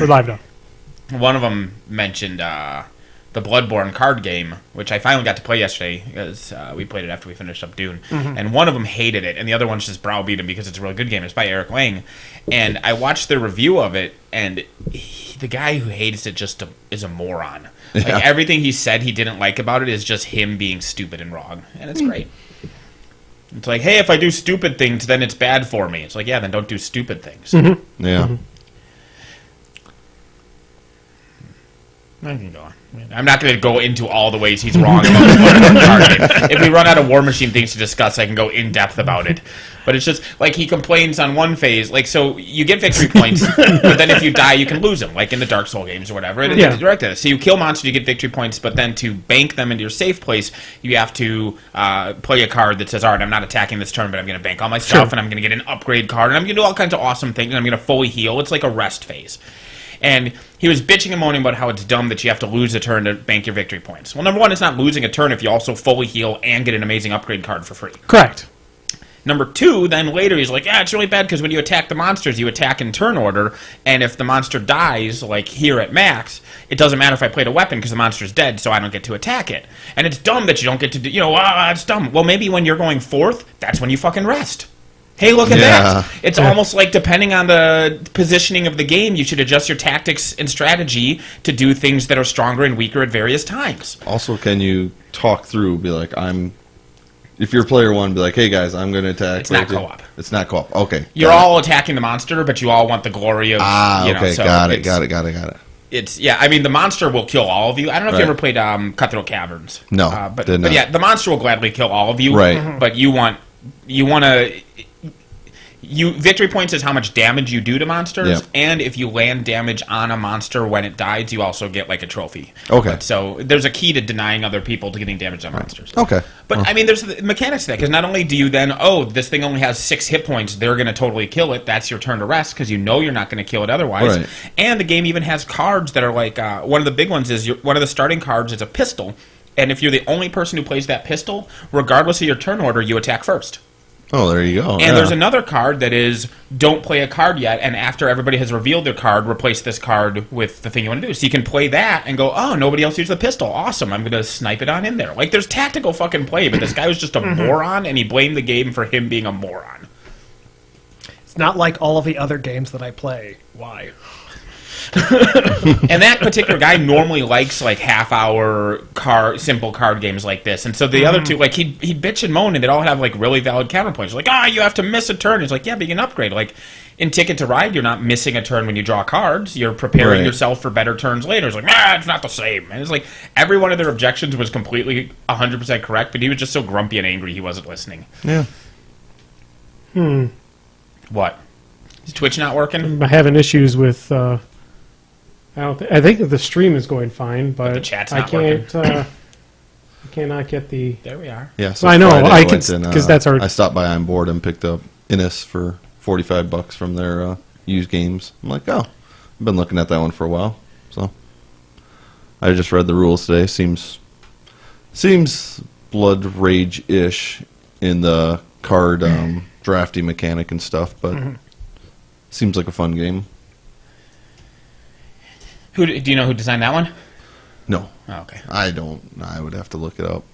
We're live now. One of them mentioned the Bloodborne card game, which I finally got to play yesterday because we played it after we finished up Dune. Mm-hmm. And one of them hated it, and the other one's just browbeat him because it's a really good game. It's by Eric Lang. And I watched the review of it, and the guy who hates it just is a moron. Like, everything he said he didn't like about it is just him being stupid and wrong. And it's great. It's like, hey, if I do stupid things, then it's bad for me. It's like, yeah, then don't do stupid things. Mm-hmm. Yeah. Mm-hmm. I can go on. I'm not going to go into all the ways he's wrong about the card game. If we run out of Warmachine things to discuss, I can go in depth about it. But it's just like he complains on one phase, like, so you get victory points, but then if you die, you can lose them, like in the Dark Soul games or whatever. It's directed. So you kill monsters, you get victory points, but then to bank them into your safe place, you have to play a card that says, all right, I'm not attacking this turn, but I'm going to bank all my stuff, and I'm going to get an upgrade card, and I'm going to do all kinds of awesome things, and I'm going to fully heal. It's like a rest phase. And he was bitching and moaning about how it's dumb that you have to lose a turn to bank your victory points. Well, number one, it's not losing a turn if you also fully heal and get an amazing upgrade card for free. Correct. Number two, then later he's like, yeah, it's really bad because when you attack the monsters, you attack in turn order, and if the monster dies, like here at max, it doesn't matter if I played a weapon because the monster's dead, so I don't get to attack it. And it's dumb that you don't get to do, it's dumb. Well, maybe when you're going fourth, that's when you fucking rest. Hey, look at that. It's almost like, depending on the positioning of the game, you should adjust your tactics and strategy to do things that are stronger and weaker at various times. Also, can you talk through, be like, if you're player one, be like, hey guys, I'm going to attack. It's not co-op. It's not co-op. Okay. You're all attacking the monster, but you all want the glory of, okay, so got it. It's, I mean, the monster will kill all of you. I don't know if you ever played Cutthroat Caverns. No, but yeah, the monster will gladly kill all of you. Right. But you want to... victory points is how much damage you do to monsters, and if you land damage on a monster when it dies, you also get like a trophy. Okay. So there's a key to denying other people to getting damage on monsters. Okay. But I mean, there's the mechanics to that, because not only do you then, this thing only has 6 hit points, they're going to totally kill it. That's your turn to rest because you know you're not going to kill it otherwise. Right. And the game even has cards that are like one of the big ones is one of the starting cards is a pistol, and if you're the only person who plays that pistol, regardless of your turn order, you attack first. Oh, there you go. And there's another card that is, don't play a card yet, and after everybody has revealed their card, replace this card with the thing you want to do. So you can play that and go, oh, nobody else used the pistol. Awesome, I'm going to snipe it on in there. Like, there's tactical fucking play, but this guy was just a moron, and he blamed the game for him being a moron. It's not like all of the other games that I play. Why? And that particular guy normally likes like half-hour simple card games like this, and so the other two, like he'd bitch and moan, and they'd all have like really valid counterpoints. Like, you have to miss a turn. It's like, yeah, but you can upgrade. Like in Ticket to Ride, you're not missing a turn when you draw cards. You're preparing yourself for better turns later. It's like, it's not the same. And it's like every one of their objections was completely 100% correct, but he was just so grumpy and angry he wasn't listening. Yeah. What? Is Twitch not working? I'm having issues with. I think that the stream is going fine, but the chat's I not can't. I cannot get the. There we are. Yeah, so I know. Friday I can because that's our. I stopped by On Board and picked up Innis for $45 from their used games. I'm like, I've been looking at that one for a while. So I just read the rules today. Seems Blood Rage-ish in the card drafty mechanic and stuff, but seems like a fun game. Do you know who designed that one? No. Oh, okay. I don't. I would have to look it up.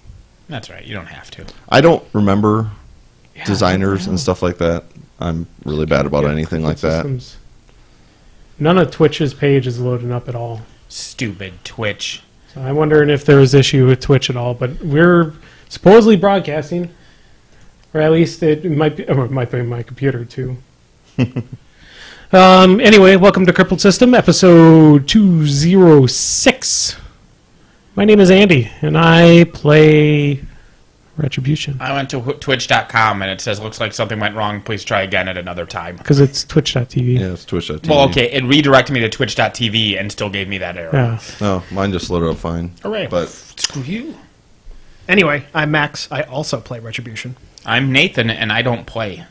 That's right. You don't have to. I don't remember designers and stuff like that. I'm really bad about anything like that. None of Twitch's page is loading up at all. Stupid Twitch. So I'm wondering if there was issue with Twitch at all, but we're supposedly broadcasting, or at least it might be my computer too. Anyway, welcome to Crippled System, episode 206. My name is Andy, and I play Retribution. I went to twitch.com, and it says, looks like something went wrong. Please try again at another time. Because it's twitch.tv. Yeah, it's twitch.tv. Well, okay, it redirected me to twitch.tv and still gave me that error. Yeah. Oh, mine just loaded up fine. Hooray. But screw you. Anyway, I'm Max. I also play Retribution. I'm Nathan, and I don't play.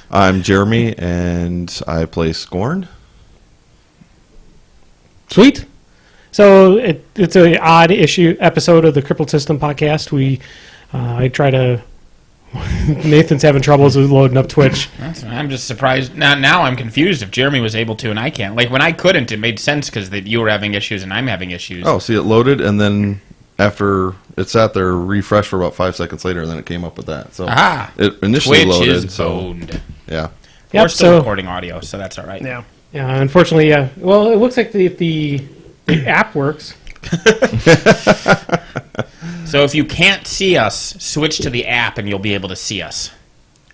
I'm Jeremy, and I play Scorn. Sweet. So it's an odd episode of the Crippled System podcast. I try to Nathan's having troubles with loading up Twitch. I'm just surprised. Now I'm confused if Jeremy was able to and I can't. Like, when I couldn't, it made sense because you were having issues and I'm having issues. Oh, see, it loaded, and then after it sat there, refreshed for about 5 seconds later, and then it came up with that. So it initially Twitch loaded. is boned. Yeah. We're Yep, still so- recording audio, so that's all right. Yeah. Yeah, unfortunately, yeah. Well, it looks like the app works. So if you can't see us, switch to the app and you'll be able to see us.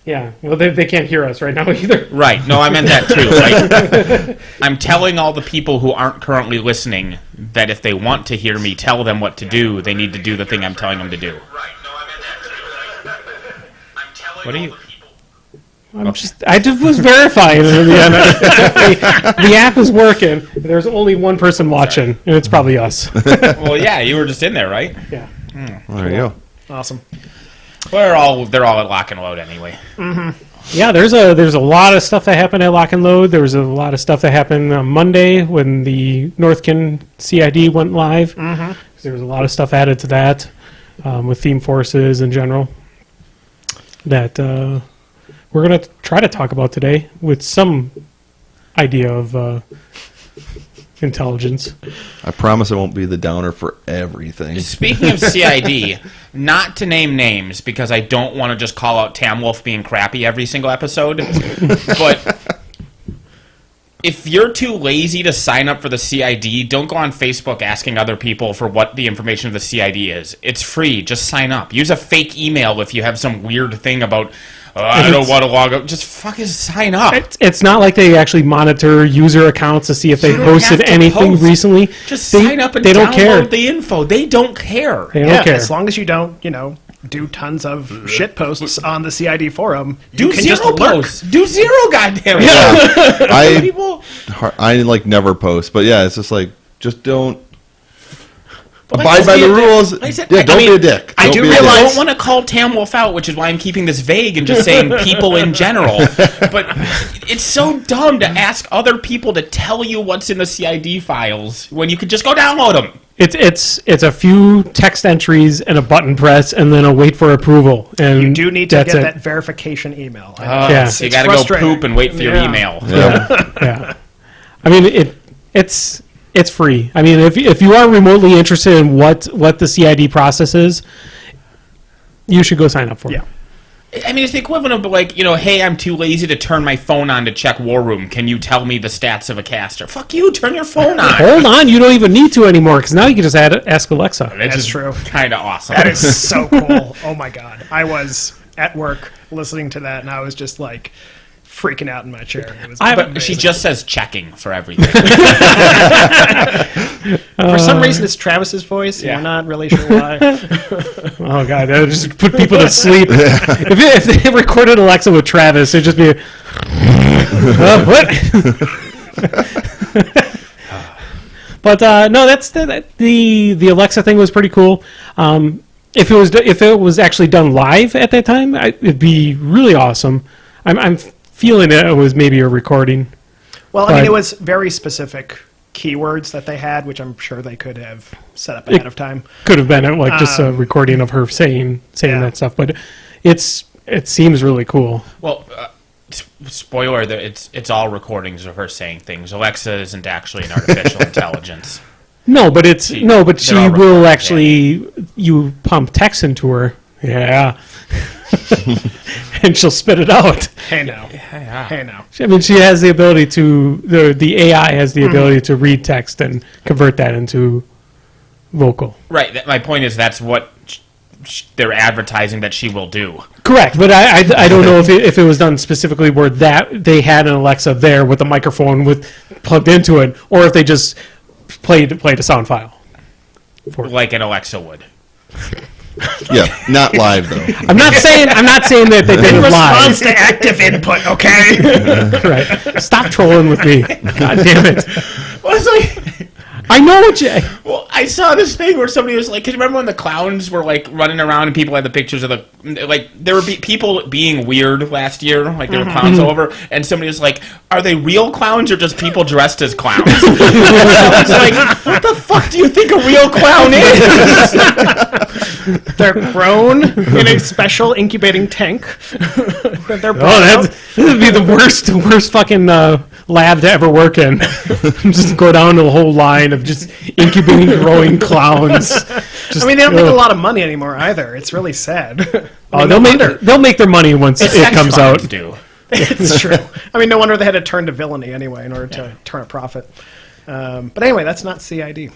Yeah, well, they can't hear us right now either. Right. No, I meant that too. Like, I'm telling all the people who aren't currently listening that if they want to hear me tell them what to do, they need to do the thing I'm telling them to do. What are you... I just was verifying. The app is working. There's only one person watching, and it's probably us. Well, yeah, you were just in there, right? Yeah. Well, there you go. Awesome. They're all at lock and load anyway. Yeah, there's a lot of stuff that happened at Lock and Load. There was a lot of stuff that happened on Monday when the Northkin CID went live. There was a lot of stuff added to that with theme forces in general that we're going to try to talk about today with some idea of intelligence. I promise it won't be the downer for everything. Speaking of CID, not to name names because I don't want to just call out Tamwolf being crappy every single episode, but if you're too lazy to sign up for the CID, don't go on Facebook asking other people for what the information of the CID is. It's free. Just sign up. Use a fake email if you have some weird thing about... I don't want to log up. Just fucking sign up. It's not like they actually monitor user accounts to see if they You don't posted have to anything post. recently. Just sign up and they don't download care. the info. They don't care. They don't Yeah, care. as long as you don't, do tons of shit posts on the CID forum, Do you can just zero lurk. posts. Do zero, goddamn it. I People... like never post, but yeah, it's just like just don't Like, abide by be the a dick. rules. Like I said, Yeah, don't be a dick. I Don't do be a realize I dick. don't want to call Tamwolf out, which is why I'm keeping this vague and just saying people in general. But it's so dumb to ask other people to tell you what's in the CID files when you could just go download them. It's a few text entries and a button press and then a wait for approval. And You do need to that's get it. that verification email. Yeah. So you It's got to go frustrating. poop and wait for your Yeah. email. Yeah. I mean, it's free. I mean, if you are remotely interested in what the CID process is, you should go sign up for it. Yeah. I mean, it's the equivalent of like, hey, I'm too lazy to turn my phone on to check War Room. Can you tell me the stats of a caster? Fuck you, turn your phone on. Hold on, you don't even need to anymore because now you can just ask Alexa. That's true. Kind of awesome. That is so cool. Oh my god. I was at work listening to that and I was just like freaking out in my chair. It was But amazing. she just says checking for everything. For some reason it's Travis's voice. Yeah. We're not really sure why. Oh god, that would just put people to sleep. If they recorded Alexa with Travis, it'd just be what? But no, that's the Alexa thing was pretty cool. If it was actually done live at that time, it'd be really awesome. I'm feeling it was maybe a recording. Well, I mean, But- it was very specific keywords that they had, which I'm sure they could have set up ahead of time. Could have been like just a recording of her saying yeah. that stuff, but it seems really cool. Well, spoiler: it's all recordings of her saying things. Alexa isn't actually an artificial intelligence. No, but she all will recorded, actually you pump text into her, yeah, and she'll spit it out. Hey now. Yeah. Hey now. I mean, she has the ability to the AI has the ability to read text and convert that into vocal. Right. My point is that's what they're advertising that she will do. Correct, but I don't know if it was done specifically where that they had an Alexa there with a microphone plugged into it, or if they just played a sound file. Like an Alexa would. Yeah, not live though. I'm not saying that they did it live. Response to active input, okay? Right. Stop trolling with me. God damn it. Well, it's like, I know what you. well, I saw this thing where somebody was like, 'cause remember when the clowns were like running around and people had the pictures of the, like, there were people being weird last year, like there were clowns all over, and somebody was like, are they real clowns or just people dressed as clowns? I was like, what the fuck do you think a real clown is? They're grown in a special incubating tank. That they're Oh, that'd be the worst fucking lab to ever work in. Just go down to the whole line of just incubating, growing clowns. Just, I mean, they don't make a lot of money anymore either. It's really sad. Oh, they'll make their money once it comes out. Do. It's true. I mean, no wonder they had to turn to villainy anyway in order to turn a profit. But anyway, that's not CID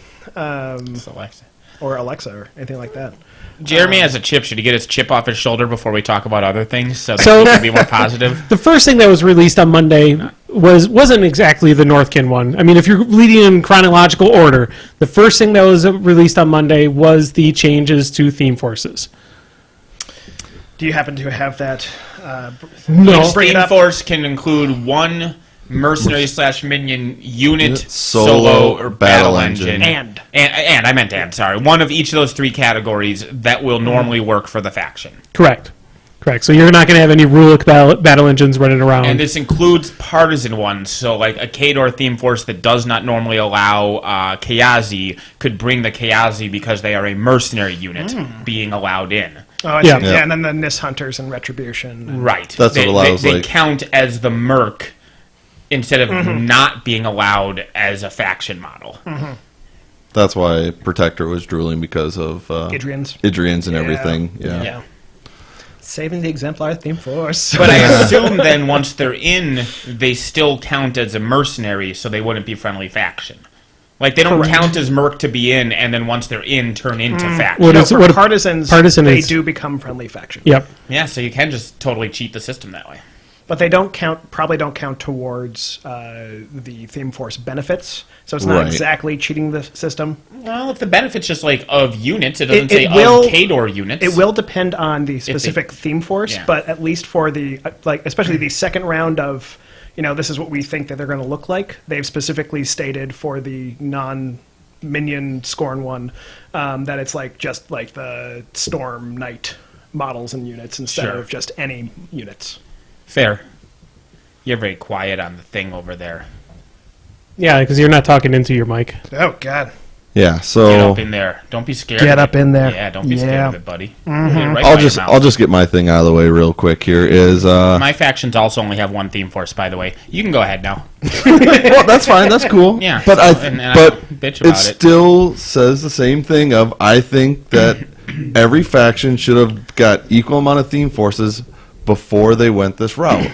or Alexa or anything like that. Jeremy has a chip. Should he get his chip off his shoulder before we talk about other things so that So- he can be more positive? The first thing that was released on Monday wasn't exactly the Northkin one. I mean, if you're leading in chronological order, the first thing that was released on Monday was the changes to theme forces. Do you happen to have that? No. Each Bring it Theme up. Force can include one mercenary/minion unit, Solo, solo, or battle engine. And. And I meant and, sorry. One of each of those three categories that will normally work for the faction. Correct. So you're not going to have any Rulic battle engines running around. And this includes partisan ones, so like a Khador theme force that does not normally allow Kayazi could bring the Kayazi because they are a mercenary unit being allowed in. Oh, I see. Yeah. Yeah, and then the Nis Hunters and Retribution. And Right. That's what allows, they like- count as the Merc instead of not being allowed as a faction model. That's why Protector was drooling because of Idrians. Idrians and Yeah. everything. Yeah. Yeah. Saving the Exemplar theme force. But I assume then once they're in, they still count as a mercenary, so they wouldn't be friendly faction. Like, they don't count as Merc to be in, and then once they're in, turn into faction. What No, is- for what a partisans, partisan they is- do become friendly faction. Yep. Yeah, so you can just totally cheat the system that way. But they probably don't count towards the theme force benefits. So it's not Right. exactly cheating the system. Well, if the benefit's just like of units, it doesn't It say will- of Khador units. It will depend on the specific theme force, yeah. but at least for the especially the second round of, this is what we think that they're going to look like. They've specifically stated for the non-minion Scorn one that it's just like the Storm Knight models and units instead Sure. of just any units. Fair. You're very quiet on the thing over there. Yeah, because you're not talking into your mic. Oh God! Yeah. Get So up in there. Don't be scared. Get of up it. in there. Yeah, don't be scared Yeah. of it, buddy. Get right I'll by just your mouth. I'll just get my thing out of the way real quick here. Is My factions also only have one theme force, by the way. You can go ahead now. well, that's fine. That's cool. Yeah, But and I but bitch it about it. still says the same thing. Of I think that every faction should have got equal amount of theme forces before they went this route.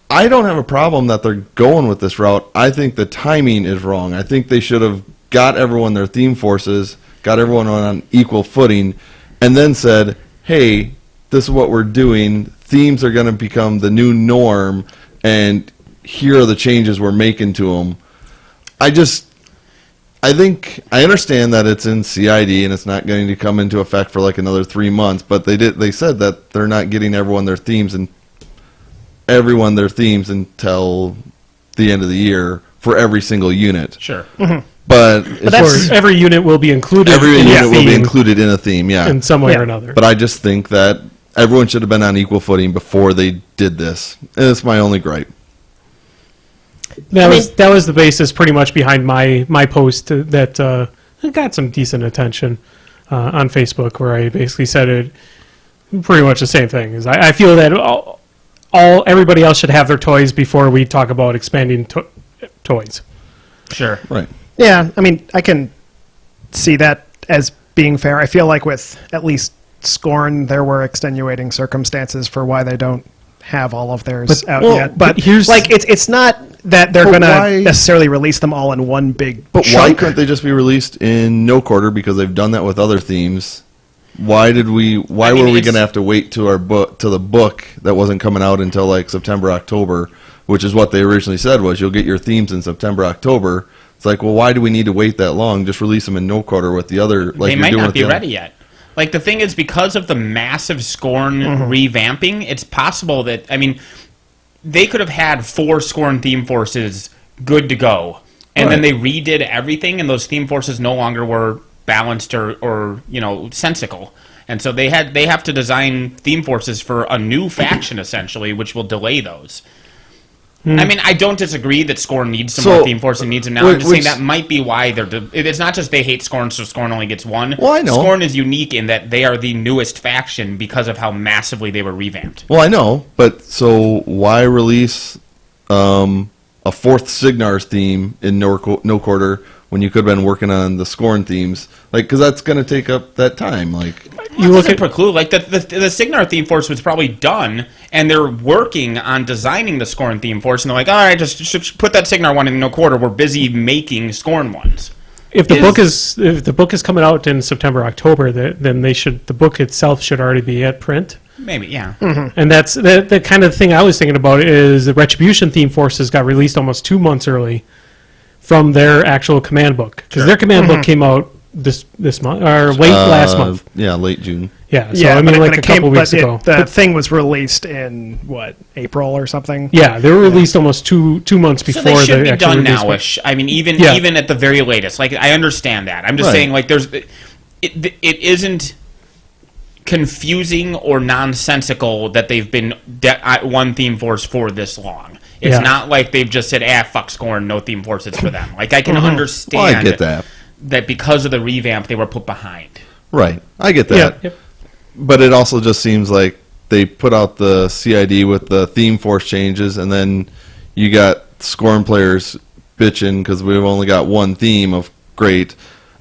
I don't have a problem that they're going with this route. I think the timing is wrong. I think they should have got everyone their theme forces, got everyone on equal footing, and then said, hey, this is what we're doing. Themes are going to become the new norm, and here are the changes we're making to them. I think I understand that it's in CID and it's not going to come into effect for like another 3 months, but they said that they're not getting everyone their themes until the end of the year for every single unit. Sure. But Or every unit will be included every in unit a will be theme included in a theme, yeah. in some way Yeah. or another. But I just think that everyone should have been on equal footing before they did this. And it's my only gripe. That was the basis pretty much behind my post that got some decent attention on Facebook, where I basically said it pretty much the same thing. Is I feel that everybody else should have their toys before we talk about expanding toys. Sure. Right. Yeah, I mean, I can see that as being fair. I feel like with at least Scorn, there were extenuating circumstances for why they don't have all of theirs out well, yet. but But here's- it's not that they're But going to why- necessarily release them all in one big But chunk. why couldn't they just be released in no quarter, because they've done that with other themes? Why were we it's- going to have to wait to the book that wasn't coming out until like September, October, which is what they originally said was you'll get your themes in September, October. It's like, well, why do we need to wait that long? Just release them in no quarter with the other. Like They you're might doing not with be the other- ready yet. Like, the thing is, because of the massive Scorn revamping, it's possible that, I mean, they could have had 4 Scorn theme forces good to go And then they redid everything, and those theme forces no longer were balanced or sensical. And so they have to design theme forces for a new faction, essentially, which will delay those. I mean, I don't disagree that Scorn needs some more theme force and needs them now. I'm just saying that might be why it's not just they hate Scorn, so Scorn only gets one. Well, I know. Scorn is unique in that they are the newest faction because of how massively they were revamped. Well, I know, but so why release a fourth Signar's theme in no quarter when you could have been working on the Scorn themes? Like, because that's going to take up that time. Like, you look at preclude, like the Signar theme force was probably done, and they're working on designing the Scorn theme force, and they're like, all right, just put that Signar one in no quarter. We're busy making Scorn ones. If the book is coming out in September, October, then the book itself should already be at print. Maybe, yeah. Mm-hmm. And that's the kind of thing I was thinking about is the Retribution theme forces got released almost 2 months early from their actual command book, because their command book came out this month or late last month. Yeah, late June. Yeah, so I mean, like a couple weeks ago. The thing was released in April or something. Yeah, they were released almost two months before. So they should the be done release now-ish. I mean, even at the very latest. Like, I understand that. I'm just saying, like, it isn't confusing or nonsensical that they've been one theme force for this long. It's not like they've just said, fuck Scorn, no theme forces for them. Like, I can understand Well, I get that because of the revamp they were put behind. Right, I get that. Yep. But it also just seems like they put out the CID with the theme force changes, and then you got Scorn players bitching because we've only got one theme of great.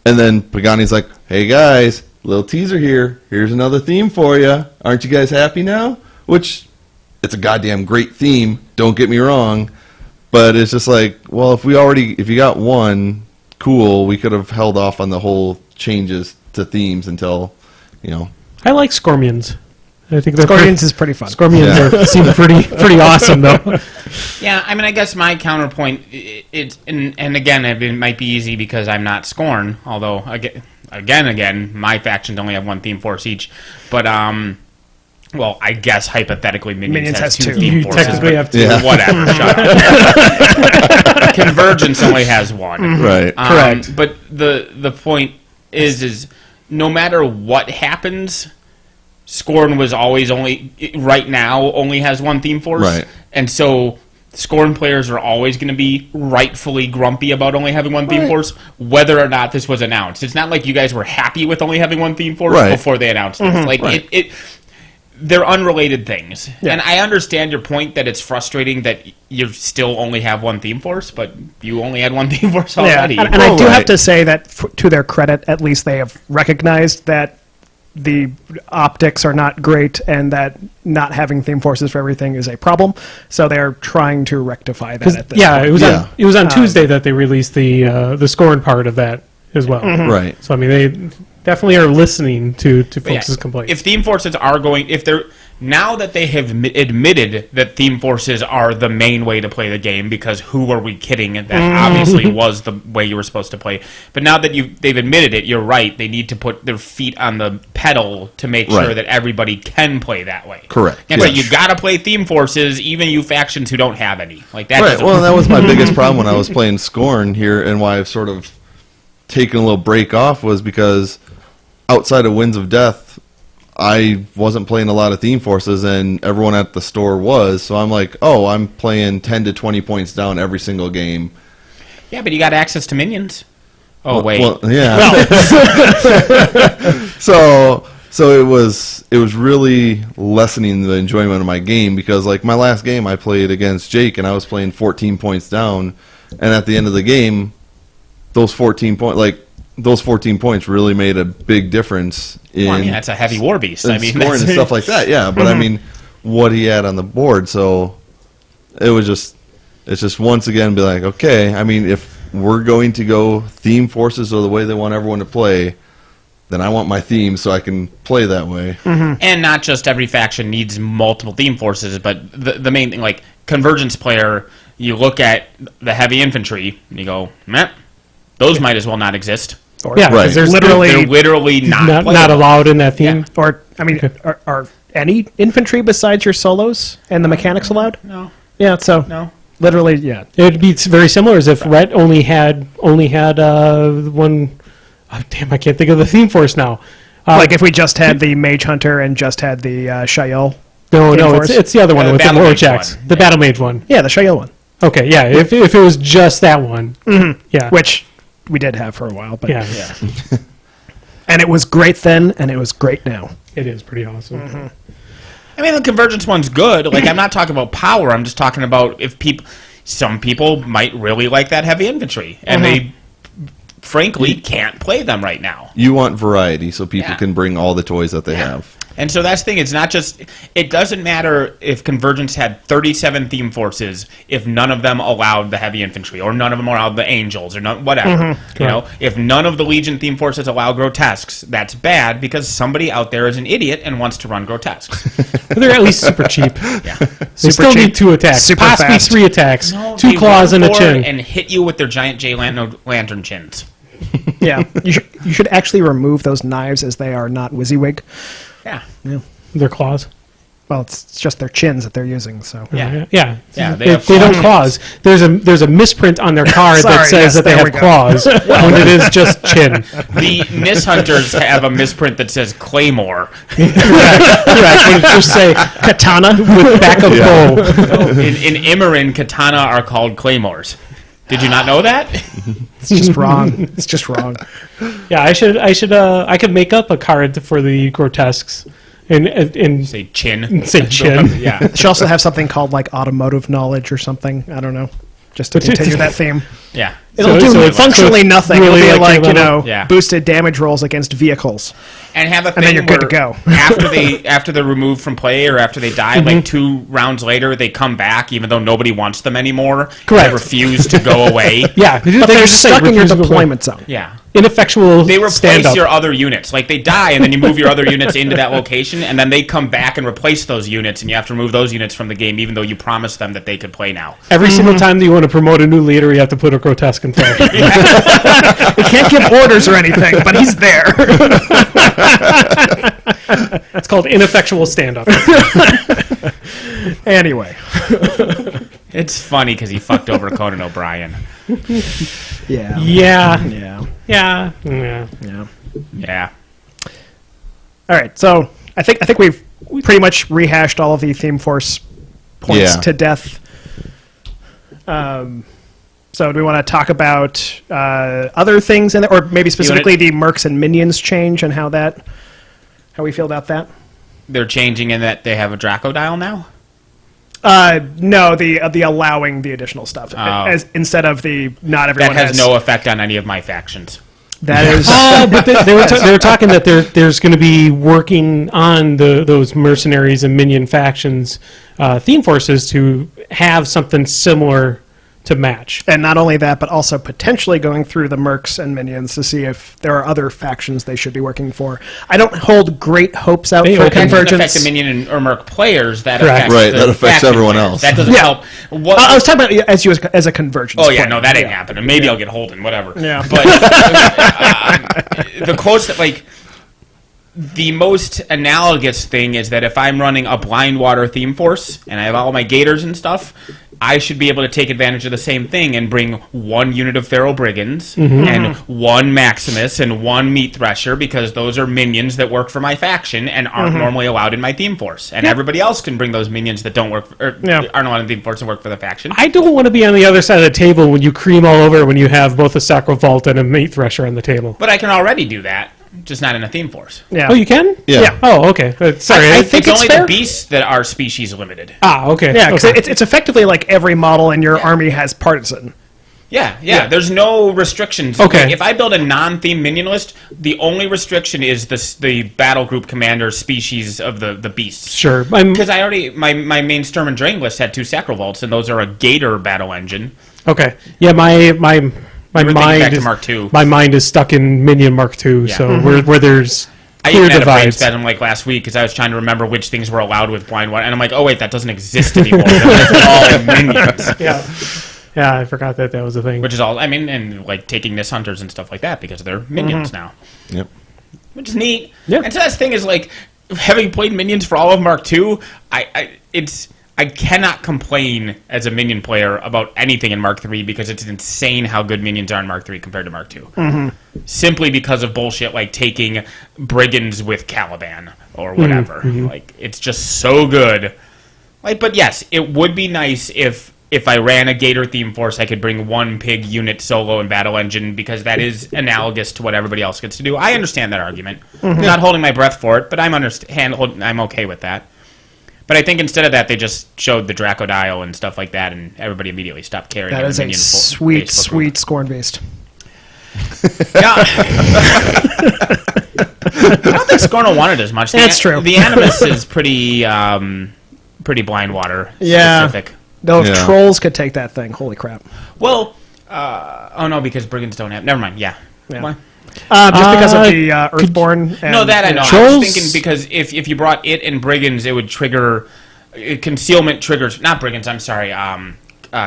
And then Pagani's like, hey guys, little teaser here. Here's another theme for you. Aren't you guys happy now? Which, it's a goddamn great theme, don't get me wrong. But it's just like, well, if you got one, cool, we could have held off on the whole changes to themes until, I like Scormions. I think Scormions is pretty fun. Scormions seem pretty awesome, though. Yeah, I mean, I guess my counterpoint, and again, it might be easy because I'm not Scorn, although, again, my factions only have one theme force each. But, well, I guess hypothetically Minions has two theme forces. Technically have two. Yeah. Whatever, shut up. Convergence only has one. Mm-hmm. right. Correct. But the point is no matter what happens, Scorn was always right now only has one theme force. Right. And so Scorn players are always going to be rightfully grumpy about only having one theme force, whether or not this was announced. It's not like you guys were happy with only having one theme force before they announced this. Like, they're unrelated things. Yeah. And I understand your point that it's frustrating that you still only have one theme force, but you only had one theme force already. Yeah. And I do have to say that, to their credit, at least they have recognized that the optics are not great and that not having theme forces for everything is a problem. So they're trying to rectify that at this point. It was on Tuesday that they released the Scorn part of that as well. Mm-hmm. Right. So, I mean, they definitely are listening to folks' complaints. If theme forces are now that they have admitted that theme forces are the main way to play the game, because who are we kidding? That obviously was the way you were supposed to play. But now that they've admitted it, you're right. They need to put their feet on the pedal to make sure that everybody can play that way. Correct. And so you got to play theme forces, even you factions who don't have any. Like that. Right. Well, that was my biggest problem when I was playing Scorn here, and why I've sort of taken a little break off was because outside of Winds of Death, I wasn't playing a lot of theme forces, and everyone at the store was. So I'm like, oh, I'm playing 10 to 20 points down every single game. Yeah, but you got access to minions. Oh, wait. Well, yeah. So it was really lessening the enjoyment of my game, because like my last game I played against Jake, and I was playing 14 points down, and at the end of the game, those 14 points really made a big difference in. Well, I mean, that's a heavy war beast. I mean, scoring and stuff like that. Yeah, but I mean, what he had on the board. So it's just once again be like, okay. I mean, if we're going to go theme forces or the way they want everyone to play, then I want my theme so I can play that way. Mm-hmm. And not just every faction needs multiple theme forces, but the main thing, like Convergence player, you look at the heavy infantry and you go, meh. Those might as well not exist. Because they're literally not allowed in that theme. Yeah. Or, I mean, are any infantry besides your solos and the mechanics allowed? No. Yeah, so. No. Literally, yeah. It would be very similar as if Rhett only had one. Oh, damn, I can't think of the theme force now. Like if we just had the Mage Hunter and just had the Shael. No, force? it's the other one with the Battle Mage Rorschachs. one. The Battle Mage one. Yeah, the Shael one. Okay, yeah. If it was just that one, yeah, Which we did have for a while, but yeah, and it was great then, and it was great now. it is pretty awesome. I mean, the Convergence one's good. Like, I'm not talking about power. I'm just talking about if some people might really like that heavy infantry, and they, frankly, can't play them right now. You want variety so people Yeah. can bring all the toys that they have. And so that's the thing. It's not just. It doesn't matter if Convergence had 37 theme forces if none of them allowed the heavy infantry, or none of them allowed the angels, or whatever. You know, if none of the Legion theme forces allow grotesques, that's bad because somebody out there is an idiot and wants to run grotesques. But they're at least super cheap. Yeah. They still need 2 attacks, super possibly fast. 3 attacks, No, 2 they claws run and a forward chin. and hit you with their giant J-lantern chins. Yeah, you should actually remove those knives as they are not WYSIWYG. Yeah. Their claws. Well, it's just their chins that they're using. So Yeah. Yeah. Yeah, They, have they don't claws. claws. There's a misprint on their card that Sorry, says yes, that they there have we go. claws when it is just chin. The Nis Hunters have a misprint that says Claymore. Correct. When it just say katana. with back of bow. In Immerin, katana are called Claymores. Did you not know that? It's just wrong. It's just wrong. Yeah, I could make up a card for the grotesques and Say chin. say chin. Yeah. They should also have something called like automotive knowledge or something. I don't know. Just to continue that theme. Yeah. It'll So do it's- functionally so it's nothing. really It'll be like like, you Leno. know, Yeah. boosted damage rolls against vehicles. And have a thing And then you're good to where go. after they're removed from play or after they die, like 2 rounds later, they come back even though nobody wants them anymore. Correct. They refuse to go away. Yeah, But they're stuck in your deployment zone. Yeah. Ineffectual They replace stand-up. your other units. Like, they die, and then you move your other units into that location, and then they come back and replace those units, and you have to remove those units from the game, even though you promised them that they could play now. Every single time that you want to promote a new leader, you have to put a grotesque in front. He can't give orders or anything, but he's there. It's called ineffectual stand-up. Anyway. It's funny because he fucked over Conan O'Brien. Yeah. Yeah, Yeah. yeah, yeah. Yeah. Yeah. All right. So I think we've pretty much rehashed all of the theme force points Yeah. to death. So do we want to talk about other things in there, or maybe specifically the mercs and minions change and how we feel about that? They're changing in that they have a Draco dial now? No, the allowing the additional stuff as instead of the not everyone That has no effect on any of my factions. That is But they were talking that there's going to be working on those mercenaries and minion factions theme forces to have something similar to match. and not only that, but also potentially going through the mercs and minions to see if there are other factions they should be working for. I don't hold great hopes out They for open- That doesn't affect convergence. the minion or merc players. That Correct. affects Right, the that affects faction everyone players. else. That doesn't Yeah. help. What, I was talking about as a convergence. oh yeah, player. no, that ain't happening. Maybe I'll get Holden, whatever. Yeah. But the closest, like, the most analogous thing is that if I'm running a blind water theme force and I have all my gators and stuff, I should be able to take advantage of the same thing and bring 1 unit of Feral Brigands and 1 Maximus and 1 Meat Thresher, because those are minions that work for my faction and aren't normally allowed in my theme force. And everybody else can bring those minions that don't work or aren't allowed in theme force and work for the faction. I don't want to be on the other side of the table when you cream all over when you have both a Sacro Vault and a Meat Thresher on the table. But I can already do that, just not in a theme force. Yeah. Oh, you can? Yeah. Oh, okay. Sorry. I It's think it's only fair. the beasts that are species limited. okay. Yeah, because okay. it's effectively like every model in your army has partisan. Yeah. There's no restrictions. Okay. Like, if I build a non-theme minion list, the only restriction is the battle group commander species of the beasts. Sure. Because I already my main Sturm and Drain list had 2 Sacrovolts, and those are a Gator battle engine. Okay. Yeah, my were thinking mind back to is Mark II. My mind is stuck in Minion Mark II. Yeah. So where there's I clear even had a brain divides. spasm like last week because I was trying to remember which things were allowed with blind water, and I'm like, oh wait, that doesn't exist anymore. That's all minions. Yeah. Yeah, I forgot that was a thing. Which is all. I mean, and like taking Nis Hunters and stuff like that because they're minions now. Yep. Which is neat. Yeah. And so that's the thing is, like, having played minions for all of Mark II, I cannot complain as a minion player about anything in Mark III because it's insane how good minions are in Mark III compared to Mark II. Simply because of bullshit like taking brigands with Caliban or whatever. Like, it's just so good. Like, but yes, it would be nice if I ran a Gator theme force, I could bring one pig unit solo in Battle Engine because that is analogous to what everybody else gets to do. I understand that argument. Not holding my breath for it, but I'm okay with that. But I think instead of that, they just showed the Dracodile and stuff like that, and everybody immediately stopped caring. That is a sweet, sweet Scorn beast. Yeah. I don't think Scorn will want it as much. That's true. The Animus is pretty blind water specific. No, if trolls could take that thing, holy crap. Well, oh no, because brigands don't have. Never mind. Yeah. Why? Just because of the Earthborn. No, that I know. I was thinking because if you brought it and brigands, it would trigger concealment triggers. Not brigands. I'm sorry.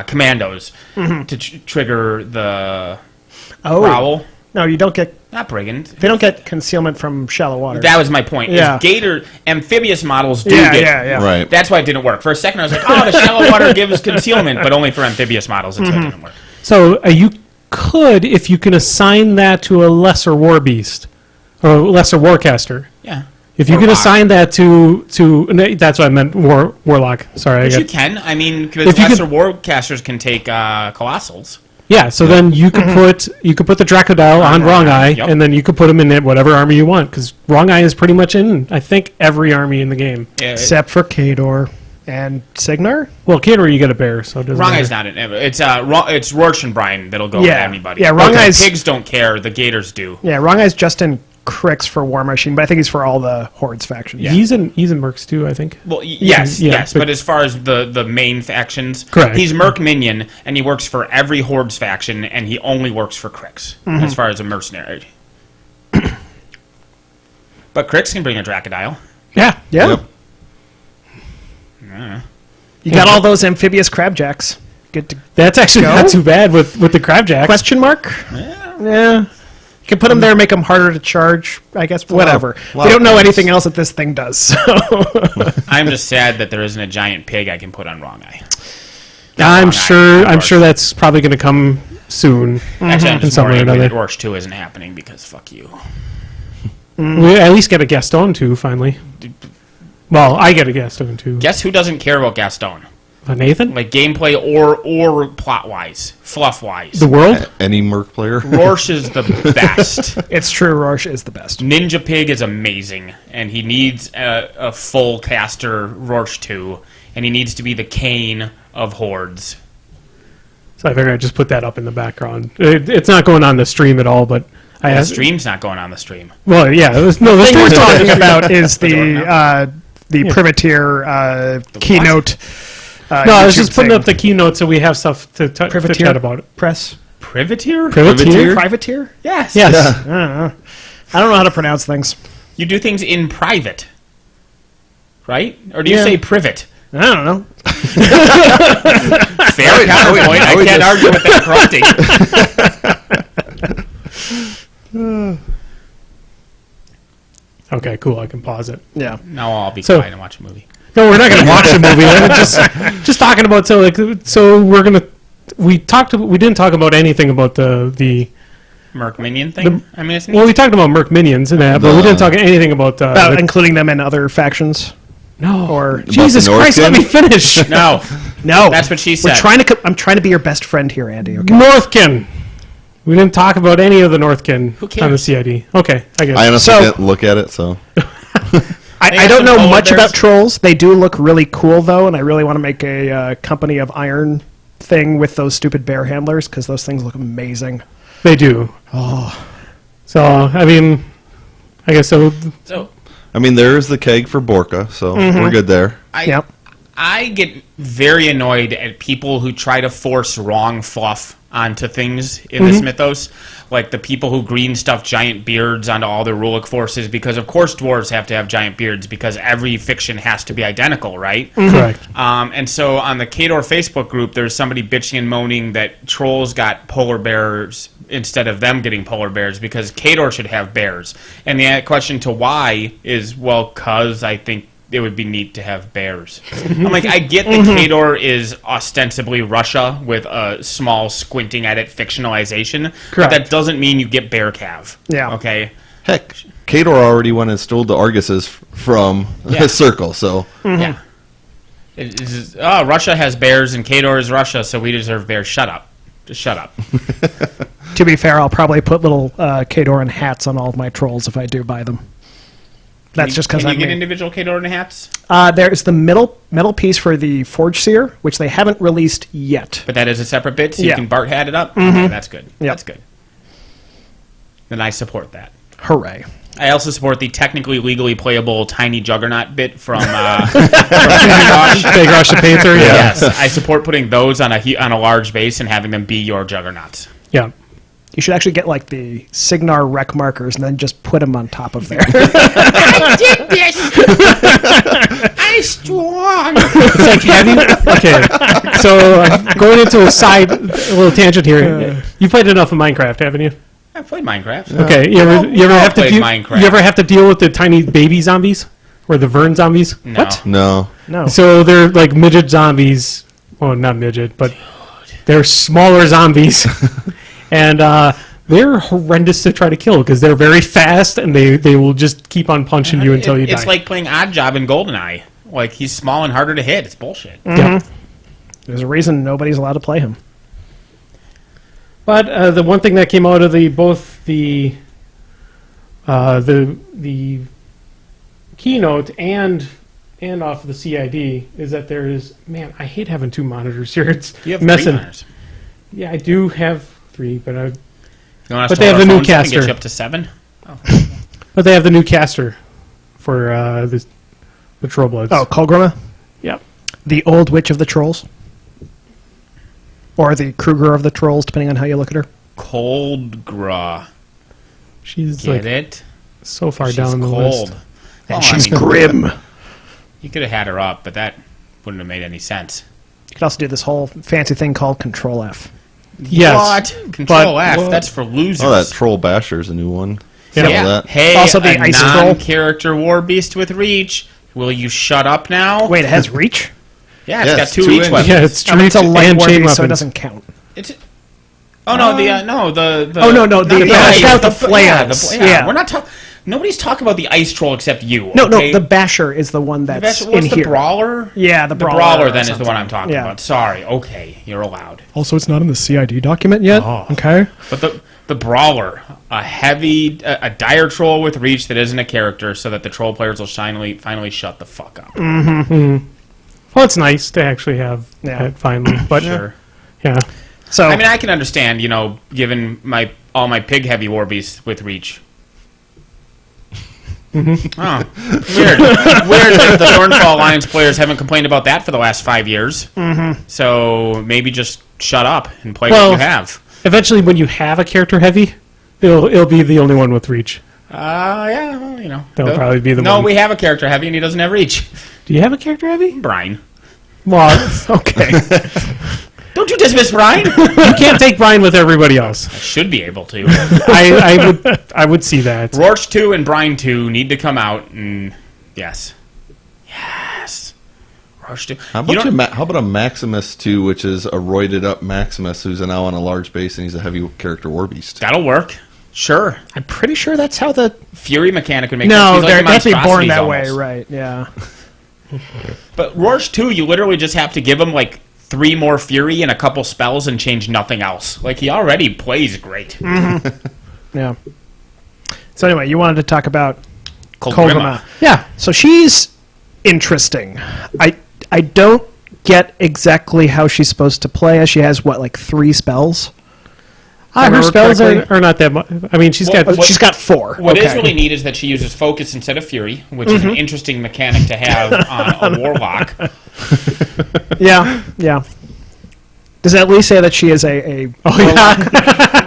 Commandos to trigger the growl. No, you don't get. Not brigands. They don't get concealment from shallow water. That was my point. Yeah. Gator amphibious models do get. Yeah. Right. That's why it didn't work. For a second, I was like, oh, the shallow water gives concealment, but only for amphibious models. Until it didn't work. So you could, if you can assign that to a lesser war beast or a lesser warcaster. Yeah. If you can assign that to that's what I meant, warlock. Sorry, But you can. I mean, because lesser warcasters can take colossals. Yeah, so then you could put the Dracodile on Wrong Eye, yep. and then you could put him in whatever army you want, because Wrong Eye is pretty much in, I think, every army in the game. Yeah, except for Khador and Signar. Well, Khador you get a bear, so it doesn't Wrong matter. Eye's not in it. It's Rorsch and Brian that'll go with anybody. Yeah, Wrong Eye's... Pigs don't care. The Gators do. Yeah, Wrong Eye's just in Crix for Warmachine, but I think he's for all the Hordes factions. Yeah. He's in Mercs too, I think. Well, yes, but as far as the main factions, correct. He's Merc Minion, and he works for every Hordes faction, and he only works for Crix, as far as a mercenary. But Crix can bring a Dracodile. Yeah. Yep. You got all those amphibious crabjacks. That's actually not too bad with the crabjacks. Question mark? Yeah. You can put them there and make them harder to charge, I guess. Whatever. They don't know anything else that this thing does. So. I'm just sad that there isn't a giant pig I can put on Wrong Eye. I'm sure that's probably going to come soon. Actually, I'm in just some more way or angry that another. Rorsch 2 isn't happening because fuck you. We at least get a Gaston too, finally. Well, I get a Gaston too. Guess who doesn't care about Gaston? Nathan? Like gameplay or plot-wise, fluff-wise. The world? Any Merc player? Rorsch is the best. It's true, Rorsch is the best. Ninja Pig is amazing, and he needs a full caster Rorsch 2, and he needs to be the Kane of Hordes. So I figured I'd just put that up in the background. It's not going on the stream at all, but The stream's not going on the stream. Well, yeah. The thing we're stream's talking about is the Privateer Keynote. No, I was YouTube just putting thing. up the keynote so we have stuff to chat about it. Press. Privateer? Privateer? Yes. Yes. I don't know how to pronounce things. You do things in private, right? Or do you say privet? I don't know. Fair counterpoint. I can't argue with that correcting. Okay, cool. I can pause it. Yeah. Now I'll be So- quiet and watch a movie. No, we're not going to watch the movie. We're just talking about so we're going to we didn't talk about anything about the Merc Minion thing? I mean, it's neat. well, we talked about Merc Minions and that, but we didn't talk anything about Including them in other factions. no. Or Jesus Christ, let me finish. No. no, That's what she said. I'm trying to be your best friend here, Andy. Okay. Northkin. We didn't talk about any of the Northkin Who cares? on the CID. Okay, I guess. I honestly So- didn't look at it, so. I don't know polar much bears? about trolls. They do look really cool, though, and I really want to make a Company of Iron thing with those stupid bear handlers, because those things look amazing. They do. Oh. So, I mean, I guess so. So, I mean, there's the keg for Borka, so we're good there. Yep. I get very annoyed at people who try to force wrong fluff onto things in this mythos. Like the people who green stuff giant beards onto all their Rulic forces, because of course dwarves have to have giant beards because every fiction has to be identical, right? Correct. And so on the Khador Facebook group, there's somebody bitching and moaning that trolls got polar bears instead of them getting polar bears because Khador should have bears. And the question to why is, well, because I think it would be neat to have bears. I'm like, I get that Khador is ostensibly Russia with a small squinting at it fictionalization, but Correct. that doesn't mean you get bear cav. Yeah. Okay. Heck, Khador already went and stole the Arguses from Yeah. Circle, so Yeah. It's just, Russia has bears and Khador is Russia, so we deserve bears. Shut up. Just shut up. To be fair, I'll probably put little Khadoran hats on all of my trolls if I do buy them. That's just because Can I'm you get me. individual Khadoran hats? There's the metal piece for the Forge Seer, which they haven't released yet. But that is a separate bit, so Yeah. you can Bart hat it up? Okay, that's good. Yep. That's good. Then I support that. Hooray. I also support the technically legally playable tiny juggernaut bit from Big Rush. Big Rush the Painter. Yeah. Yes, I support putting those on a large base and having them be your juggernauts. Yeah. You should actually get like the Signar wreck markers and then just put them on top of there. I did this. I strong. It's like, have you? Okay. So going into a little tangent here. You played enough of Minecraft, haven't you? I played Minecraft. Okay. You ever have to played deal? Minecraft. You ever have to deal with the tiny baby zombies or the Vern zombies? No. What? no. No. So they're like midget zombies. Well, not midget, but they're smaller zombies, and they're horrendous to try to kill because they're very fast and they will just keep on punching you until you die. It's like playing Odd Job in GoldenEye. Like, he's small and harder to hit. It's bullshit. Yeah. There's a reason nobody's allowed to play him. But the one thing that came out of both the keynote and off of the CID is that there is, man, I hate having two monitors here. It's You have messing. 3 monitors. Yeah, I do have 3, but You want us But to they hold have the our new phones up and caster. Get you up to 7? they have the new caster for the Troll Bloods. Oh, Kolgrama? Yep. The old witch of the trolls? Or the Kruger of the trolls, depending on how you look at her. Coldgra. She's Get like it? so far She's down the cold. list. Well, And she's I mean, grim. You could have had her up, but that wouldn't have made any sense. You could also do this whole fancy thing called Control F. Yes. What? Control F. well- That's for losers. Oh, that Troll Basher's a new one. Yeah. Yeah. That. Hey, Also the a ice troll. non-character war beast with reach. Will you shut up now? Wait, it has reach? Yeah, it's Yeah, got it's 2 2 reach inches. weapons. Yeah, it's I mean, it's a treats light and war chain beast, so it weapons. doesn't count. It's oh no, the Oh, no, not the ice, without the flails. flails. Yeah. We're not talking. Nobody's talking about the ice troll except you. No, okay? the Basher is the one that's What's in the here. brawler? Yeah, the The brawler. brawler or then is the something. one I'm talking Yeah. about. Sorry. Okay, you're allowed. Also, it's not in the CID document yet. Oh. Okay. But the brawler, a dire troll with reach that isn't a character, so that the troll players will finally shut the fuck up. Well, it's nice to actually have Yeah. that finally, but Sure. yeah. So, I mean, I can understand, given all my pig heavy war beasts with reach. Oh, weird. Weird that the Thornfall Alliance players haven't complained about that for the last 5 years. So maybe just shut up and play what you have. Eventually, when you have a character heavy, it'll be the only one with reach. Yeah, well, That'll probably be the No, one. we have a character heavy and he doesn't have reach. Do you have a character heavy? Brian. Well, okay. Don't you dismiss Brian? You can't take Brian with everybody else. I should be able to. I would see that. Rorsch 2 and Brian 2 need to come out, and yes. Yes. Rorsch 2. How about a Maximus 2, which is a roided up Maximus who's now on a large base and he's a heavy character war beast? That'll work. Sure. I'm pretty sure that's how the... Fury mechanic would make No, sense. He's they like have to be born monstrosities that way, almost. right, yeah. But Rorsch 2, you literally just have to give him, 3 more Fury and a couple spells and change nothing else. He already plays great. Yeah. So anyway, you wanted to talk about Kolgrima. Kolgrima. Yeah. So she's interesting. I don't get exactly how she's supposed to play, as she has, 3 spells? Her remember spells correctly? are not that much. I mean, she's got. She's got 4. What okay. is really neat is that she uses focus instead of fury, which is an interesting mechanic to have on a warlock. Yeah, yeah. Does it at least say that she is a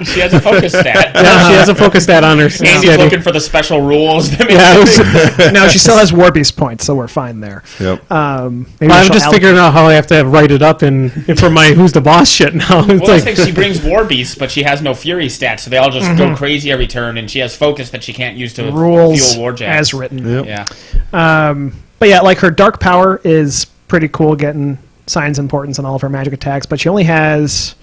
She has a focus stat. Yeah, she has a focus stat on her. Andy's schedule. looking for the special rules. That Yeah, No, she still has War Beast points, so we're fine there. Yep. Maybe I'm she'll just figuring out how I have to write it up and for my who's the boss shit now. It's Well, like, I think she brings war beasts, but she has no fury stats, so they all just go crazy every turn, and she has focus that she can't use to rules fuel war jabs. as written. Yep. Yeah. But yeah, like her dark power is pretty cool, getting signs importance on all of her magic attacks. But she only has,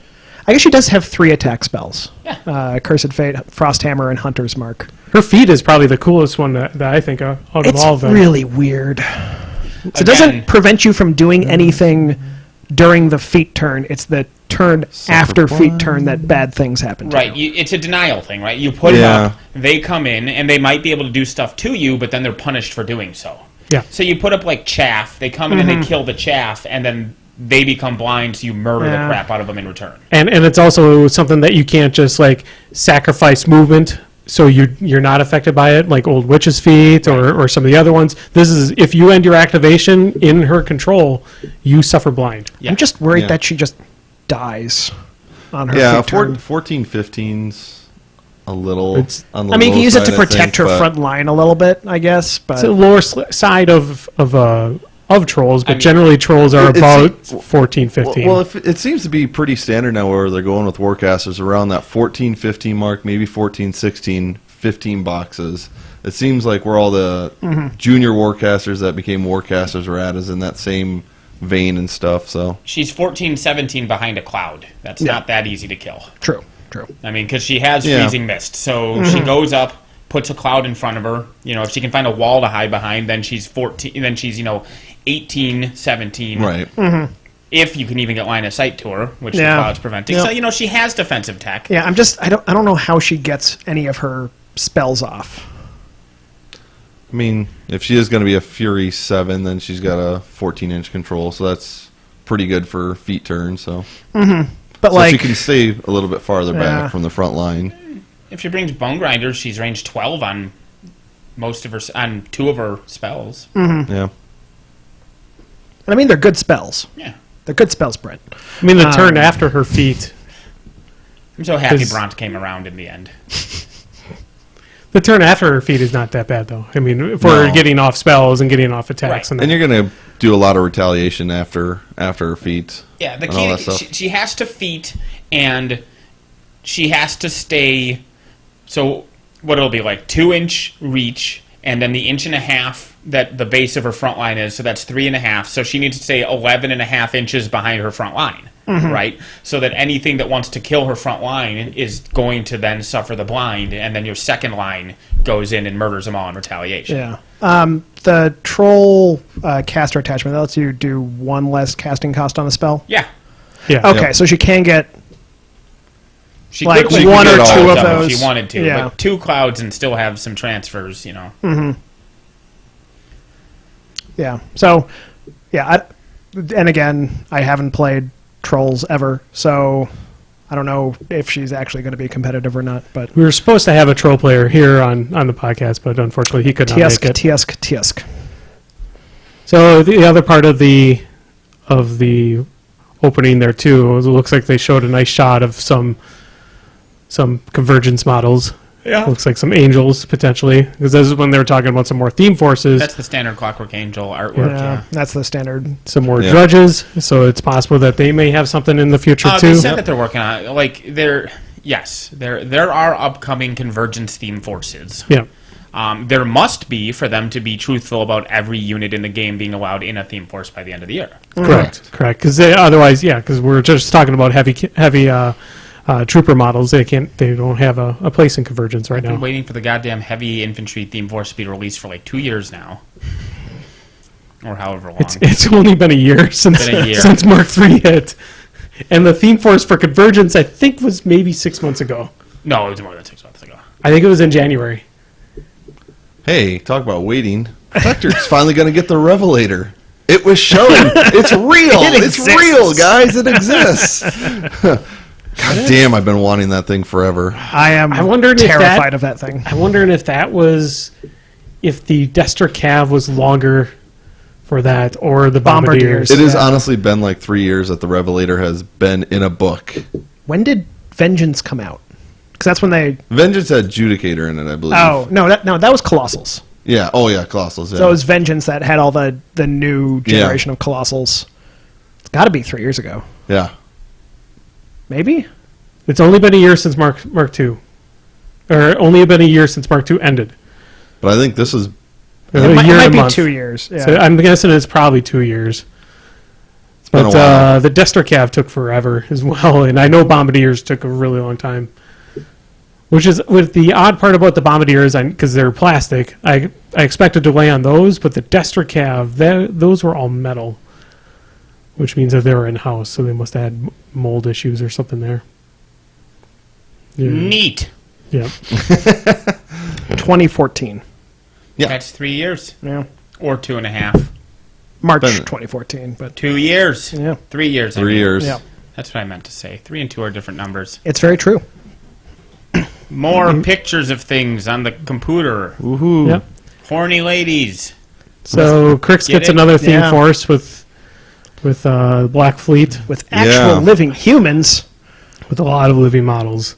I guess she does have 3 attack spells. Yeah. Cursed Fate, Frost Hammer, and Hunter's Mark. Her feat is probably the coolest one that I think out of It's all of them. really weird. So it doesn't prevent you from doing anything during the feat turn. It's the turn after feat turn that bad things happen to Right, you. it's a denial thing, right? You put them up, they come in, and they might be able to do stuff to you, but then they're punished for doing so. Yeah. So you put up, like, chaff, they come in and they kill the chaff, and then they become blind, so you murder the crap out of them in return. And it's also something that you can't just like sacrifice movement, so you're not affected by it, like Old Witch's Feet or some of the other ones. This is if you end your activation in her control, you suffer blind. Yeah. I'm just worried Yeah. that she just dies on her Yeah, feat turn. 14-15's a little. It's- on the I mean, you can low use it side, to I protect think, her but- front line a little bit, I guess. But It's the lower side of trolls, but I mean, generally trolls are it about seems- 14, 15. Well, if it seems to be pretty standard now where they're going with Warcasters around that 14-15 mark, maybe 14-16, 15 boxes. It seems like where all the junior Warcasters that became Warcasters are at is in that same vein and stuff. So She's 14-17 behind a cloud. That's not that easy to kill. true. I mean, because she has Yeah. freezing mist. So she goes up, puts a cloud in front of her. You know, if she can find a wall to hide behind, then she's 14. Then she's 18-17. right. If you can even get line of sight to her, which Yeah. the cloud's preventing. Yep. So she has defensive tech. Yeah, I don't know how she gets any of her spells off. I mean, if she is going to be a Fury 7, then she's got a 14-inch control, so that's pretty good for feet turn. So, But so like, she can stay a little bit farther Yeah. back from the front line. If she brings Bone Grinder, she's range 12 on on 2 of her spells. Yeah. and I mean, they're good spells. Yeah. They're good spells, Brent. I mean, the turn after her feat. I'm so happy 'Cause- Bront came around in the end. The turn after her feat is not that bad, though. I mean, if we're No. getting off spells and getting off attacks, Right. and And you're going to do a lot of retaliation after her feet. Yeah, the and all key that stuff. she has to feat and she has to stay. So what it'll be like 2-inch reach, and then the 1.5 that the base of her front line is. So that's 3.5. So she needs to stay 11.5 inches behind her front line, right? So that anything that wants to kill her front line is going to then suffer the blind, and then your second line goes in and murders them all in retaliation. Yeah. The troll caster attachment that lets you do 1 less casting cost on a spell. Yeah. yeah. Okay, Yep. so she can get She Like could one or get two all of them if those. she wanted to, Yeah. but 2 clouds and still have some transfers, Yeah. So, yeah. And again, I haven't played trolls ever, so I don't know if she's actually going to be competitive or not. But We were supposed to have a troll player here on the podcast, but unfortunately he could not Tiesk, make it. Tiesk, Tiesk. So the other part of the opening there too, it looks like they showed a nice shot of some convergence models. Yeah. Looks like some angels potentially, because this is when they were talking about some more theme forces, That's the standard Clockwork Angel artwork. Yeah. That's the standard. some more Yeah. drudges. So it's possible that they may have something in the future They too. said that they're working on it. Like there are upcoming convergence theme forces. Yeah. There must be for them to be truthful about every unit in the game being allowed in a theme force by the end of the year. Correct. Because otherwise, yeah, because we're just talking about heavy trooper models. They don't have a place in convergence right I've been now. waiting for the goddamn heavy infantry theme force to be released for like 2 years now, or however long. It's only been a year since Been a year. since Mark III hit, and the theme force for convergence I think was maybe 6 months ago. No, it was more than 6 months ago. I think it was in January. Hey, talk about waiting. Protector's finally going to get the Revelator. It was shown. It's real. It's real, guys. It exists. God damn, I've been wanting that thing forever. I wondered if terrified of that thing. I'm wondering if that was if the Dester Cav was longer for that or the Bombardiers. Bombardiers. It has Yeah. honestly been like 3 years that the Revelator has been in a book. When did Vengeance come out? Because that's when they. Vengeance had Judicator in it, I believe. Oh no, that was Colossals. Yeah. Oh, yeah. Colossals. Yeah. So it was Vengeance that had all the new generation of Colossals. It's got to be 3 years ago, yeah. maybe. It's only been a year since Mark II, or only been a year since Mark II ended. But I think this is A It might, year and a be month. 2 years. Yeah. So I'm guessing it's probably 2 years. been a But while. the Destracav took forever as well, and I know Bombardiers took a really long time. Which is with the odd part about the Bombardiers, because they're plastic. I expect a delay on those, but the Destracav, those were all metal, which means that they were in house, so they must have had mold issues or something there. Yeah. Neat. Yeah. 2014. Yeah. That's 3 years. Yeah. Or 2.5. March Been- 2014. But 2 years. yeah, 3 years. I 3 mean. years. yeah, That's what I meant to say. 3 and 2 are different numbers. it's very true. More pictures of things on the computer. Woohoo. Yep. Horny ladies. So Crix Get gets it? another theme Yeah. force with Black Fleet, With actual Yeah. living humans. with a lot of living models.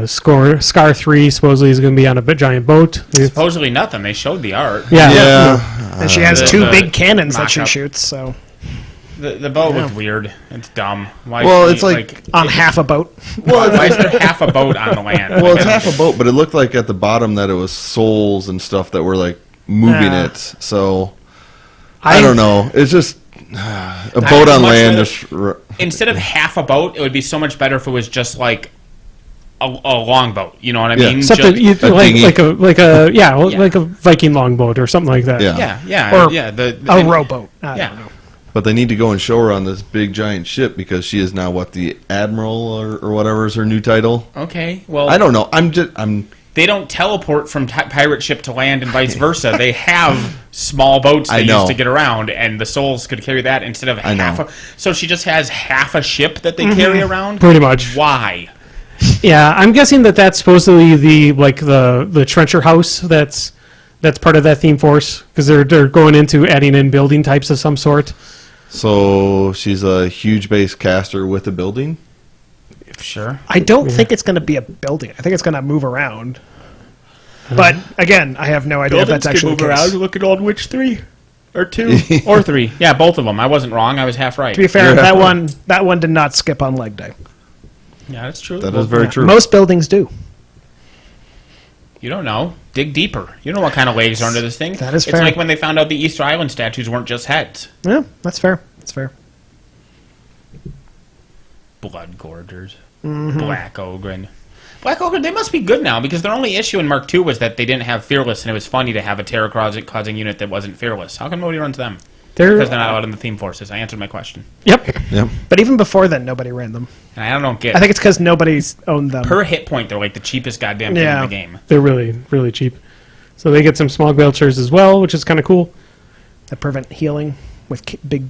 Scar 3 supposedly is going to be on a giant boat. Supposedly nothing. They showed the art. Yeah. Yeah. And she has the- two the big cannons that she mock-up. shoots, so The boat looked weird. It's dumb. Why? Well, it's like- on half a boat. why is there half a boat on the land? Well, it's half a boat, but it looked like at the bottom that it was souls and stuff that were like moving Yeah. it. So I don't know. It's just a boat would on much land. rather- Just Instead of half a boat, it would be so much better if it was just like a long boat. You know what I Yeah. mean? Something Just- a dinghy. like a Viking longboat or something like that. Yeah. yeah. Or yeah. A rowboat. I Yeah. don't know. But they need to go and show her on this big giant ship because she is now the admiral or whatever is her new title. Okay. Well, I don't know. I'm they don't teleport from pirate ship to land and vice versa. They have small boats I they know. use to get around, and the souls could carry that instead of I half. know. So she just has half a ship that they carry around. Pretty much. Why? Yeah, I'm guessing that's supposedly the trencher house that's part of that theme force because they're going into adding in building types of some sort. so she's a huge base caster with a building. Sure. I don't think it's going to be a building. I think it's going to move around. But again, I have no idea if that's actually the case. Look at Old Witch 3 or 2 or 3. Yeah, both of them. I wasn't wrong. I was half right. To be fair, Yeah. that one did not skip on leg day. Yeah, that's true. That is very true. Most buildings do. You don't know. Dig deeper. You don't know what kind of legs are under this thing. That is It's fair. like when they found out the Easter Island statues weren't just heads. Yeah, that's fair. That's fair. Blood Gorgers. Black Ogre. Black Ogre, they must be good now because their only issue in Mark II was that they didn't have Fearless, and it was funny to have a terror-causing unit that wasn't Fearless. How come nobody runs them? Because they're not allowed in the theme forces. I answered my question. Yep. Yep. But even before then, nobody ran them. And I don't get I think it's because nobody's owned them. per hit point, they're like the cheapest goddamn thing Yeah. in the game. They're really, really cheap. So they get some small belchers as well, which is kind of cool. That prevent healing with big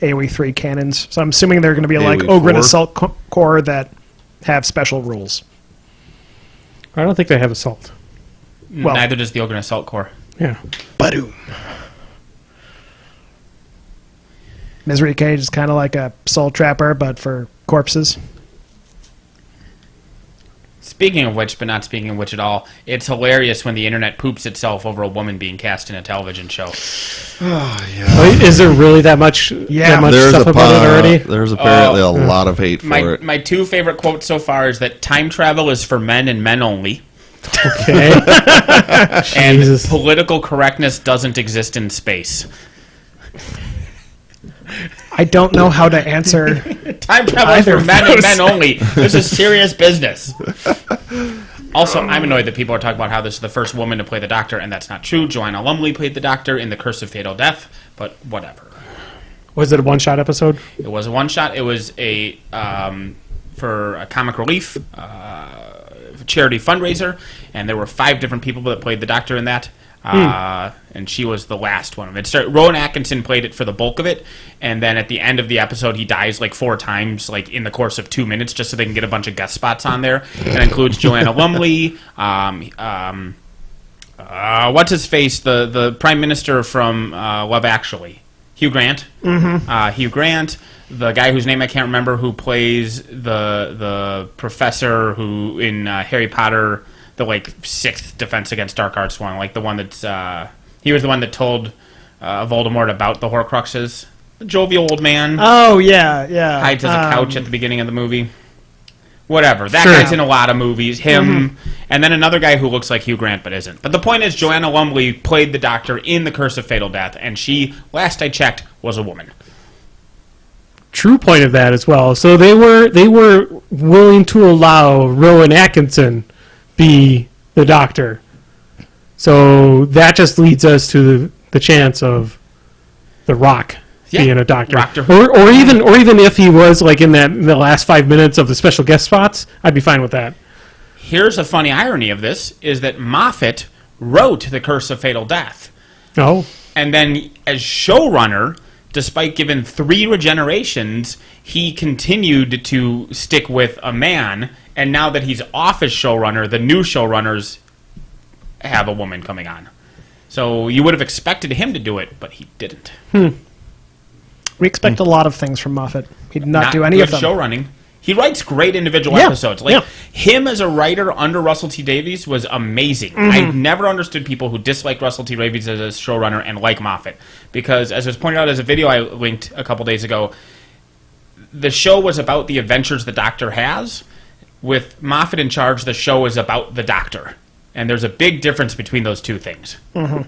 AoE 3 cannons. So I'm assuming they're going to be like AoE Ogre and 4. Assault Core that have special rules. I don't think they have assault. Well- Neither does the Ogre and Assault Corps. Yeah. Badoom. Misery Cage is kind of like a Soul Trapper, but for corpses. Speaking of which, but not speaking of which at all, it's hilarious when the internet poops itself over a woman being cast in a television show. Is there really that much There's stuff about it already? There's apparently a lot of hate for it. My two favorite quotes so far is that time travel is for men and men only, Okay. and Jesus. political correctness doesn't exist in space. I don't know how to answer. Time travel is Either for of men and those. men only. This is serious business. Also, I'm annoyed that people are talking about how this is the first woman to play the Doctor, and that's not true. Joanna Lumley played the Doctor in The Curse of Fatal Death, but whatever. Was it a one-shot episode? It was a one-shot. It was a for a comic relief charity fundraiser, and there were 5 different people that played the Doctor in that. And she was the last one. Rowan Atkinson played it for the bulk of it, and then at the end of the episode, he dies like 4 times, like in the course of 2 minutes, just so they can get a bunch of guest spots on there. That includes Joanna Lumley, what's his face, the Prime Minister from Love Actually, Hugh Grant. Hugh Grant, the guy whose name I can't remember, who plays the professor who in Harry Potter. The like 6th Defense Against Dark Arts one, like the one that's he was the one that told Voldemort about the Horcruxes. The jovial old man Oh, yeah, yeah. hides as a couch at the beginning of the movie. Whatever. That Sure. guy's in a lot of movies. Him, and then another guy who looks like Hugh Grant but isn't. But the point is, Joanna Lumley played the Doctor in The Curse of Fatal Death, and she, last I checked, was a woman. True point of that as well. So they were willing to allow Rowan Atkinson be the Doctor. So that just leads us to the chance of The Rock being a Doctor. Or even if he was like in the last 5 minutes of the special guest spots, I'd be fine with that. Here's a funny irony of this, is that Moffat wrote The Curse of Fatal Death. Oh. And then as showrunner, despite given 3 regenerations, he continued to stick with a man, and now that he's off as showrunner, the new showrunners have a woman coming on. So you would have expected him to do it, but he didn't. We expect a lot of things from Moffat. He did not do any of them. Show running. He writes great individual episodes. Like him as a writer under Russell T Davies was amazing. I've never understood people who dislike Russell T Davies as a showrunner and like Moffat, because as was pointed out as a video I linked a couple days ago, the show was about the adventures the Doctor has. With Moffat in charge, the show is about the Doctor, and there's a big difference between those two things. And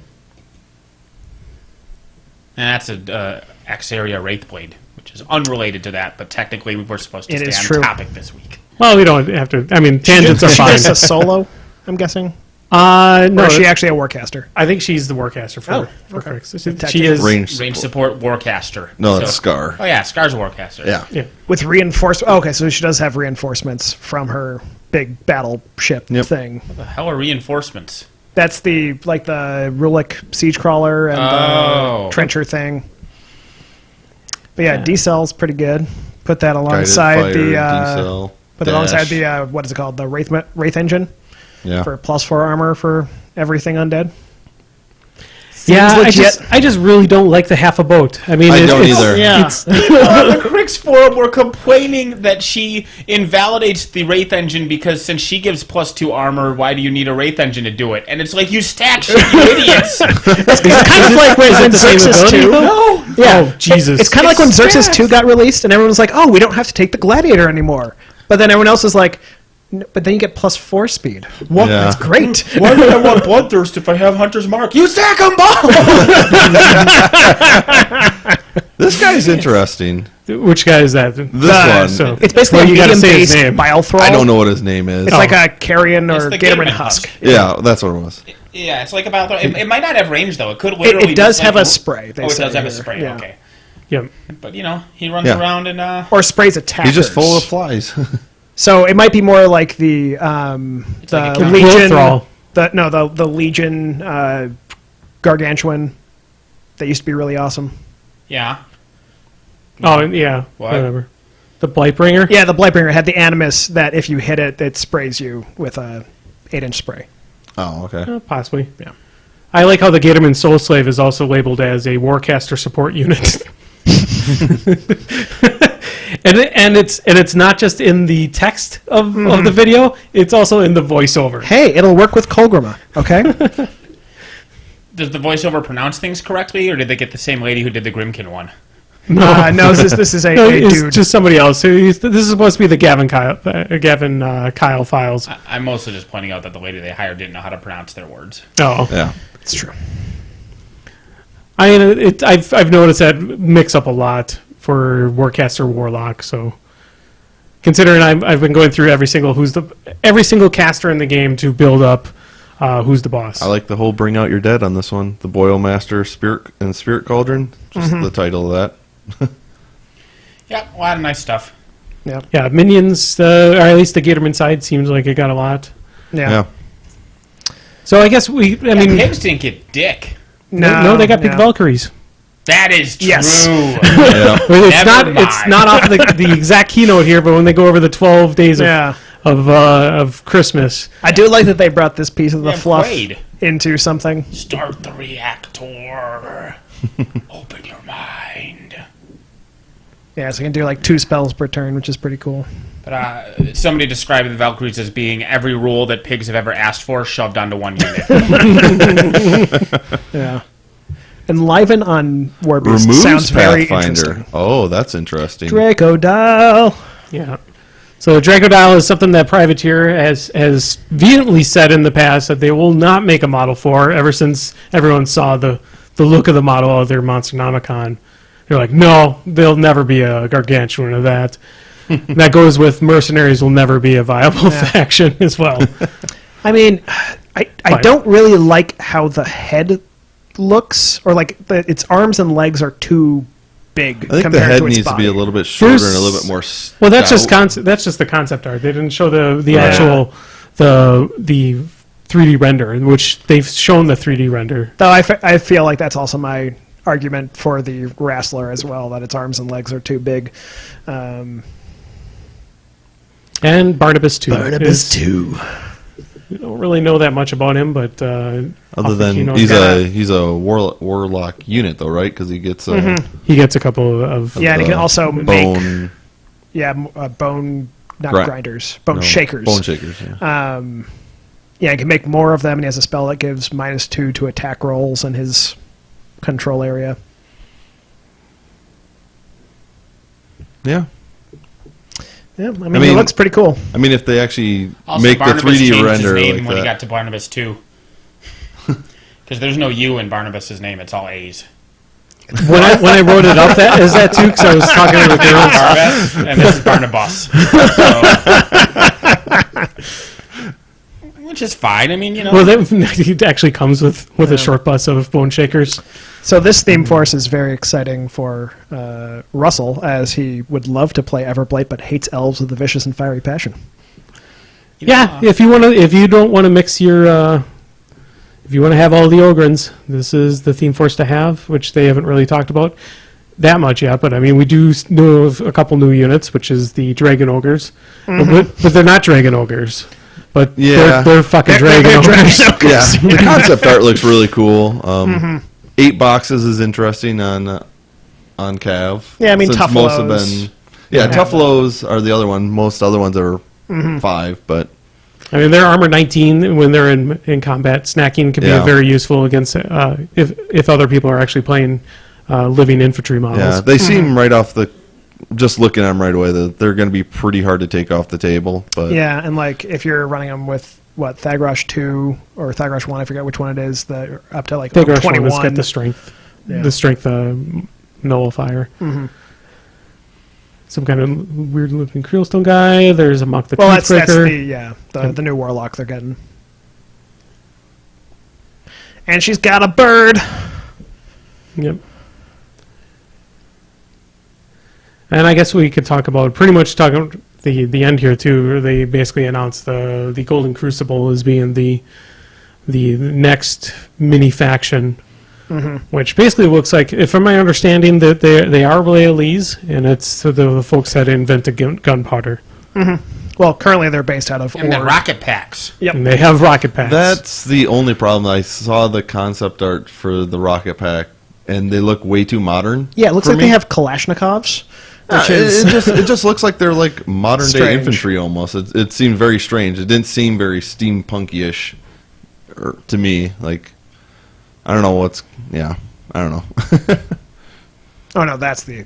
that's a X-Area Wraithblade, which is unrelated to that, but technically we were supposed to stay on topic this week. Well, we don't have to. I mean, tangents are fine. She's a solo, I'm guessing. No, or is she actually a warcaster? I think she's the warcaster for Crix. She is Range support warcaster. No, that's Scar. Oh yeah, Scar's a warcaster. Yeah. With reinforcements. Oh, okay, so she does have reinforcements from her big battleship thing. What the hell are reinforcements? That's the Rulik siege crawler and the trencher thing. But yeah, D-Cell's pretty good. Put that alongside the what is it called? The Wraith engine. Yeah. For +4 armor for everything undead. Yeah, I just really don't like the half a boat. I mean, I don't either. Yeah. The Crix forum were complaining that she invalidates the Wraith engine because since she gives +2 armor, why do you need a Wraith engine to do it? And it's like, you stack shit, you idiots. It's kind of like when Xerxes 2. No. Yeah. Oh, Jesus. It's kind of like when Xerxes 2 got released and everyone was like, oh, we don't have to take the Gladiator anymore. But then everyone else was like, but then you get +4 speed. What? Yeah. That's great. Why would I want Bloodthirst if I have Hunter's Mark? You stack them both! This guy's interesting. Which guy is that? This one. So, it's basically a you gotta say his medium-based name. Biothrall. I don't know what his name is. It's like a Carrion or the Gatorman Gatorman Husk. Husk. Yeah, that's what it was. Yeah, it's like about... It might not have range, though. It could literally... It does just have like, a spray. It does have a spray, yeah. okay. Yep. But, he runs around and... Or sprays attackers. He's just full of flies. So it might be more like the like a Legion... Thrall. The Legion Gargantuan that used to be really awesome. Yeah. Oh, yeah. What? Whatever. The Blightbringer? Yeah, the Blightbringer had the Animus that if you hit it, it sprays you with a 8-inch spray. Oh, okay. Possibly. Yeah. I like how the Gatorman Soul Slave is also labeled as a Warcaster support unit. and it's not just in the text of the video, it's also in the voiceover. Hey, it'll work with Kolgrima, okay? Does the voiceover pronounce things correctly, or did they get the same lady who did the Grimkin one? No, this is a it's dude. just somebody else. This is supposed to be the Gavin Kyle files. I'm mostly just pointing out that the lady they hired didn't know how to pronounce their words. Oh, Yeah. It's true. I've noticed that mix up a lot for Warcaster Warlock. So, considering I've been going through every single caster in the game to build up who's the boss. I like the whole Bring Out Your Dead on this one. The Boilmaster Spirit Cauldron. Just the title of that. Yeah, a lot of nice stuff. Yeah, minions, or at least the Gatorman side seems like it got a lot. Yeah. So I guess pigs didn't get dick. No, they got big Valkyries. That is true. Yes. Yeah. It's not off the exact keynote here, but when they go over the 12 days of Christmas, I do like that they brought this piece of the fluff played. into something. Start the reactor. Open your mind. Yeah, so you can do like 2 spells per turn, which is pretty cool. But somebody described the Valkyries as being every rule that pigs have ever asked for shoved onto one unit. Yeah. Enliven on Warbeast Removes sounds very Pathfinder. interesting. Oh, that's interesting. Dracodile. yeah. So Dracodile is something that Privateer has vehemently said in the past that they will not make a model for. Ever since everyone saw the look of the model of their Monsternomicon, they're like, no, there'll never be a gargantuan of that. That goes with Mercenaries will never be a viable faction as well. I mean, I don't really like how the head looks, or like its arms and legs are too big. I think the compared head to its needs to body. be a little bit shorter and a little bit more. Well, that's just stout. that's just the concept art. They didn't show the actual the 3D render, which they've shown the 3D render. Though I feel like that's also my argument for the Wrestler as well, that its arms and legs are too big. And Barnabas too. You don't really know that much about him, but Other than he's a warlock unit though, right? Because he gets he gets a couple of Yeah, and he can also make bone bone grinders, bone shakers. Bone shakers. Yeah. Yeah, he can make more of them, and he has a spell that gives -2 to attack rolls in his control area. Yeah. Yeah, I mean, it looks pretty cool. I mean, if they actually Also, make the Barnabas 3D changed render his name like when he that. got to Barnabas 2. Because there's no U in Barnabas' name, it's all A's. when I wrote it up, is that too? Because I was talking to the girls. Barnabas, and this is Barnabas. Which is fine. I mean, you know. Well, it actually comes with a short bus of bone shakers. So this theme force is very exciting for Russell, as he would love to play Everblight, but hates elves with a vicious and fiery passion. Yeah, if you don't want to mix your, if you want to have all the Ogrins, this is the theme force to have, which they haven't really talked about that much yet. But I mean, we do know of a couple new units, which is the Dragon Ogres, but they're not Dragon Ogres. But Yeah. they're fucking Dragon Ogres. Yeah, the concept art looks really cool. 8 boxes is interesting on Cav. Yeah, I mean, since Tuffaloes. most have been. Yeah, Tuffaloes are the other one. Most other ones are 5, but I mean, they're armor 19 when they're in combat. Snacking can be very useful against if other people are actually playing living infantry models. yeah, they seem right off the. Just looking at them right away, that they're going to be pretty hard to take off the table. But Yeah, and like if you're running them with Thagrosh 2 or Thagrosh 1, I forget which one it is, up to like Thagrosh 21. has got the strength, nullifier. Some kind of weird looking Creelstone guy. There's a Mock the That's Toothbreaker. the new Warlock they're getting. And she's got a bird. Yep. And I guess we could talk about the end here too. Where they basically announced the Golden Crucible as being the next mini faction, which basically looks like, from my understanding, that they are Lealese, and it's the folks that invented gunpowder. Well, currently they're based out of And then Ord. rocket packs. Yep. And they have rocket packs. that's the only problem. I saw the concept art for the rocket pack, and they look way too modern. Yeah, it looks for like me. they have Kalashnikovs. Which is it just looks like they're like modern day Strange. infantry almost. It seemed very strange. It didn't seem very steampunky-ish to me. Like, I don't know what's. Yeah, I don't know. Oh no, that's the.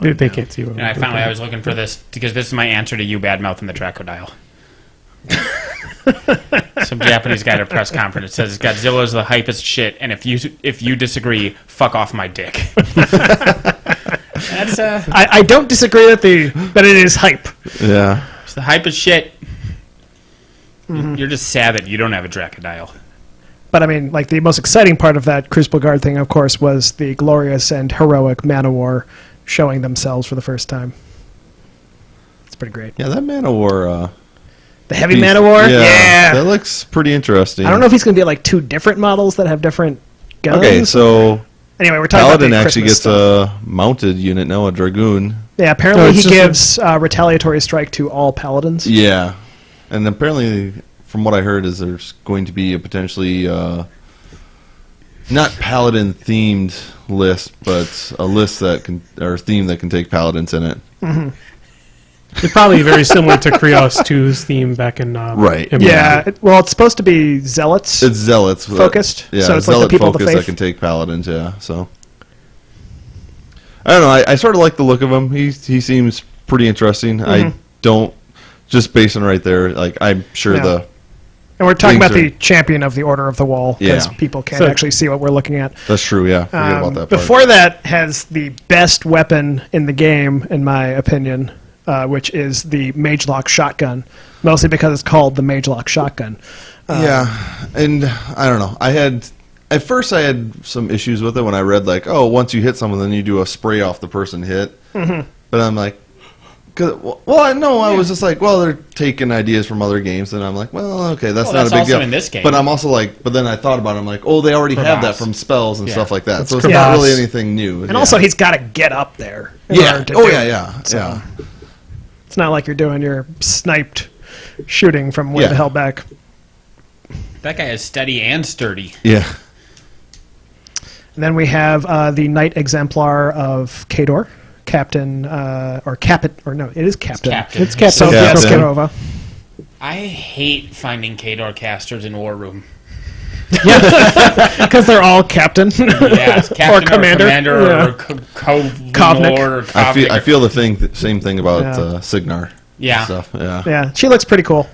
They can't see what And I was looking for this because this is my answer to you, Badmouth, and the Dracodile. Some Japanese guy at a press conference says Godzilla's the hypest shit, and if you disagree, fuck off my dick. That's I don't disagree that it is hype. Yeah. it's the hypest shit. You're just sad that you don't have a Dracodile. But I mean, like the most exciting part of that Crucible Guard thing, of course, was the glorious and heroic Man-O-War showing themselves for the first time. It's pretty great. Yeah, that Man-O-War. The heavy Man-O-War? Yeah. That looks pretty interesting. I don't know if he's going to be like 2 different models that have different guns. Okay, so anyway, we're talking Paladin about the actually Christmas gets stuff. a mounted unit now, a Dragoon. Yeah, apparently it's he just gives retaliatory strike to all Paladins. Yeah, and apparently, from what I heard, is there's going to be a potentially not Paladin themed list, but a list that can or theme that can take Paladins in it. It's probably very similar to Krios 2's theme back in Right. in- Yeah, well, it's supposed to be Zealots. It's Zealots Focused? Yeah, So it's like the Zealot people of the focus faith? that can take Paladins. Yeah, so I don't know. I sort of like the look of him. He seems pretty interesting. I don't just basing right there. Like I'm sure Yeah. And we're talking Things about the champion of the Order of the Wall because Yeah. people can't So- actually see what we're looking at. that's true. Yeah, forget about that part. Before that has the best weapon in the game, in my opinion, which is the Magelock shotgun. Mostly because it's called the Magelock shotgun. Yeah, and I don't know. At first I had some issues with it when I read like, oh, once you hit someone, then you do a spray off the person hit. But I'm like, I was just like, well, they're taking ideas from other games, and I'm like, well, okay, that's not that's a big also deal. in this game. But I'm also like, but then I thought about it, I'm like, oh, they already have that Crevasse. from spells and Yeah. stuff like that, It's so it's not crevasse. really anything new. And also, he's got to get up there. in yeah, order to oh do yeah, it. yeah, So- yeah. It's not like you're doing your sniped shooting from way Yeah. the hell back. That guy is steady and sturdy. Yeah. And then we have the Knight Exemplar of Kador, Captain, or Capit, or no, it is Captain. Captain. It's Captain. Sofia Captain. Skirova. I hate finding Kador casters in War Room. Because they're all Captain. Yeah, Captain Commander. Commander Yeah. or Kovnik. Or I feel the same thing about Yeah. Signar. Yeah. Stuff. Yeah. Yeah, she looks pretty cool.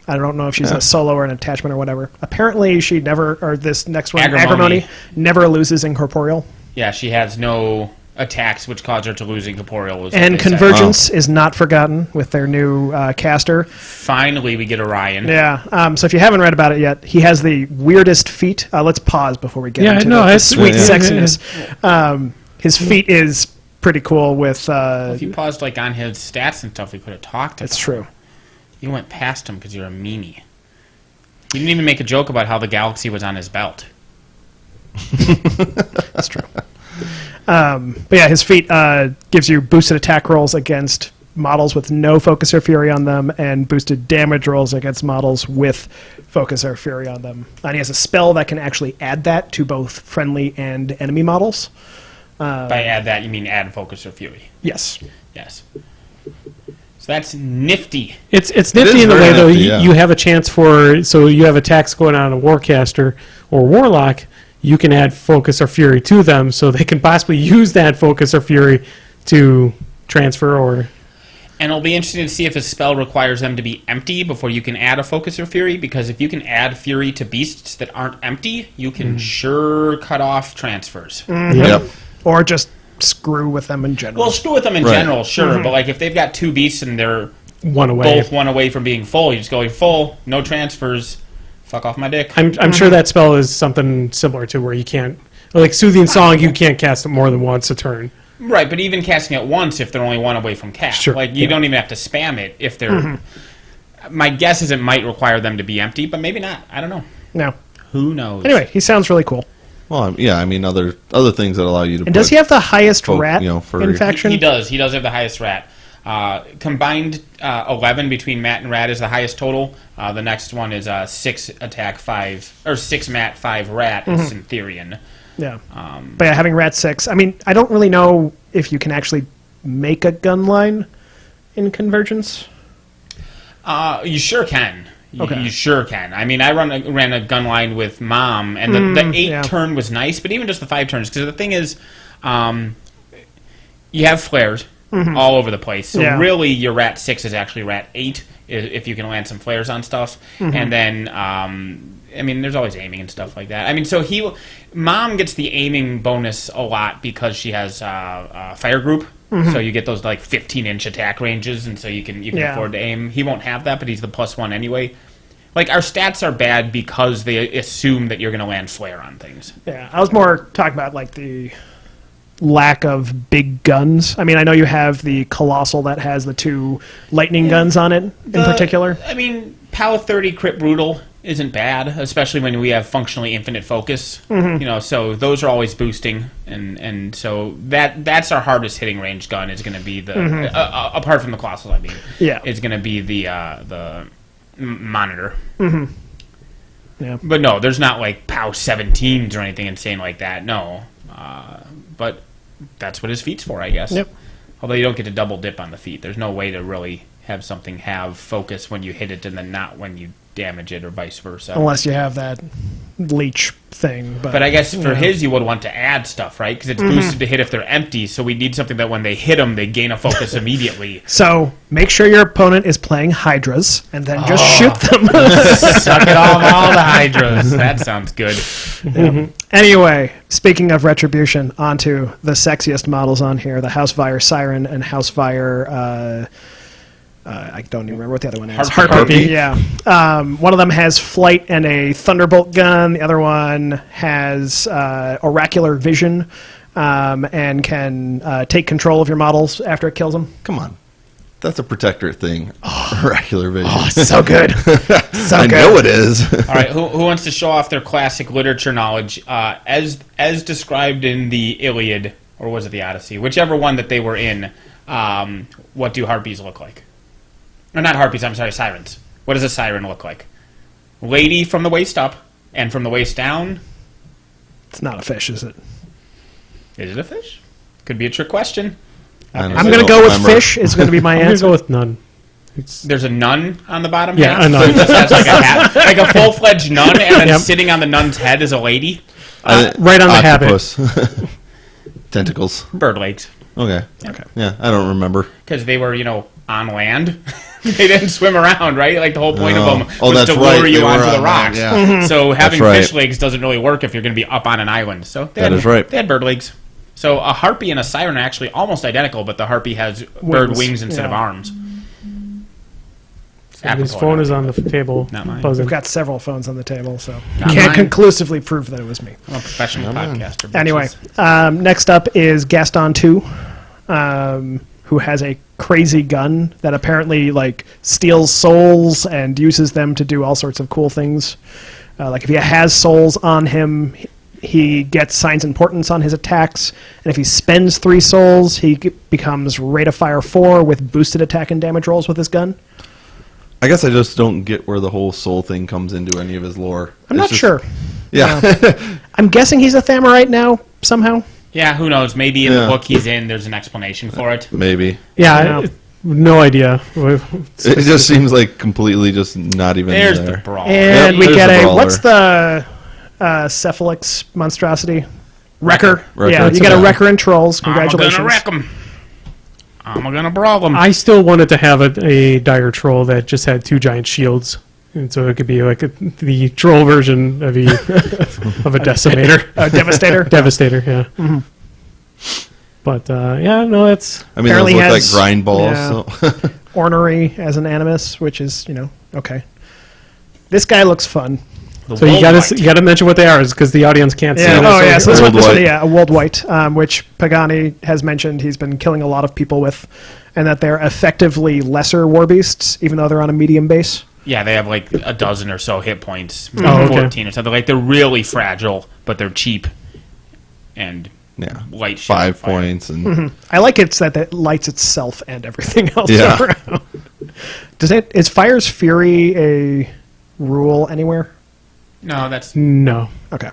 I don't know if she's a solo or an attachment or whatever. Apparently, she never, or this next one, Agrimony. Agrimony, never loses incorporeal. Yeah, she has no attacks which cause her to lose incorporeal. was what And they said. Convergence is not forgotten with their new caster. Finally, we get Orion. Yeah, so if you haven't read about it yet, he has the weirdest feet. Let's pause before we get Yeah, into no, the it's- sweet yeah, sexiness. His feet is pretty cool with... If you paused like on his stats and stuff, we could have talked about it's it. true. You went past him because you're a meanie. You didn't even make a joke about how the galaxy was on his belt. That's true. But yeah, his feat gives you boosted attack rolls against models with no focus or fury on them, and boosted damage rolls against models with focus or fury on them. And he has a spell that can actually add that to both friendly and enemy models. By add that, you mean add focus or fury. Yes. Yes. So that's nifty. It's is nifty in the very way though nifty, yeah. you have a chance for, so you have attacks going on a Warcaster or Warlock, you can add focus or fury to them, so they can possibly use that focus or fury to transfer or... And it'll be interesting to see if a spell requires them to be empty before you can add a focus or fury, because if you can add fury to beasts that aren't empty, you can sure cut off transfers. Yep. Or just screw with them in general. Well, screw with them in Right. general, sure, but like if they've got two beasts and they're one away. both one away from being full, you just go full, no transfers, fuck off my dick. I'm sure that spell is something similar to where you can't, like Soothing Song, you can't cast it more than once a turn. Right, but even casting it once if they're only one away from cast. Sure, Like, you don't even have to spam it if they're... My guess is it might require them to be empty, but maybe not. I don't know. No. Who knows? Anyway, he sounds really cool. Well, yeah, I mean, other things that allow you to. And does he have the highest folk, rat you know, for- in faction? He does. He does have the highest rat. Combined 11 between Mat and Rat is the highest total. The next one is 6 attack 5, or 6 Mat 5 Rat. It's Syntherian. Yeah. But yeah, having Rat 6. I mean, I don't really know if you can actually make a gun line in Convergence. You sure can. Okay. You sure can. I mean, I ran a gun line with Mom, and the 8 yeah. turn was nice, but even just the 5 turns, because the thing is, you have flares all over the place. So Yeah. really, your Rat 6 is actually Rat 8, if you can land some flares on stuff. And then, I mean, there's always aiming and stuff like that. I mean, so Mom gets the aiming bonus a lot because she has Fire Group. So you get those like 15-inch attack ranges, and so you can Yeah. afford to aim. He won't have that, but he's the +1 anyway. Like, our stats are bad because they assume that you're going to land flare on things. Yeah, I was more talking about like the lack of big guns. I mean, I know you have the Colossal that has the 2 lightning guns on it in particular. I mean, POW 30 Crit Brutal isn't bad, especially when we have functionally infinite focus. You know, so those are always boosting, and so that's our hardest hitting range gun is going to be the apart from the Colossal, I mean, Yeah. it's going to be the Monitor. Yeah. But no, there's not like POW 17s or anything insane like that. No, but that's what his feat's for, I guess. Yep. Although you don't get to double dip on the feet. There's no way to really have something have focus when you hit it and then not when you damage it or vice versa. Unless you have that leech thing. But I guess for his, you would want to add stuff, right? Because it's boosted to hit if they're empty, so we need something that when they hit them, they gain a focus immediately. So make sure your opponent is playing Hydras, and then just shoot them. Suck it all the Hydras. That sounds good. Anyway, speaking of Retribution, onto the sexiest models on here, the Housefire Siren and Housefire... I don't even remember what the other one is. Harpy. Yeah. One of them has flight and a thunderbolt gun. The other one has oracular vision and can take control of your models after it kills them. Come on. That's a protectorate thing. Oracular vision. Oh, so good. So I good. know it is. All right, who wants to show off their classic literature knowledge as described in the Iliad, or was it the Odyssey? Whichever one that they were in, what do harpies look like? Or not harpies, I'm sorry, sirens. What does a siren look like? Lady from the waist up, and from the waist down. It's not a fish, is it? Is it a fish? Could be a trick question. I'm going to go with fish. Is going to be my I'm going to answer. go with none. There's a nun on the bottom Yeah, half? a nun. So it just has like a hat. Like a full-fledged nun, and then Yep. sitting on the nun's head is a lady? Right on the habit. Octopus. Tentacles. Bird legs. Okay. Yeah, I don't remember. Because they were, on land. They didn't swim around, right? Like the whole point of them Oh, was that's to lure right. you They were onto the on rocks. land, yeah. So having That's fish right. legs doesn't really work if you're going to be up on an island. So That is right. They had bird legs. So a harpy and a siren are actually almost identical, but the harpy has bird wings instead of yeah. arms. His phone is on the table. Not mine. buzzing. We've got several phones on the table, so Not can't mine. conclusively prove that it was me. I'm a professional podcaster. bitches. Anyway, next up is Gaston 2, who has a crazy gun that apparently steals souls and uses them to do all sorts of cool things. Like if he has souls on him, he gets signs and portents on his attacks, and if he spends 3 souls, he becomes Rate of Fire 4 with boosted attack and damage rolls with his gun. I guess I just don't get where the whole soul thing comes into any of his lore. I'm not sure. Yeah. I'm guessing he's a Thamorite now, somehow. Yeah, who knows? Maybe in Yeah. the book he's in, there's an explanation for it. Maybe. Yeah, Yeah. no idea. It just seems like completely just not even There's there. the brawl. And Yep, we there's get the a, brawler. what's the Cephalix monstrosity? Wrecker. Wrecker. Yeah, That's you got a okay. Wrecker in Trolls. I'm Congratulations. gonna wreck him. I'm gonna brawl him. I still wanted to have a dire troll that just had 2 giant shields, and so it could be like the troll version of a decimator, A Devastator. devastator. Yeah. But yeah, no, that's I mean, those Apparently look like has- grind balls. yeah. So. Ornery as an Animus, which is, okay. This guy looks fun. The so you Wolfbite. got to mention what they are, because the audience can't see. Yeah. them. Oh, yeah. So this Wold one, White. a Wold White, which Pagani has mentioned he's been killing a lot of people with, and that they're effectively lesser war beasts, even though they're on a medium base. Yeah, they have like a dozen or so hit points, Oh, okay. 14 or something. Like they're really fragile, but they're cheap and Yeah. light. 5 fire. points. And I like it that it lights itself and everything else Yeah. around. Is Fire's Fury a rule anywhere? No, that's No. Okay.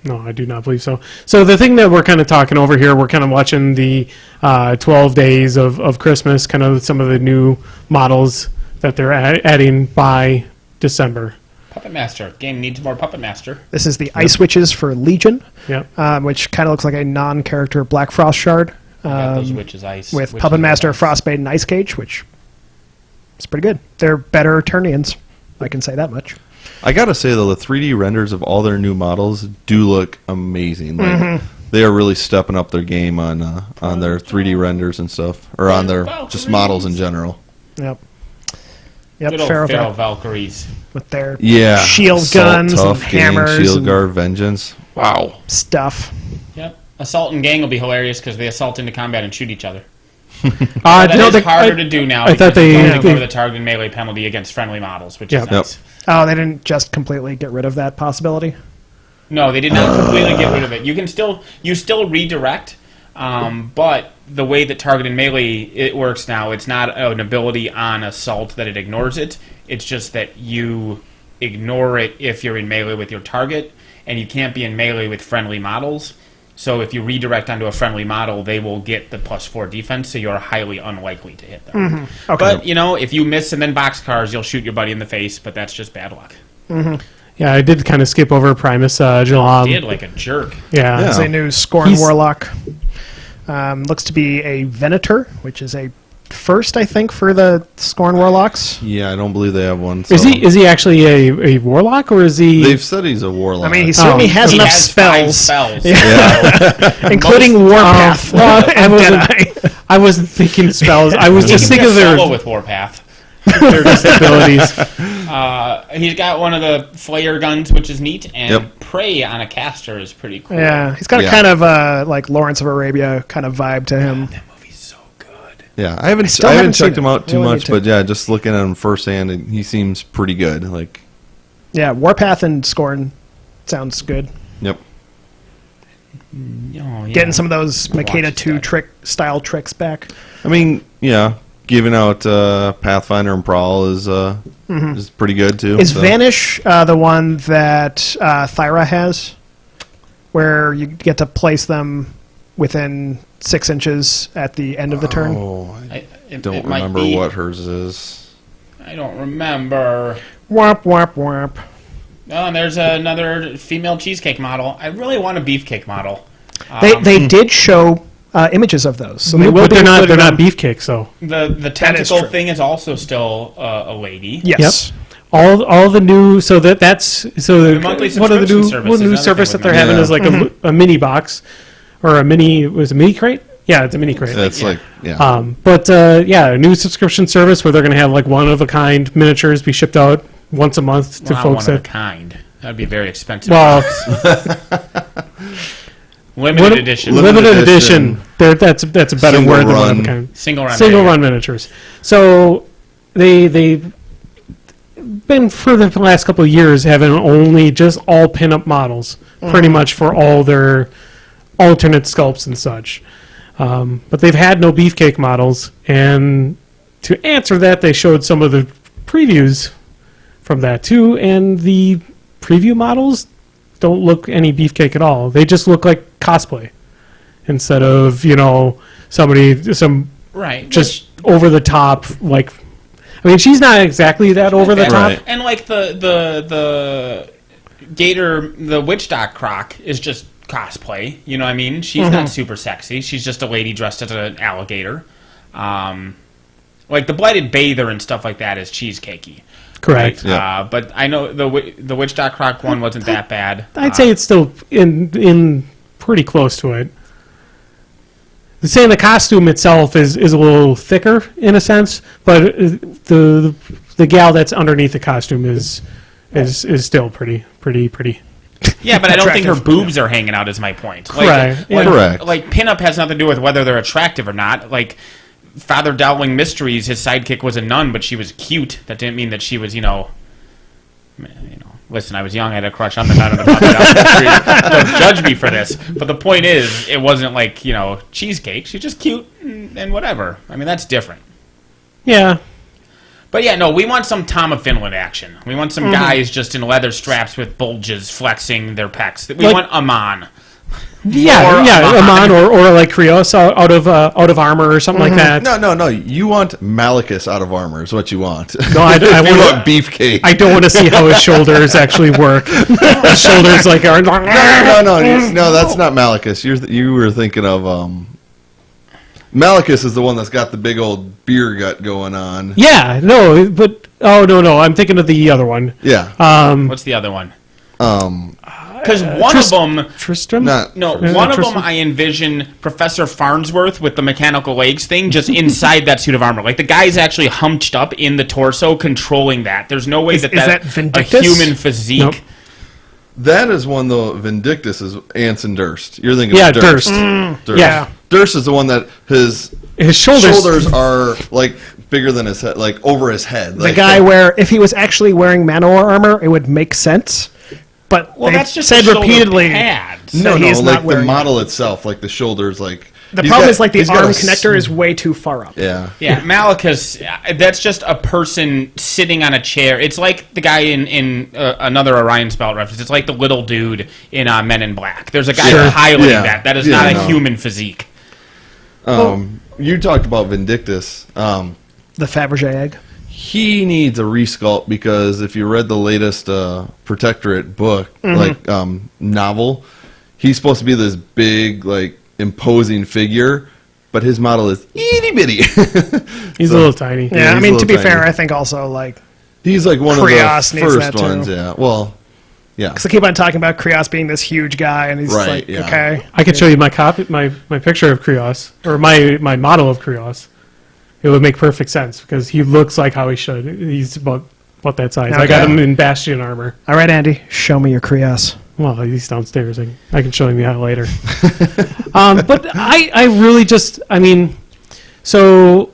No, I do not believe so. So the thing that we're kind of talking over here, we're kind of watching the 12 days of Christmas, kind of some of the new models that they're adding by December. Puppet Master. Game needs more Puppet Master. This is the Ice Witches for Legion, Yep. which kind of looks like a non-character Black Frost Shard Yeah, those witches ice with witches Puppet Master, ice. Frostbait, and Ice Cage, which is pretty good. They're better Eternians, I can say that much. I gotta say though, the 3D renders of all their new models do look amazing. Like, they are really stepping up their game on their 3D renders and stuff, or on their just models in general. Yep. Yep, Good old Pharaoh Pharaoh Valkyries. with their Yeah, shield Assault, guns and tough gang, hammers shield and guard, vengeance. Wow. stuff. Yep. Assault and Gang will be hilarious because they assault into combat and shoot each other. No, That is they- harder to do now I thought because you they- don't go over the target and melee penalty against friendly models, which Yeah. is nice. Oh, they didn't just completely get rid of that possibility? No, they did not completely get rid of it. You still redirect, but the way that target and melee it works now, it's not an ability on assault that it ignores it. It's just that you ignore it if you're in melee with your target, and you can't be in melee with friendly models. So if you redirect onto a friendly model, they will get the +4 defense, so you're highly unlikely to hit them. Okay. But, if you miss and then boxcars, you'll shoot your buddy in the face, but that's just bad luck. Yeah, I did kind of skip over Primus Jalam. Did like a jerk. Yeah. Yeah. It's a new Scorn He's- Warlock. Looks to be a Venator, which is a first, I think, for the Scorn Warlocks. Yeah, I don't believe they have one. Is so- he actually a warlock, or is he? They've said he's a warlock. I mean, he certainly has He enough has 5 spells, spells. including Warpath well, and wasn't- Deadeye. I wasn't thinking spells. I was just He can thinking of go their solo with Warpath. disabilities. He's got one of the flare guns, which is neat, and Yep. prey on a caster is pretty cool. Yeah, he's got a Yeah. kind of like Lawrence of Arabia kind of vibe to him. That movie's so good. yeah, I haven't still I haven't haven't seen checked him it. out too Really much, need to. but yeah, just looking at him firsthand, he seems pretty good. Like, Yeah, Warpath and Scorn sounds good. yep. Oh, yeah. Getting some of those Makeda Watch 2 that. style tricks back. I mean, yeah, giving out Pathfinder and Prowl is pretty good too. Is so. Vanish the one that Thyra has, where you get to place them within 6 inches at the end of the turn? Oh, I It don't might remember be- what hers is. I don't remember. Womp, womp, womp. Oh, and there's another female cheesecake model. I really want a beefcake model. They did show images of those, so they will but be they're not included on- beefcakes, so The tentacle true. thing is also still a lady. Yes. all the new The monthly one of the subscription new service one is new another service thing that they're with having them. is like a mini box or a mini crate. Yeah, it's a mini crate. That's like A new subscription service where they're going to have like one of a kind miniatures be shipped out once a month to Not folks one of a that. kind. That'd be very expensive. Well, Limited edition. Limited Limited edition. edition. That's a better Single word than one of a run. kind. Single run. Single there you run miniatures. So they've been for the last couple of years having only just all pinup models, pretty much for all their alternate sculpts and such. But they've had no beefcake models, and to answer that, they showed some of the previews from that too, and the preview models don't look any beefcake at all. They just look like cosplay instead of some Right. just over the top, like, I mean, she's not exactly that over the top. Right. And like the Gator, the Witch Doc Croc is just cosplay. You know what I mean? She's not super sexy. She's just a lady dressed as an alligator. Like the Blighted Bather and stuff like that is cheesecakey. Correct. Right? Yeah. But I know the Witch Doc Croc one wasn't that bad. I'd say it's still in pretty close to it. Saying the costume itself is a little thicker in a sense, but the gal that's underneath the costume is still pretty. Yeah, but I don't think her Attractive. boobs are hanging out. Is my point. Correct. Yeah. Correct. Like pinup has nothing to do with whether they're attractive or not. Like Father Dowling Mysteries, his sidekick was a nun, but she was cute. That didn't mean that she was, Listen, I was young. I had a crush on the nun of the Father Dowling Mysteries. Don't judge me for this. But the point is, it wasn't like cheesecake. She's just cute and whatever. I mean, that's different. Yeah. But yeah, no, we want some Tom of Finland action. We want some guys just in leather straps with bulges flexing their pecs. We Like- want Amon. Yeah, Or yeah, Amon. Amon or like Krios out of armor or something like that. No. You want Malachus out of armor is what you want. No, I you want- want Beefcake. I don't want to see how his shoulders actually work. His shoulders like are. No, that's not Malachus. You were thinking of Malachus is the one that's got the big old beer gut going on. Yeah, no, but no, I'm thinking of the other one. Yeah. What's the other one? Because one Trist- of them... Tristram. Not No, Is one it of them Tristan? I envision Professor Farnsworth with the mechanical legs thing just inside that suit of armor. Like the guy's actually hunched up in the torso contrung that. There's no way Is that that a Vindictus? human physique... Nope. That is one though. Vindictus is Anson Durst. You're thinking Yeah, of Durst. Durst. Durst. Yeah. Durst is the one that his Shoulders are like bigger than his head, like over his head. The guy where if he was actually wearing Manowar armor, it would make sense. But Well, they've that's just said the shoulder repeatedly pads. that he is not like the wearing model itself, like the shoulders, like The He's problem got- is like the he's got arm a connector is way too far up. Yeah. Yeah, Malachus, that's just a person sitting on a chair. It's like the guy in another Orion Spell reference. It's like the little dude in Men in Black. There's a guy Sure. piloting Yeah. that. That is Yeah, not a no. human physique. You talked about Vindictus. The Fabergé egg. He needs a resculpt because if you read the latest Protectorate book, novel, he's supposed to be this big, like, imposing figure, but his model is itty bitty. He's a little tiny. Yeah, I he's mean, a to be little fair, tiny. I think also, like, He's like one Krios of the needs first that too. ones. Yeah. Well, yeah. because they keep on talking about Krios being this huge guy, and he's Right, like, yeah. okay. I could show you my picture of Krios, or my model of Krios. It would make perfect sense because he looks like how he should. He's about that size. I got Okay. him in Bastion armor. All right, Andy, show me your Krios. Well, he's downstairs. I can show him that later. But I really just, I mean, so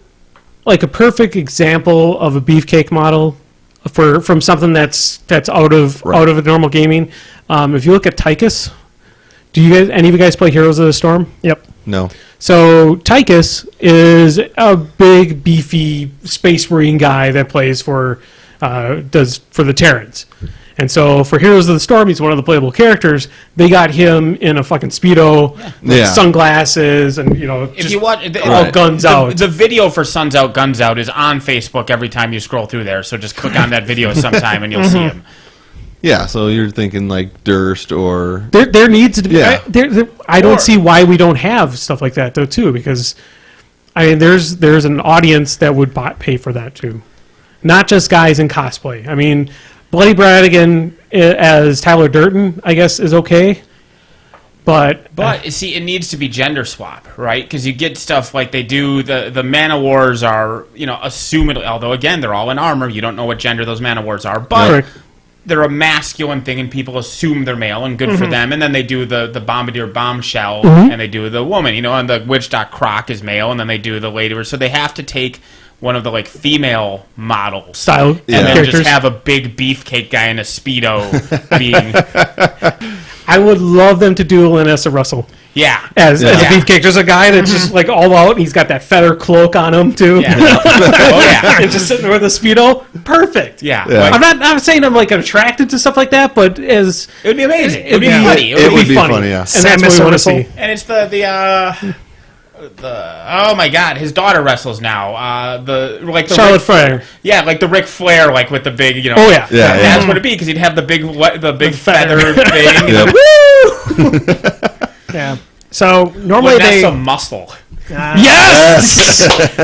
like a perfect example of a beefcake model from something that's out of the normal gaming. If you look at Tychus, any of you guys play Heroes of the Storm? Yep. No. So Tychus is a big, beefy space marine guy that plays for the Terrans. And so for Heroes of the Storm, he's one of the playable characters. They got him in a fucking Speedo, with Yeah. sunglasses, and If just you watch all guns out. the video for Suns Out, Guns Out is on Facebook every time you scroll through there. So just click on that video sometime and you'll see him. Yeah. So you're thinking like Durst or There needs to be. Yeah. I don't Or- see why we don't have stuff like that though too. Because I mean, there's an audience that would pay for that too, not just guys in cosplay. I mean, Bloody Bradigan as Tyler Durden, I guess, is okay. But see, it needs to be gender swap, right? Because you get stuff like they do. The Man of Wars are, assumedly, although again they're all in armor. You don't know what gender those Man of Wars are, but Correct. they're a masculine thing, and people assume they're male, and good for them. And then they do the Bombardier Bombshell, and they do the woman, and the Witch Doc Croc is male, and then they do the lady. So they have to take one of the like female models style and then characters. just have a big beefcake guy in a Speedo being I would love them to do Lanyssa Russell as a Yeah. beefcake. There's a guy that's just like all out, and he's got that feather cloak on him too. Yeah. Oh yeah. And just sitting there with a Speedo. Perfect. Yeah. Yeah. Like, I'm not saying I'm like attracted to stuff like that, but as it would be amazing. It would be Yeah. funny. It would be funny, yeah. And that's what we want to see. And it's the oh my god, his daughter wrestles now. The Charlotte Ric- Flair. Yeah, like the Ric Flair, like with the big, Oh yeah. Yeah, yeah. That's what it'd be because he'd have the big feather. feather thing. Yep. Yeah. So normally Lanyssa they. muscle. Yes.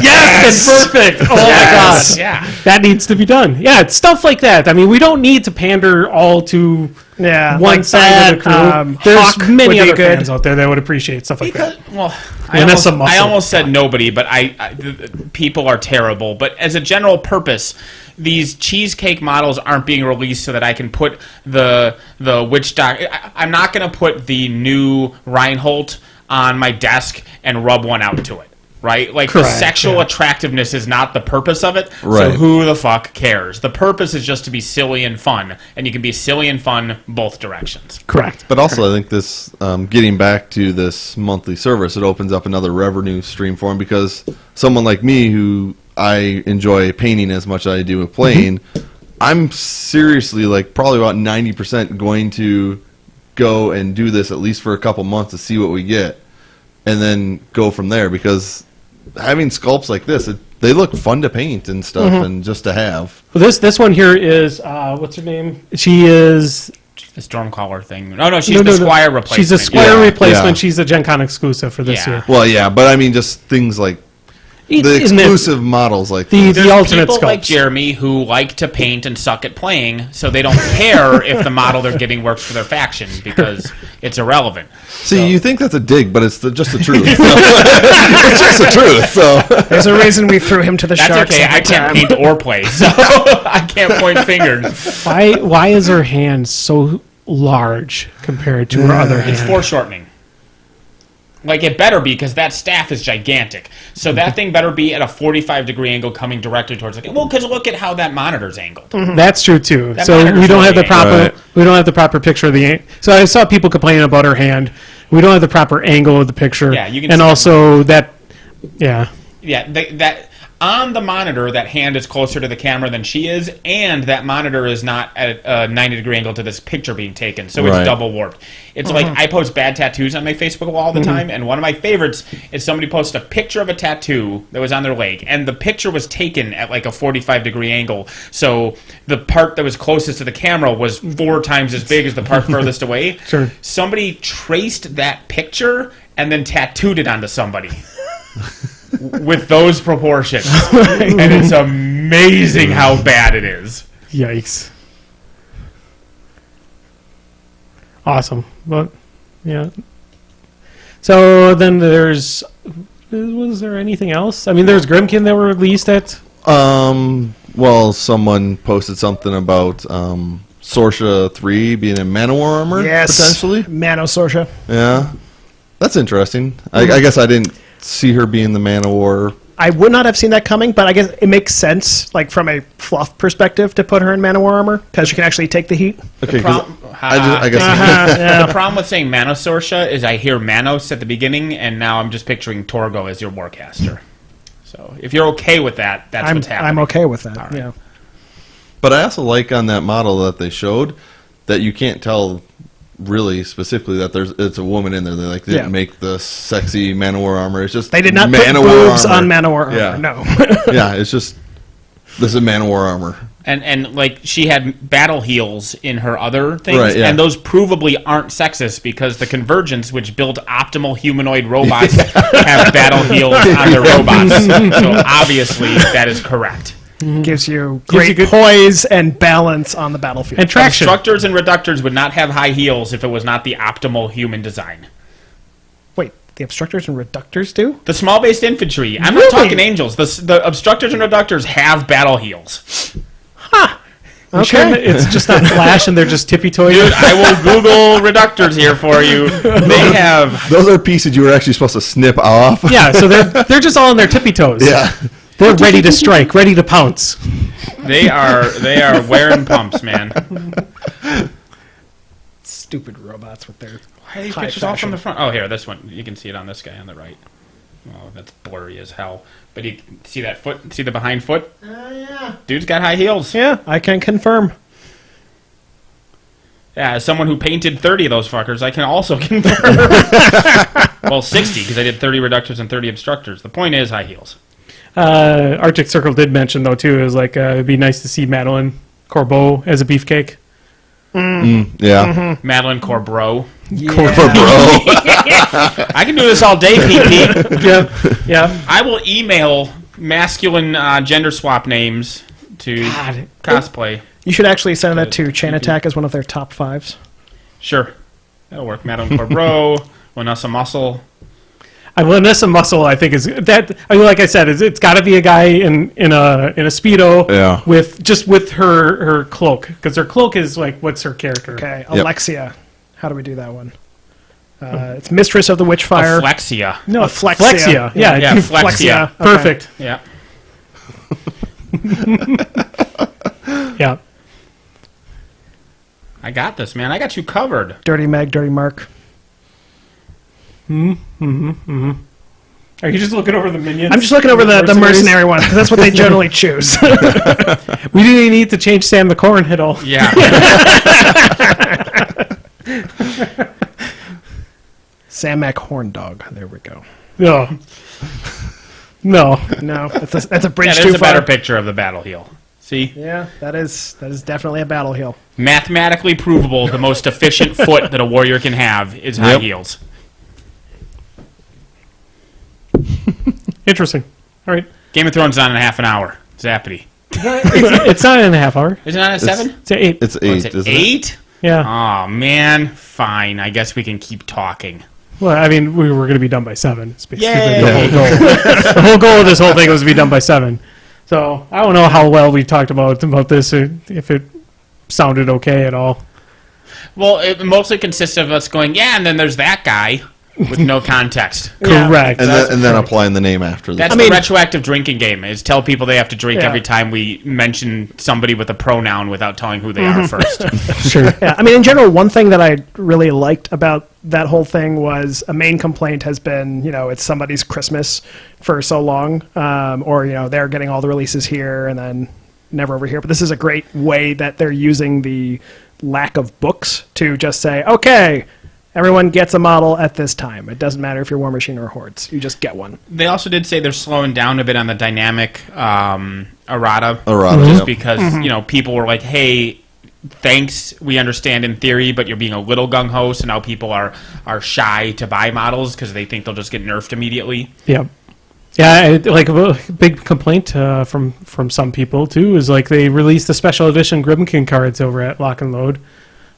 Yes. That's perfect. Oh my god. Yeah. That needs to be done. Yeah, it's stuff like that. I mean, we don't need to pander all to Yeah, one like side of the that, crew. There's Hawk many would be other good. fans out there that would appreciate stuff like Because, that. well, Lanyssa I muscle. almost said nobody, but people are terrible. But as a general purpose, these cheesecake models aren't being released so that I can put the witch doc. I'm not going to put the new Reinhold on my desk and rub one out to it. Right? Like, Correct, the sexual yeah. attractiveness is not the purpose of it. So Right. who the fuck cares? The purpose is just to be silly and fun. And you can be silly and fun both directions. Correct. But also, I think this, getting back to this monthly service, it opens up another revenue stream for him because someone like me, who I enjoy painting as much as I do with playing, I'm seriously, like, probably about 90% going to go and do this at least for a couple months to see what we get, and then go from there because having sculpts like this, they look fun to paint and stuff, and just to have. Well, this one here is what's her name? She is The Stormcaller thing. No, she's the Squire replacement. She's a Squire Yeah, replacement. yeah. She's a Gen Con exclusive for this Yeah. year. Well, yeah, but I mean, just things like the Isn't it- exclusive models like The this. alternate people sculpts. like Jeremy who like to paint and suck at playing, so they don't care if the model they're getting works for their faction because it's irrelevant. See, you think that's a dig, but it's just the truth. It's just the truth. So There's a reason we threw him to the That's sharks. okay. every I can't time. paint or play, so I can't point fingers. Why is her hand so large compared to her other hand? It's foreshortening. Like, it better be, because that staff is gigantic. So that thing better be at a 45-degree angle coming directly towards the... Well, because look at how that monitor's angled. That's true too. That So monitor's we don't have the really proper Right. we don't have the proper picture of the. So I saw people complaining about her hand. We don't have the proper angle of the picture. Yeah, you can and see also that. Yeah. Yeah, that on the monitor, that hand is closer to the camera than she is, and that monitor is not at a 90-degree angle to this picture being taken, so it's Right. double warped. It's like, I post bad tattoos on my Facebook wall all the time, and one of my favorites is somebody posted a picture of a tattoo that was on their leg, and the picture was taken at like a 45-degree angle, so the part that was closest to the camera was 4 times as big as the part furthest away. Sure. Somebody traced that picture and then tattooed it onto somebody. With those proportions. And it's amazing how bad it is. Yikes. Awesome. But yeah. So then was there anything else? I mean, there's Grimkin that were released at. Well, someone posted something about Sorsha 3 being in Manowar armor, Yes. potentially. Mano Sorsha. Yeah. That's interesting. I guess I didn't see her being the Manowar. I would not have seen that coming, but I guess it makes sense, like from a fluff perspective, to put her in Manowar armor because she can actually take the heat. Okay, 'cause I guess The problem with saying Manosorsha is I hear Manos at the beginning, and now I'm just picturing Torgo as your warcaster. So if you're okay with that, that's what's happening. I'm okay with that. All right. Yeah. But I also like on that model that they showed that you can't tell really specifically that it's a woman in there. They didn't make the sexy Manowar armor. It's just They did not put Manowar boobs armor. on Manowar armor. Yeah. No. Yeah, it's just this is Manowar armor. And like she had battle heels in her other things, Right, yeah. and those provably aren't sexist because the Convergence, which build optimal humanoid robots, have battle heels on their robots. So obviously that is correct. Gives you Gives great you good- poise and balance on the battlefield. And traction. Obstructors and reductors would not have high heels if it was not the optimal human design. Wait, the obstructors and reductors do? The small-based infantry. I'm Really? not talking angels. The obstructors and reductors have battle heels. You sure that it's just not Flash and they're just tippy toys. Dude, I will Google reductors here for you. They have... Those are pieces you were actually supposed to snip off. Yeah, so they're just all on their tippy toes. Yeah. They're ready to strike, ready to pounce. They are wearing pumps, man. Stupid robots with their Why are these high pictures all fashion. from the front? Oh, here, this one. You can see it on this guy on the right. Oh, that's blurry as hell. But you can see that foot? See the behind foot? Yeah. Dude's got high heels. Yeah, I can confirm. Yeah, as someone who painted 30 of those fuckers, I can also confirm. Well, 60, because I did 30 reductors and 30 obstructors. The point is high heels. Arctic Circle did mention, though, too, it was like, it'd be nice to see Madeline Corbeau as a beefcake. Yeah. Madeline Corbreau. Bro. I can do this all day, PT. Yeah. I will email masculine gender swap names to God. cosplay. You should actually send that to Chain Attack as one of their top 5s. Sure. That'll work. Madeline Corbreau, Lanyssa Muscle. Lanyssa Muscle, I think, is that. I mean, like I said, it's got to be a guy in a speedo, Yeah. with her cloak, because her cloak is like, what's her character? Okay, Alexia. How do we do that one? It's Mistress of the Witchfire. Flexia. No, Flexia. Flexia. Yeah, Yeah, Flexia. Okay. Perfect. Yeah. Yeah. I got this, man. I got you covered. Dirty Meg, Dirty Mark. Are you just looking over the minions? I'm just looking over the Mercenaries? mercenary one, because that's what they generally choose. We didn't even need to change Sam the Corn at all. Yeah. Samak Horn Dog. There we go. No. No. No, that's a bridge Yeah, too there's a far. better picture of the battle heel. See? Yeah, that is definitely a battle heel. Mathematically provable, the most efficient foot that a warrior can have is high Yep. heels. Interesting. All right. Game of Thrones is on in half an hour. Zappity. It's not in a half hour. Is it on at 7? It's at 8. It's Or 8, is it isn't it? 8? Yeah. Oh, man. Fine. I guess we can keep talking. Well, I mean, we were going to be done by 7. It's basically Yay! the whole goal. The whole goal of this whole thing was to be done by 7. So I don't know how well we talked about this, or if it sounded okay at all. Well, it mostly consists of us going, yeah, and then there's that guy. with no context. Yeah. Correct. And then applying the name after that. That's the retroactive drinking game, is tell people they have to drink Yeah. every time we mention somebody with a pronoun without telling who they are first. Sure. Yeah, I mean, in general, one thing that I really liked about that whole thing was a main complaint has been, it's somebody's Christmas for so long, or, they're getting all the releases here and then never over here. But this is a great way that they're using the lack of books to just say, okay, everyone gets a model at this time. It doesn't matter if you're Warmachine or Hordes. You just get one. They also did say they're slowing down a bit on the dynamic errata. Errata, Just because, people were like, hey, thanks, we understand in theory, but you're being a little gung-ho, so now people are shy to buy models because they think they'll just get nerfed immediately. Yeah. Yeah, like a big complaint from some people, too, is like they released the special edition Grimkin cards over at Lock and Load.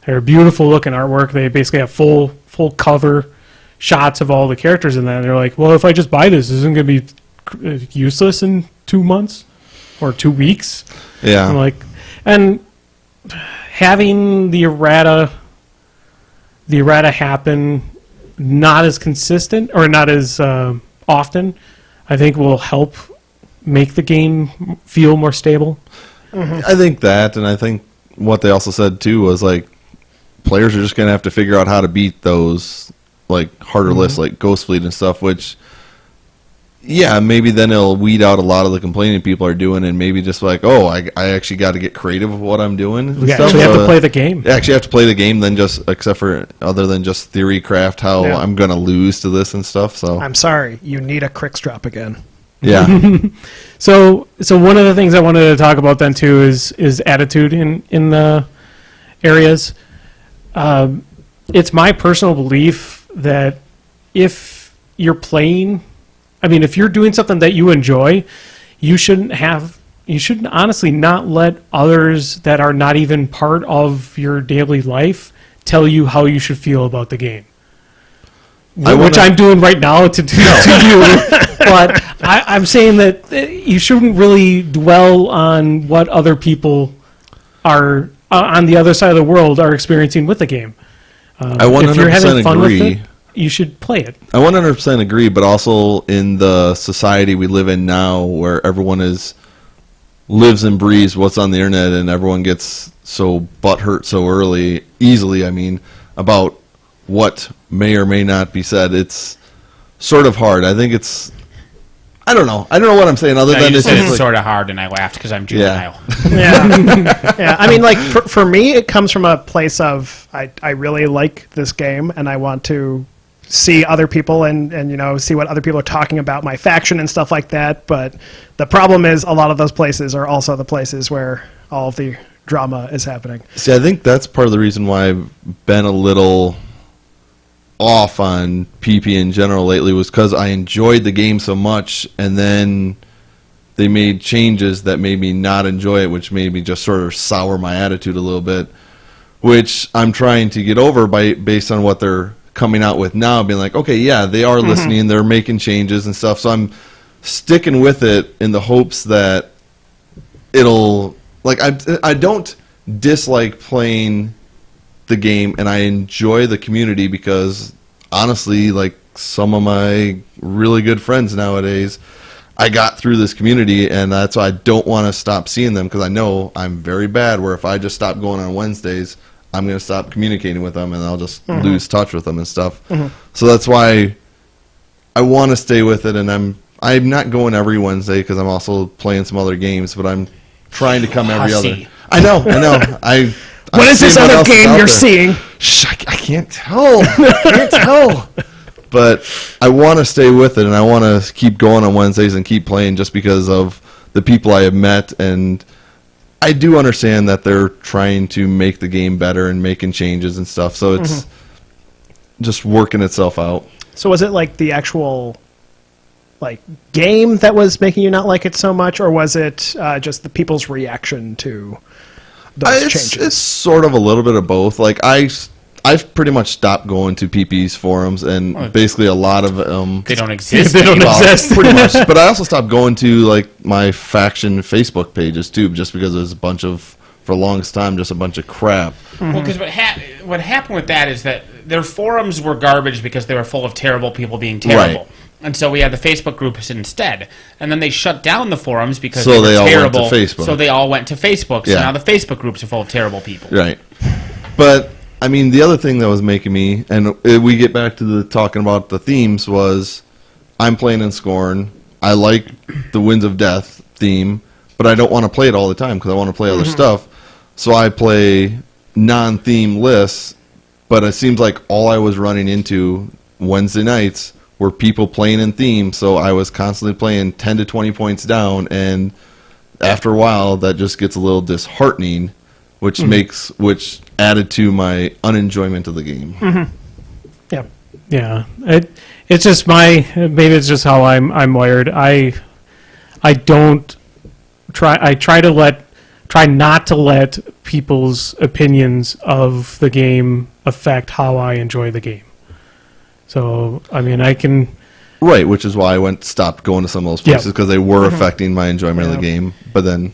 They're beautiful looking artwork. They basically have full cover shots of all the characters in that. And they're like, well, if I just buy this, isn't going to be useless in 2 months or 2 weeks? Yeah. I'm like, and having the errata happen not as consistent or not as often, I think will help make the game feel more stable. I think that, and I think what they also said too was like players are just going to have to figure out how to beat those like harder lists like Ghost Fleet and stuff, which maybe then it'll weed out a lot of the complaining people are doing, and maybe just like, oh, I actually got to get creative with what I'm doing. And We stuff. actually have to play the game. You actually have to play the game, then just except for other than just theory craft how Yeah. I'm going to lose to this and stuff. So I'm sorry, you need a Crix drop again. yeah, So one of the things I wanted to talk about then too is attitude in the areas. It's my personal belief that if you're playing, if you're doing something that you enjoy, you shouldn't honestly not let others that are not even part of your daily life tell you how you should feel about the game. Which I'm doing right now to you. But I'm saying that you shouldn't really dwell on what other people are on the other side of the world are experiencing with the game. I 100% if you're having fun agree. with it, you should play it. I 100% agree, but also in the society we live in now where everyone lives and breathes what's on the internet and everyone gets so butthurt so easily, about what may or may not be said, it's sort of hard. I think I don't know what I'm saying other No, than you it's just said just it's like, sort of hard, and I laughed because I'm juvenile. Yeah. For me, it comes from a place of I really like this game and I want to see other people and see what other people are talking about my faction and stuff like that. But the problem is a lot of those places are also the places where all of the drama is happening. See, I think that's part of the reason why I've been a little off on PP in general lately was because I enjoyed the game so much, and then they made changes that made me not enjoy it, which made me just sort of sour my attitude a little bit, which I'm trying to get over based on what they're coming out with now, being like, okay, yeah, they are listening, they're making changes and stuff, so I'm sticking with it in the hopes that it'll, like, I don't dislike playing the game, and I enjoy the community because, honestly, like, some of my really good friends nowadays, I got through this community, and that's why I don't want to stop seeing them, because I know I'm very bad, where if I just stop going on Wednesdays, I'm going to stop communicating with them, and I'll just lose touch with them and stuff. So that's why I want to stay with it, and I'm not going every Wednesday, because I'm also playing some other games, but I'm trying to come every other. I know. What is this other game you're seeing? Shh, I can't tell. I can't tell. But I want to stay with it, and I want to keep going on Wednesdays and keep playing just because of the people I have met. And I do understand that they're trying to make the game better and making changes and stuff. So it's just working itself out. So was it like the actual game that was making you not like it so much, or was it just the people's reaction to those changes? It's sort of a little bit of both. Like I've pretty much stopped going to PP's forums, and basically a lot of They don't exist. pretty much. But I also stopped going to like my faction Facebook pages too, just because there's for the longest time, just a bunch of crap. Well, because what happened with that is that their forums were garbage because they were full of terrible people being terrible. Right. And so we had the Facebook groups instead. And then they shut down the forums because So they they were all went to terrible. Facebook. So they all went to Facebook. So Yeah. now the Facebook groups are full of terrible people. Right. But I mean, the other thing that was making me, and we get back to the talking about the themes, was I'm playing in Scorn. I like the Winds of Death theme, but I don't want to play it all the time because I want to play other stuff. So I play non-theme lists, but it seems like all I was running into Wednesday nights were people playing in theme, so I was constantly playing 10 to 20 points down, and after a while, that just gets a little disheartening, which added to my unenjoyment of the game. Yeah. Yeah, it's just maybe it's just how I'm wired. I try not to let people's opinions of the game affect how I enjoy the game. So I mean, I can. Right, which is why I stopped going to some of those places because they were affecting my enjoyment of the game. But then,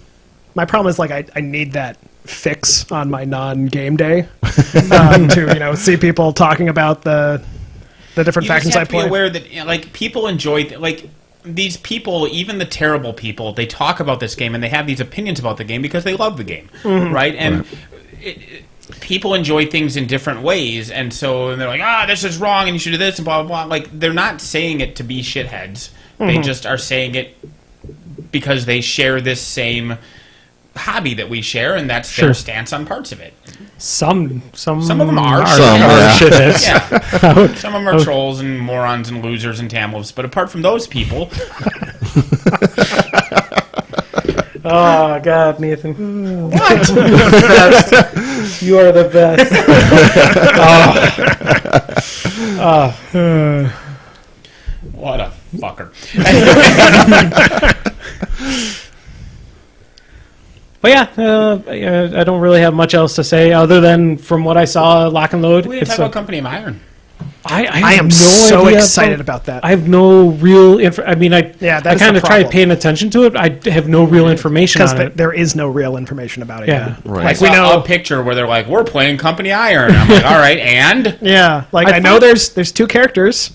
My problem is, like, I need that fix on my non-game day to see people talking about the different You factions just I have to be play. aware that like people enjoy these people, even the terrible people. They talk about this game and they have these opinions about the game because they love the game, right? And people enjoy things in different ways, and so they're like, this is wrong, and you should do this, and blah blah blah. Like they're not saying it to be shitheads. They just are saying it because they share this same hobby that we share, and that's their stance on parts of it. Some of them are shitheads. Yeah. Some of them are trolls and morons and losers and tamlets, but apart from those people, Oh God, Nathan! what? You are the best. What a fucker. But yeah, I don't really have much else to say other than from what I saw, Lock and Load. We didn't talk about Company of Iron. I am have so idea excited about that. I have no real I mean, I that's kind the of tried problem. paying attention to it. I have no real information Because on it. there is no real information about it Yeah. yet. Right. I Like, saw we know... a picture where they're like, "We're playing Company Iron." I'm like, "All right, and?" Yeah, like I know there's 2 characters,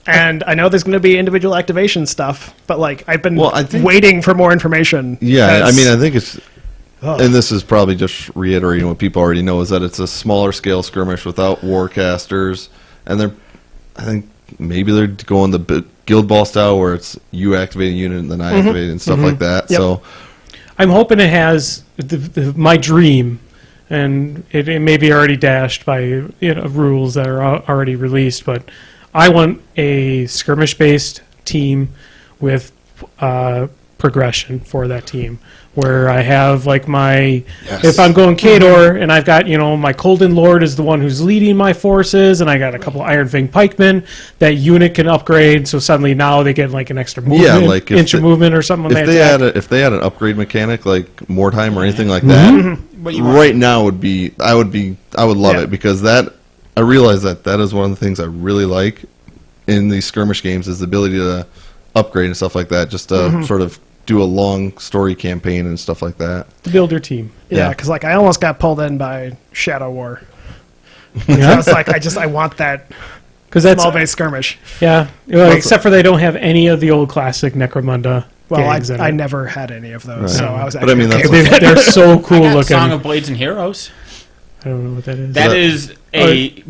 and I know there's going to be individual activation stuff, but like I've been waiting for more information. Yeah, I mean, I think it's, and this is probably just reiterating what people already know, is that it's a smaller scale skirmish without warcasters, and I think maybe they're going the Guild Ball style where it's you activate a unit and then I activate it and stuff like that. Yep. So I'm hoping it has my dream, and it may be already dashed by rules that are already released, but I want a skirmish-based team with progression for that team, where I have like if I'm going Khador and I've got my Colden Lord is the one who's leading my forces, and I got a couple Iron Fang pikemen, that unit can upgrade, so suddenly now they get like an extra movement, like inch of movement or something. If they had an upgrade mechanic like Mordheim or anything like that, right now I would love it, because I realize that is one of the things I really like in these skirmish games, is the ability to upgrade and stuff like that, just to sort of do a long story campaign and stuff like that. To build your team. Yeah, because like I almost got pulled in by Shadow War. Yeah. I was like, I want that small base skirmish. Yeah, except for they don't have any of the old classic Necromunda. Well, games in I it. never had any of those, Right. so I was But I actually mean, okay that's with it. They're so cool I got looking. Song of Blades and Heroes. I don't know what that is. That is a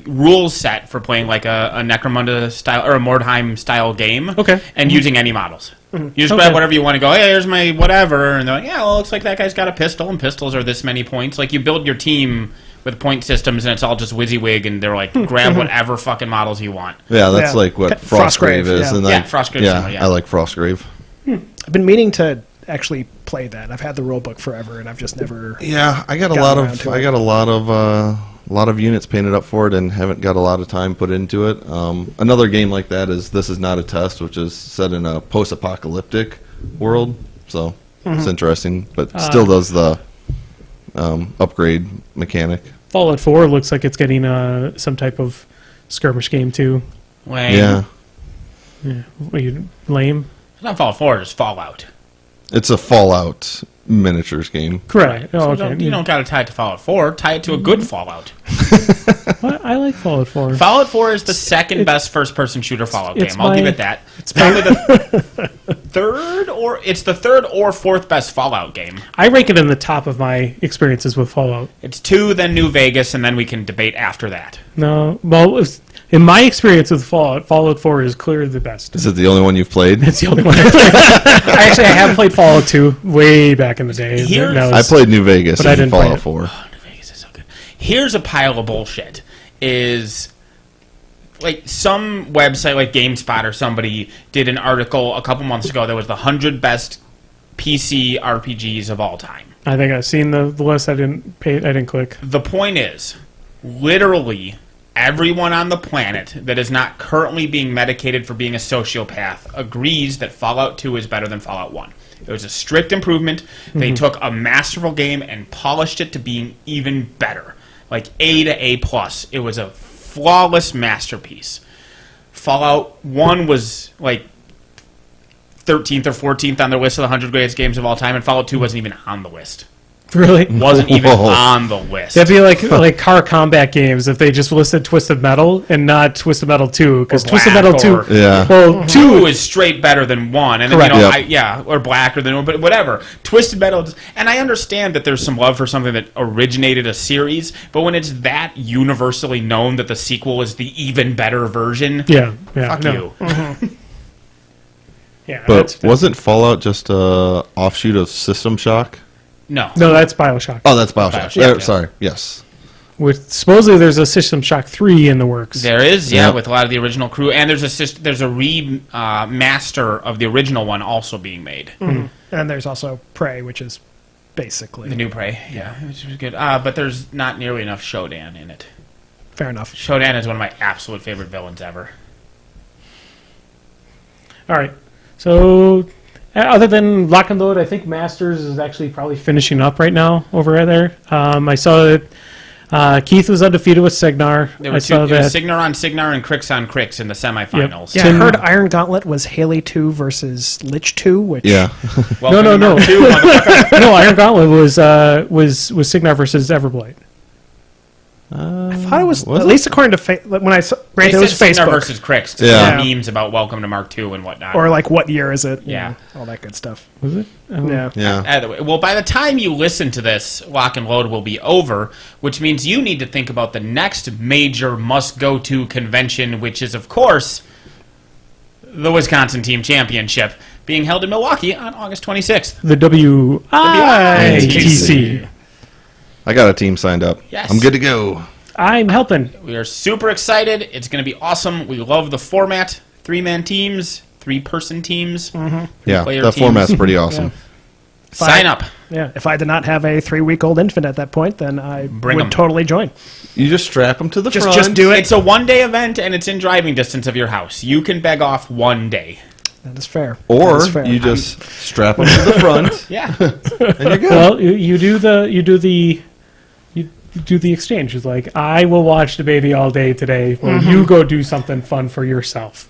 rule set for playing like a Necromunda style or a Mordheim style game. Okay. And using any models. You just grab whatever you want to go, hey, here's my whatever. And they're like, yeah, well, it looks like that guy's got a pistol, and pistols are this many points. Like, you build your team with point systems, and it's all just WYSIWYG, and they're like, grab whatever fucking models you want. Yeah, that's like what Frostgrave is. yeah. And Yeah, Frostgrave's similar, yeah. I like Frostgrave. I've been meaning to actually play that. I've had the rule book forever, and I've just never. Yeah, I got a lot of units painted up for it, and haven't got a lot of time put into it. Another game like that is This Is Not a Test, which is set in a post-apocalyptic world, so it's interesting, but still does the upgrade mechanic. Fallout 4 looks like it's getting some type of skirmish game too. Lame. Yeah. Yeah, what, you lame? It's not Fallout 4, it's Fallout. It's a Fallout miniatures game. Correct. So Oh, you okay. don't got to tie it to Fallout 4. Tie it to a good Fallout. Well, I like Fallout 4. Fallout 4 is the second best first-person shooter Fallout it's game. I'll give my- it that. It's probably the third or fourth best Fallout game. I rank it in the top of my experiences with Fallout. It's 2, then New Vegas, and then we can debate after that. No, well, in my experience with Fallout, Fallout 4 is clearly the best. Is it the only one you've played? It's the only one I played. I have played Fallout 2 way back in the day. Here's- That I was- played New Vegas but I and didn't play Fallout it. 4. New Vegas is so good. Here's a pile of bullshit. Is like some website like GameSpot or somebody did an article a couple months ago that was the 100 best PC RPGs of all time. I think I've seen the list. I didn't click. The point is, literally everyone on the planet that is not currently being medicated for being a sociopath agrees that Fallout 2 is better than Fallout 1. It was a strict improvement. They took a masterful game and polished it to being even better. Like A to A+. It was a flawless masterpiece. Fallout 1 was like 13th or 14th on their list of the 100 greatest games of all time, and Fallout 2 wasn't even on the list. Really? Wasn't even Whoa. on the list. That'd be like car combat games if they just listed Twisted Metal and not Twisted Metal 2, because Or Twisted Black Metal 2. or- Yeah. Well, 2 is straight better than 1, and then, Correct. Yep. or Black, or but whatever. Twisted Metal, and I understand that there's some love for something that originated a series, but when it's that universally known that the sequel is the even better version, yeah, fuck no. you. Yeah, But wasn't Fallout just a offshoot of System Shock? No, no, that's BioShock. Oh, that's BioShock. BioShock, yeah. Sorry. Yes. With supposedly there's a System Shock 3 in the works. there is, Yep. with a lot of the original crew, and there's a remaster of the original one also being made. And there's also Prey, which is basically The new Prey, which was good. But there's not nearly enough Shodan in it. fair enough. Shodan is one of my absolute favorite villains ever. All right. So, other than Lock and Load, I think Masters is actually probably finishing up right now over there. I saw that Keith was undefeated with Signar. There I were saw it was that. Signar on Signar and Crix on Crix in the semifinals. Yeah, Tim- I heard Iron Gauntlet was Haley 2 versus Lich 2, which Yeah. Welcome No, to no, Mark II, motherfucker. no, Iron Gauntlet was Signar versus Everblight. I thought it was, Was at it? least according to when I saw, They granted, it was said Signar Facebook, versus Crix. Yeah. Memes about Welcome to Mark II and whatnot. or like what year is it? Yeah. And all that good stuff. Was it? Yeah. Yeah. Either way. Well, by the time you listen to this, Lock and Load will be over, which means you need to think about the next major must-go-to convention, which is, of course, the Wisconsin Team Championship, being held in Milwaukee on August 26th. The WITC. I got a team signed up. Yes. I'm good to go. I'm helping. We are super excited. It's going to be awesome. We love the format. 3-man teams, 3-person teams. Yeah, Player that teams. format's pretty awesome. Sign up. Yeah. If I did not have a 3-week-old infant at that point, then I Bring would 'em. totally join. You just strap them to the front. Just do it. It's a one-day event, and it's in driving distance of your house. You can beg off one day. That is fair. Or That is fair. you just strap them to the front, Yeah. and you're good. Well, you do the exchange. It's like, I will watch the baby all day today, while you go do something fun for yourself.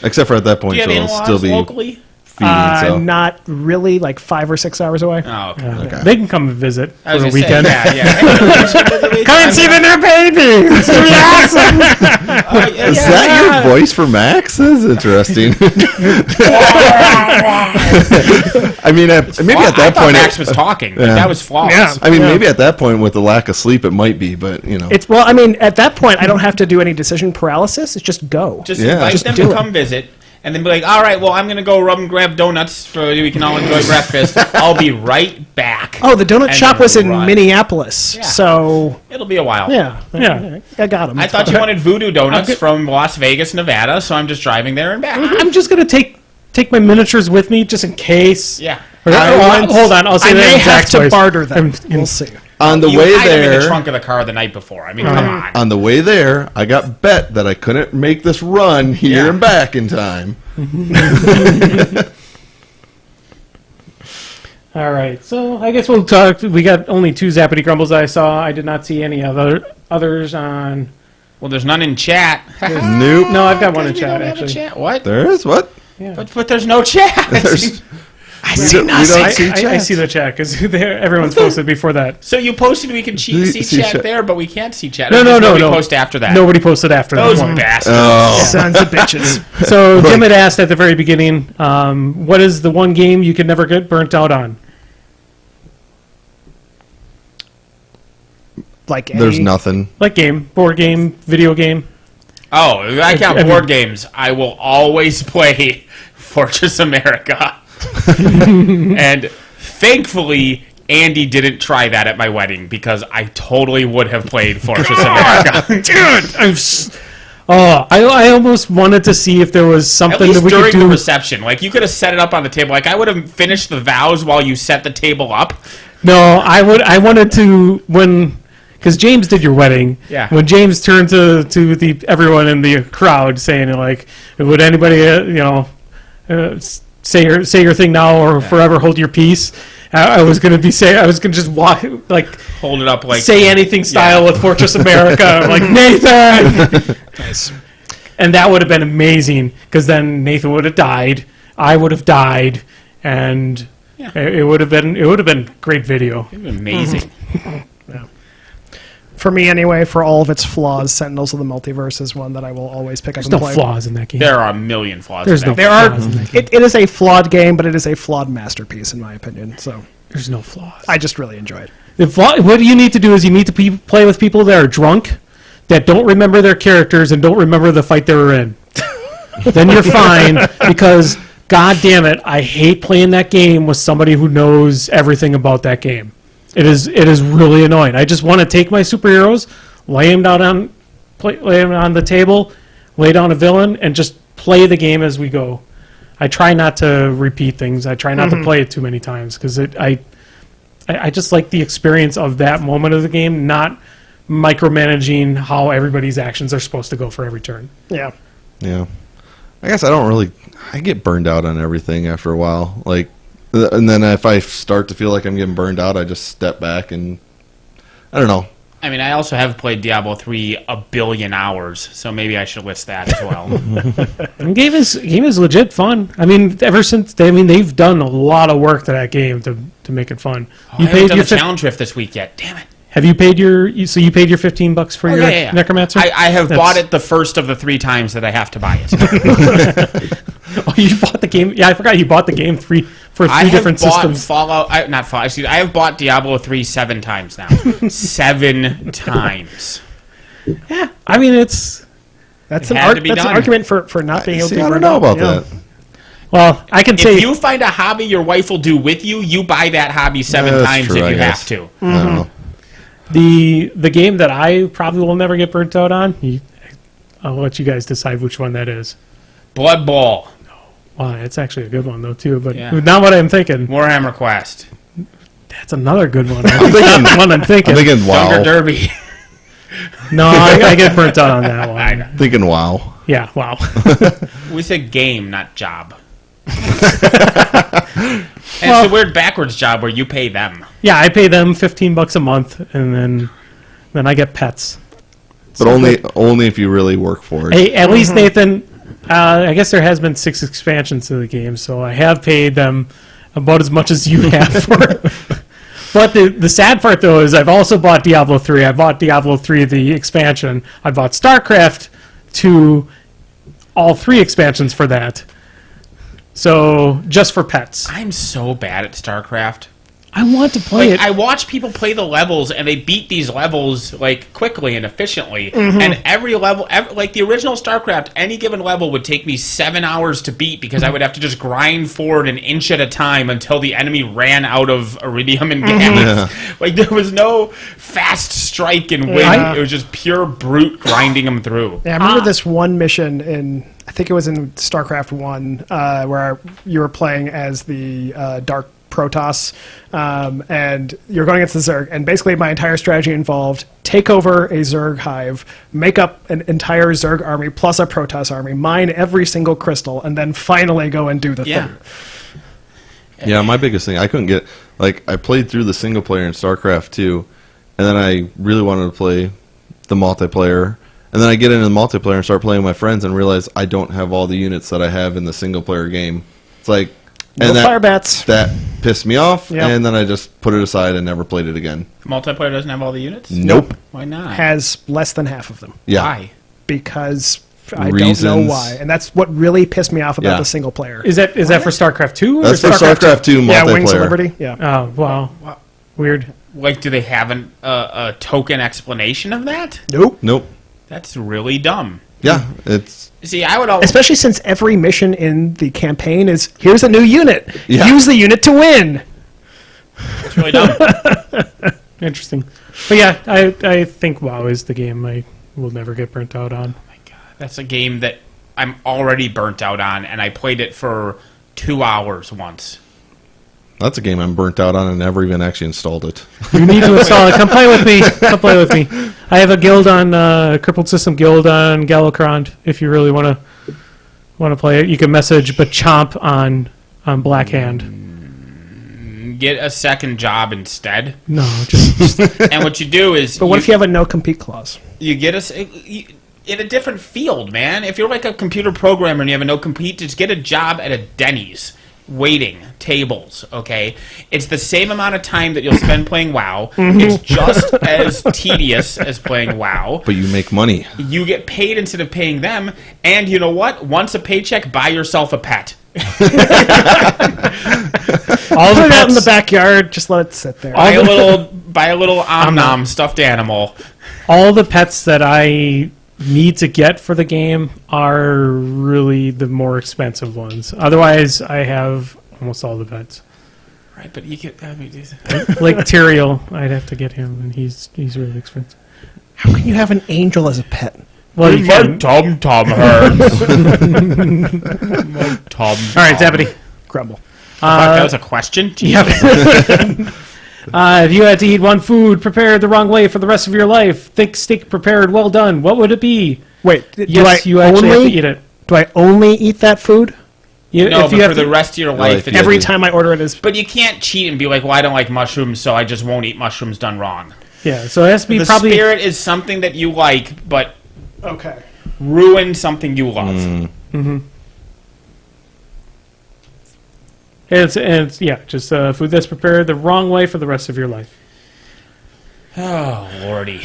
Except for at that Do point, you have she'll in-laws still be locally? feeding. So. Not really, like 5 or 6 hours away. Oh, okay. Okay. They can come and visit I was for a gonna say, weekend. yeah. Come and see the new baby. It's gonna be awesome. Is that your voice for Max? That's interesting. I mean, maybe at that point, Max was talking. Like, Yeah. that was flawless. Yeah. I mean, maybe at that point, with the lack of sleep, it might be. But you know, It's well, I mean, at that point, I don't have to do any decision paralysis. It's just go. Just Yeah. invite Just them do to it. come visit, and then be like, all right, well, I'm going to go rub and grab donuts so we can all enjoy breakfast. I'll be right back. Oh, the donut And shop then was in run. Minneapolis, Yeah. so It'll be a while. yeah, Yeah. I got him. I thought you wanted voodoo donuts from Las Vegas, Nevada, so I'm just driving there and back. I'm just gonna take my miniatures with me just in case. Yeah. Or- hold on, I'll say I that may in have Zach's to voice. barter them. I'm- We'll see. on the You way hide them in the there, trunk of the car the night before. I mean, come on. on the way there, I got bet that I couldn't make this run here Yeah. and back in time. All right, so I guess we'll talk. We got only 2 Zappity Grumbles I saw. I did not see any others on. Well, there's none in chat. Nope. No, I've got one in We chat don't have a actually. chat. What? There is what? But there's no chat. There's We don't see I see the chat because everyone's posted before that. So you posted we can see chat there, but we can't see chat. No. Post after that. Nobody posted after Those that one. bastards. Oh. Sons of bitches. So Jim had asked at the very beginning, what is the one game you can never get burnt out on? Like There's nothing. Like game, board game, video game. Oh, if I count board games, I will always play Fortress America. And thankfully, Andy didn't try that at my wedding because I totally would have played Fortress America. Dude, I almost wanted to see if there was At something least that we could during the do. reception. Like, you could have set it up on the table. Like, I would have finished the vows while you set the table up. No, I wanted to because James did your wedding. Yeah. When James turned to everyone in the crowd saying like, would anybody say your thing now or forever hold your peace? I was gonna just walk like Hold it up like... say anything style with Fortress America. I'm like, Nathan. Nice. And that would have been amazing because then Nathan would have died, I would have died, and it would have been great video. Amazing. For me, anyway, for all of its flaws, Sentinels of the Multiverse is one that I will always pick up There's and no play. flaws in that game. There are a million flaws. There's in no that. There are. flaws in that game. It is a flawed game, but it is a flawed masterpiece, in my opinion. So There's no flaws. I just really enjoy it. What you need to do is you need to play with people that are drunk, that don't remember their characters and don't remember the fight they were in. Then you're fine because, god damn it, I hate playing that game with somebody who knows everything about that game. It is really annoying. I just want to take my superheroes, lay them on the table, lay down a villain, and just play the game as we go. I try not to repeat things. I try not to play it too many times because I just like the experience of that moment of the game, not micromanaging how everybody's actions are supposed to go for every turn. Yeah. Yeah. I guess I get burned out on everything after a while. Like, and then if I start to feel like I'm getting burned out, I just step back and I don't know. I mean, I also have played Diablo 3 a billion hours, so maybe I should list that as well. The game is legit fun. I mean, they've done a lot of work to that game to make it fun. I haven't done the challenge rift this week yet. Damn it. Have you paid you paid your $15 for your Necromancer? I have bought it the first of the 3 times that I have to buy it. Oh, you bought the game? Yeah, I forgot you bought the game for three different systems. I have bought Diablo 3 7 times now. 7 times. Yeah, I mean That's It an had to be done. argument for not being able to be I don't burned know out. about Yeah. that. Well, I can say If you find a hobby your wife will do with you, you buy that hobby 7 That's times true, if I you guess. have to. I don't know. the game that I probably will never get burnt out on. I'll let you guys decide which one that is. Blood Bowl. Wow, it's actually a good one though too, but Yeah. not what I'm thinking. Warhammer Quest. That's another good one. That's one I'm thinking. I'm thinking Thunder WoW. Derby. No, I get burnt out on that I one. know. Thinking WoW. Yeah, wow. We said game, not job. And it's a weird backwards job where you pay them. Yeah, I pay them $15 a month, and then I get pets. But only if you really work for it. Hey, at least Nathan, I guess there has been 6 expansions to the game, so I have paid them about as much as you have for it. But the sad part though is I've also bought Diablo 3. I bought Diablo 3 the expansion. I bought StarCraft 2, all 3 expansions for that. So just for pets. I'm so bad at StarCraft. I want to play it. I watch people play the levels, and they beat these levels like quickly and efficiently. And every level, like the original StarCraft, any given level would take me 7 hours to beat because I would have to just grind forward an inch at a time until the enemy ran out of iridium and gas. Like there was no fast strike and win. It was just pure brute grinding them through. Yeah, I remember this one mission in, I think it was in StarCraft 1, where you were playing as the Dark Protoss, and you're going against the Zerg, and basically my entire strategy involved take over a Zerg hive, make up an entire Zerg army plus a Protoss army, mine every single crystal, and then finally go and do the thing. Yeah, my biggest thing, I couldn't get, like, I played through the single player in StarCraft 2, and then I really wanted to play the multiplayer, and then I get into the multiplayer and start playing with my friends and realize I don't have all the units that I have in the single player game. It's like, No fire bats. That pissed me off, Yep. and then I just put it aside and never played it again. Multiplayer doesn't have all the units? Nope. Why not? Has less than half of them. Yeah. Why? Because I don't Reasons. know why. And that's what really pissed me off about Yeah. the single player. Is that for StarCraft 2? That's for StarCraft 2 multiplayer. Yeah, Wings of Liberty. Yeah. Oh, wow. Weird. Like, do they have a token explanation of that? Nope. Nope. That's really dumb. Yeah, it's See, I would always... Especially since every mission in the campaign is, here's a new unit. Yeah. Use the unit to win. It's really dumb. Interesting. But yeah, I think WoW is the game I will never get burnt out on. Oh my God. That's a game that I'm already burnt out on, and I played it for 2 hours once. that's a game I'm burnt out on and never even actually installed it. You need to install it. Come play with me. Come play with me. I have a guild on Crippled System guild on Galakrond. If you really want to play it, you can message Bachomp on Black Hand. Get a second job instead. No, just And what you do is... But what if you have a no-compete clause? You get in a different field, man. If you're like a computer programmer and you have a no-compete, just get a job at a Denny's. Waiting tables, okay? It's the same amount of time that you'll spend playing WoW. It's just as tedious as playing WoW. But you make money. You get paid instead of paying them, and you know what? Once a paycheck, buy yourself a pet. All Put it out in the backyard. Just let it sit there. Buy a little Om-Nom stuffed animal. all the pets that I need to get for the game are really the more expensive ones. Otherwise, I have almost all the pets. Right, but you get... Like Tyrael, I'd have to get him, and he's really expensive. How can you have an angel as a pet? Well, you can. Tom hurts. My Tom. All right, Zappity. Grumble. That was a question? Yep. If you had to eat one food prepared the wrong way for the rest of your life, thick steak prepared well done, what would it be? Wait, Yes, you actually have to eat it. Do I only eat that food? No, if but you have for the rest of your life... Yeah, Every dude. time I order it is... But you can't cheat and be like, well, I don't like mushrooms, so I just won't eat mushrooms done wrong. Yeah, so it has to be The probably... spirit is something that you like, but Okay. ruin something you love. Mm-hmm. It's just food that's prepared the wrong way for the rest of your life. Oh, lordy.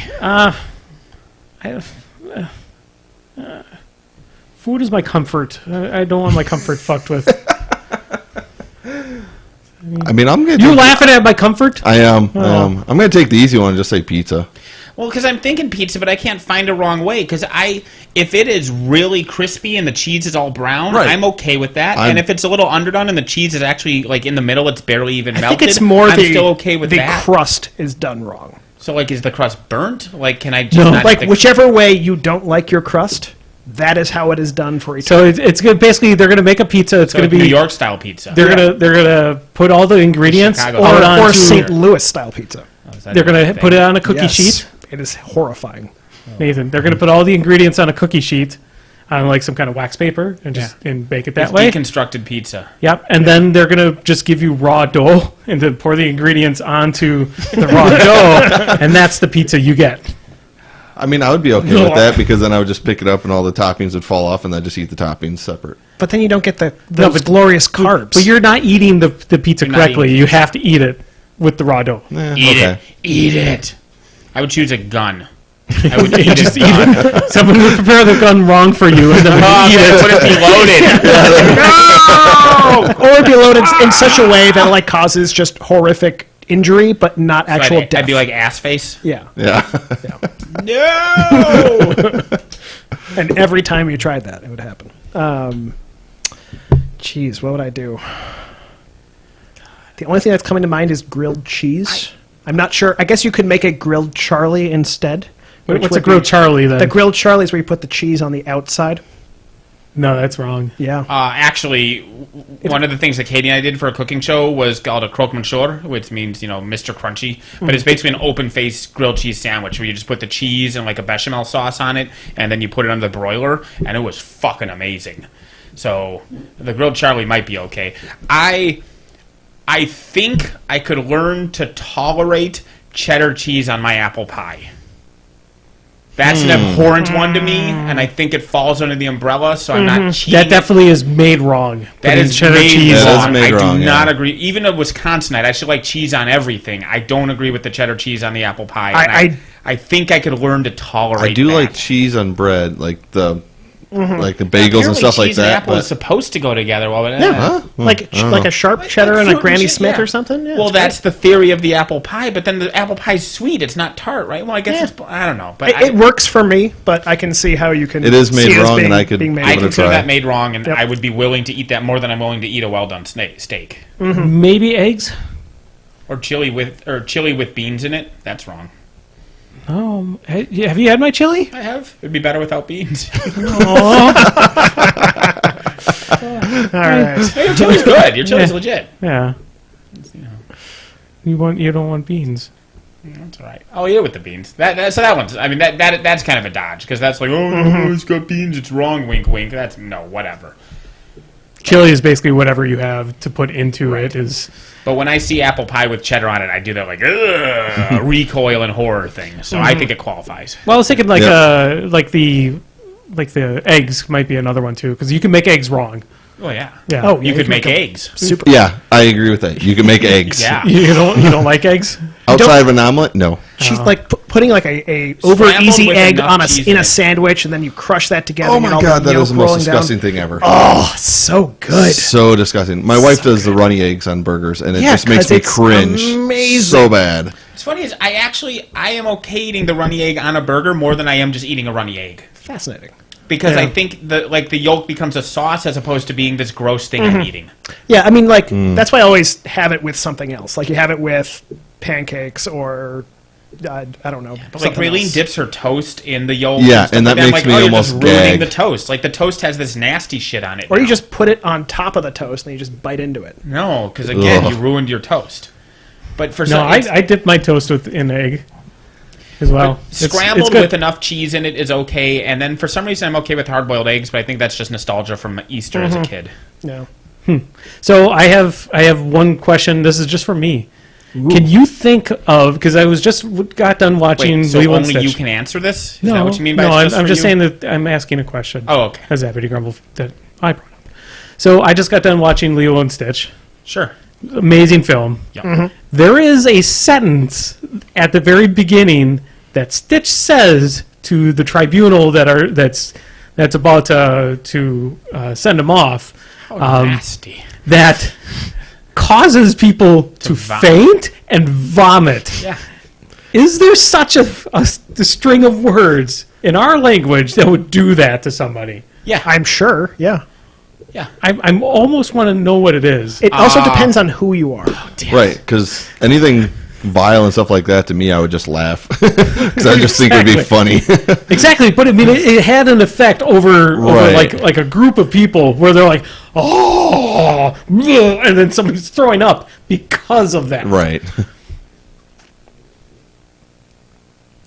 Food is my comfort. I don't want my comfort fucked with. I mean, I'm gonna. You laughing at my comfort? I am. Oh. I'm gonna take the easy one and just say pizza. Well, because I'm thinking pizza, but I can't find a wrong way. Because if it is really crispy and the cheese is all brown, Right. I'm okay with that. And if it's a little underdone and the cheese is actually like in the middle, it's barely even I melted. think it's more I'm still okay with the that. crust is done wrong. So, like, is the crust burnt? Like, can I just No. not Like, stick- whichever way you don't like your crust, that is how it is done for each So it's good. Basically, they're gonna make a pizza. It's So gonna New be York style pizza? They're gonna put all the ingredients Chicago. out or onto. St. Louis style pizza. Oh, is that They're gonna a put it on a cookie Yes. sheet. It is horrifying. Nathan, they're gonna put all the ingredients on a cookie sheet, on like some kind of wax paper, and just and bake it that It's way. deconstructed pizza. Yep, and then they're gonna just give you raw dough and then pour the ingredients onto the raw dough, and that's the pizza you get. I mean, I would be okay with that because then I would just pick it up and all the toppings would fall off, and then just eat the toppings separate. But then you don't get those but- glorious carbs. But you're not eating the pizza You're not correctly. eating You have to eat it with the raw dough. Eat it. Eat it. I would choose a gun. I would eat Just it. eat it. Someone would prepare the gun wrong for you, and then Oh, eat man, it. would it be loaded? Or it'd be loaded in such a way that it like causes just horrific injury, but not actual death. I'd be like ass face. yeah. Yeah. No. And every time you tried that, it would happen. Jeez, what would I do? The only thing that's coming to mind is grilled cheese. I'm not sure. I guess you could make a grilled Charlie instead. which What's a would grilled be- Charlie then? The grilled Charlie is where you put the cheese on the outside. No, that's wrong. Yeah. Actually, one of the things that Katie and I did for a cooking show was called a croque monsieur, which means, Mr. Crunchy. But it's basically an open-faced grilled cheese sandwich where you just put the cheese and like a bechamel sauce on it, and then you put it on the broiler, and it was fucking amazing. So the grilled Charlie might be okay. I think I could learn to tolerate cheddar cheese on my apple pie. That's an abhorrent one to me, and I think it falls under the umbrella, so I'm not cheating. That definitely is made wrong. That Putting is cheddar made cheese That is wrong. made I wrong, do yeah. not agree. Even a Wisconsinite, I should like cheese on everything. I don't agree with the cheddar cheese on the apple pie. And I think I could learn to tolerate I do that. like cheese on bread, like the bagels and Apparently stuff like cheese and that. apple is But, supposed to go together well, but Yeah, like a sharp cheddar and a fruit Granny shit, Smith yeah. or something. Yeah, well, it's that's the theory of the apple pie, but then the apple pie's sweet. It's not tart, right? Well, I guess it's, I don't know. But It works for me, but I can see how you can. It is made see it as wrong, being- and I could being made I give it a consider try. that made wrong, and Yep. I would be willing to eat that more than I'm willing to eat a well-done steak. Maybe eggs. Or chili with beans in it. That's wrong. Have you had my chili? I have. It'd be better without beans. All right. Hey, your chili's good. Your chili's legit. Yeah. You know, You don't want beans. that's all right. I'll eat it with the beans. So that one's. I mean, that's kind of a dodge because that's like, oh, it's got beans. It's wrong. Wink, wink. That's no, whatever. Chili is basically whatever you have to put into it. Is But when I see apple pie with cheddar on it, I do that like recoil and horror thing. So I think it qualifies. well, I was thinking like Yep. like the eggs might be another one too because you can make eggs wrong. Oh yeah. Yeah. Oh, You yeah, could make eggs. Super. Yeah, I agree with that. You can make eggs. Yeah. You don't like eggs? Outside of an omelet, no. She's like putting like a over Scrambled easy with egg enough on cheese in in a it. sandwich, and then you crush that together. Oh and my all god, that yolk is the most rolling down. disgusting thing ever. Oh, so good. So disgusting. My wife does the runny eggs on burgers, and it Yeah, just makes 'cause me it's cringe amazing. so bad. What's funny is I am okay eating the runny egg on a burger more than I am just eating a runny egg. Fascinating. Because Yeah. I think the yolk becomes a sauce as opposed to being this gross thing I'm eating. Yeah, I mean, like that's why I always have it with something else. Like you have it with pancakes or I don't know. But like something Raylene else. dips her toast in the yolk. Yeah, stuff and like that I'm makes like, me oh, you're almost just ruining gag. the toast. Like the toast has this nasty shit on it. Or you now. just put it on top of the toast and you just bite into it. no, because again, Ugh. you ruined your toast. But for No, some, I dip my toast with an egg as well. scrambled good. with enough cheese in it is okay. And then for some reason, I'm okay with hard-boiled eggs. But I think that's just nostalgia from Easter as a kid. No. So I have one question. This is just for me. Can you think of because I was just got done watching Wait, so Lilo and only you Stitch. can answer this? Is No, that what you mean by no, it's I'm for just you? saying that I'm asking a question. Oh, okay. As Zappity Grumble that I brought up. So I just got done watching Lilo and Stitch. Sure. Amazing film. Yeah. There is a sentence at the very beginning that Stitch says to the tribunal that's about to send him off. How nasty. That causes people to vomit. faint and vomit. Yeah. Is there such a string of words in our language that would do that to somebody? Yeah. I'm sure. Yeah. Yeah. I almost want to know what it is. It also depends on who you are. Right, because anything vile and stuff like that, to me, I would just laugh. Because I just think it would be funny. Exactly, but I mean, it had an effect over Right. like a group of people where they're like, oh, bleh," and then somebody's throwing up because of that. Right.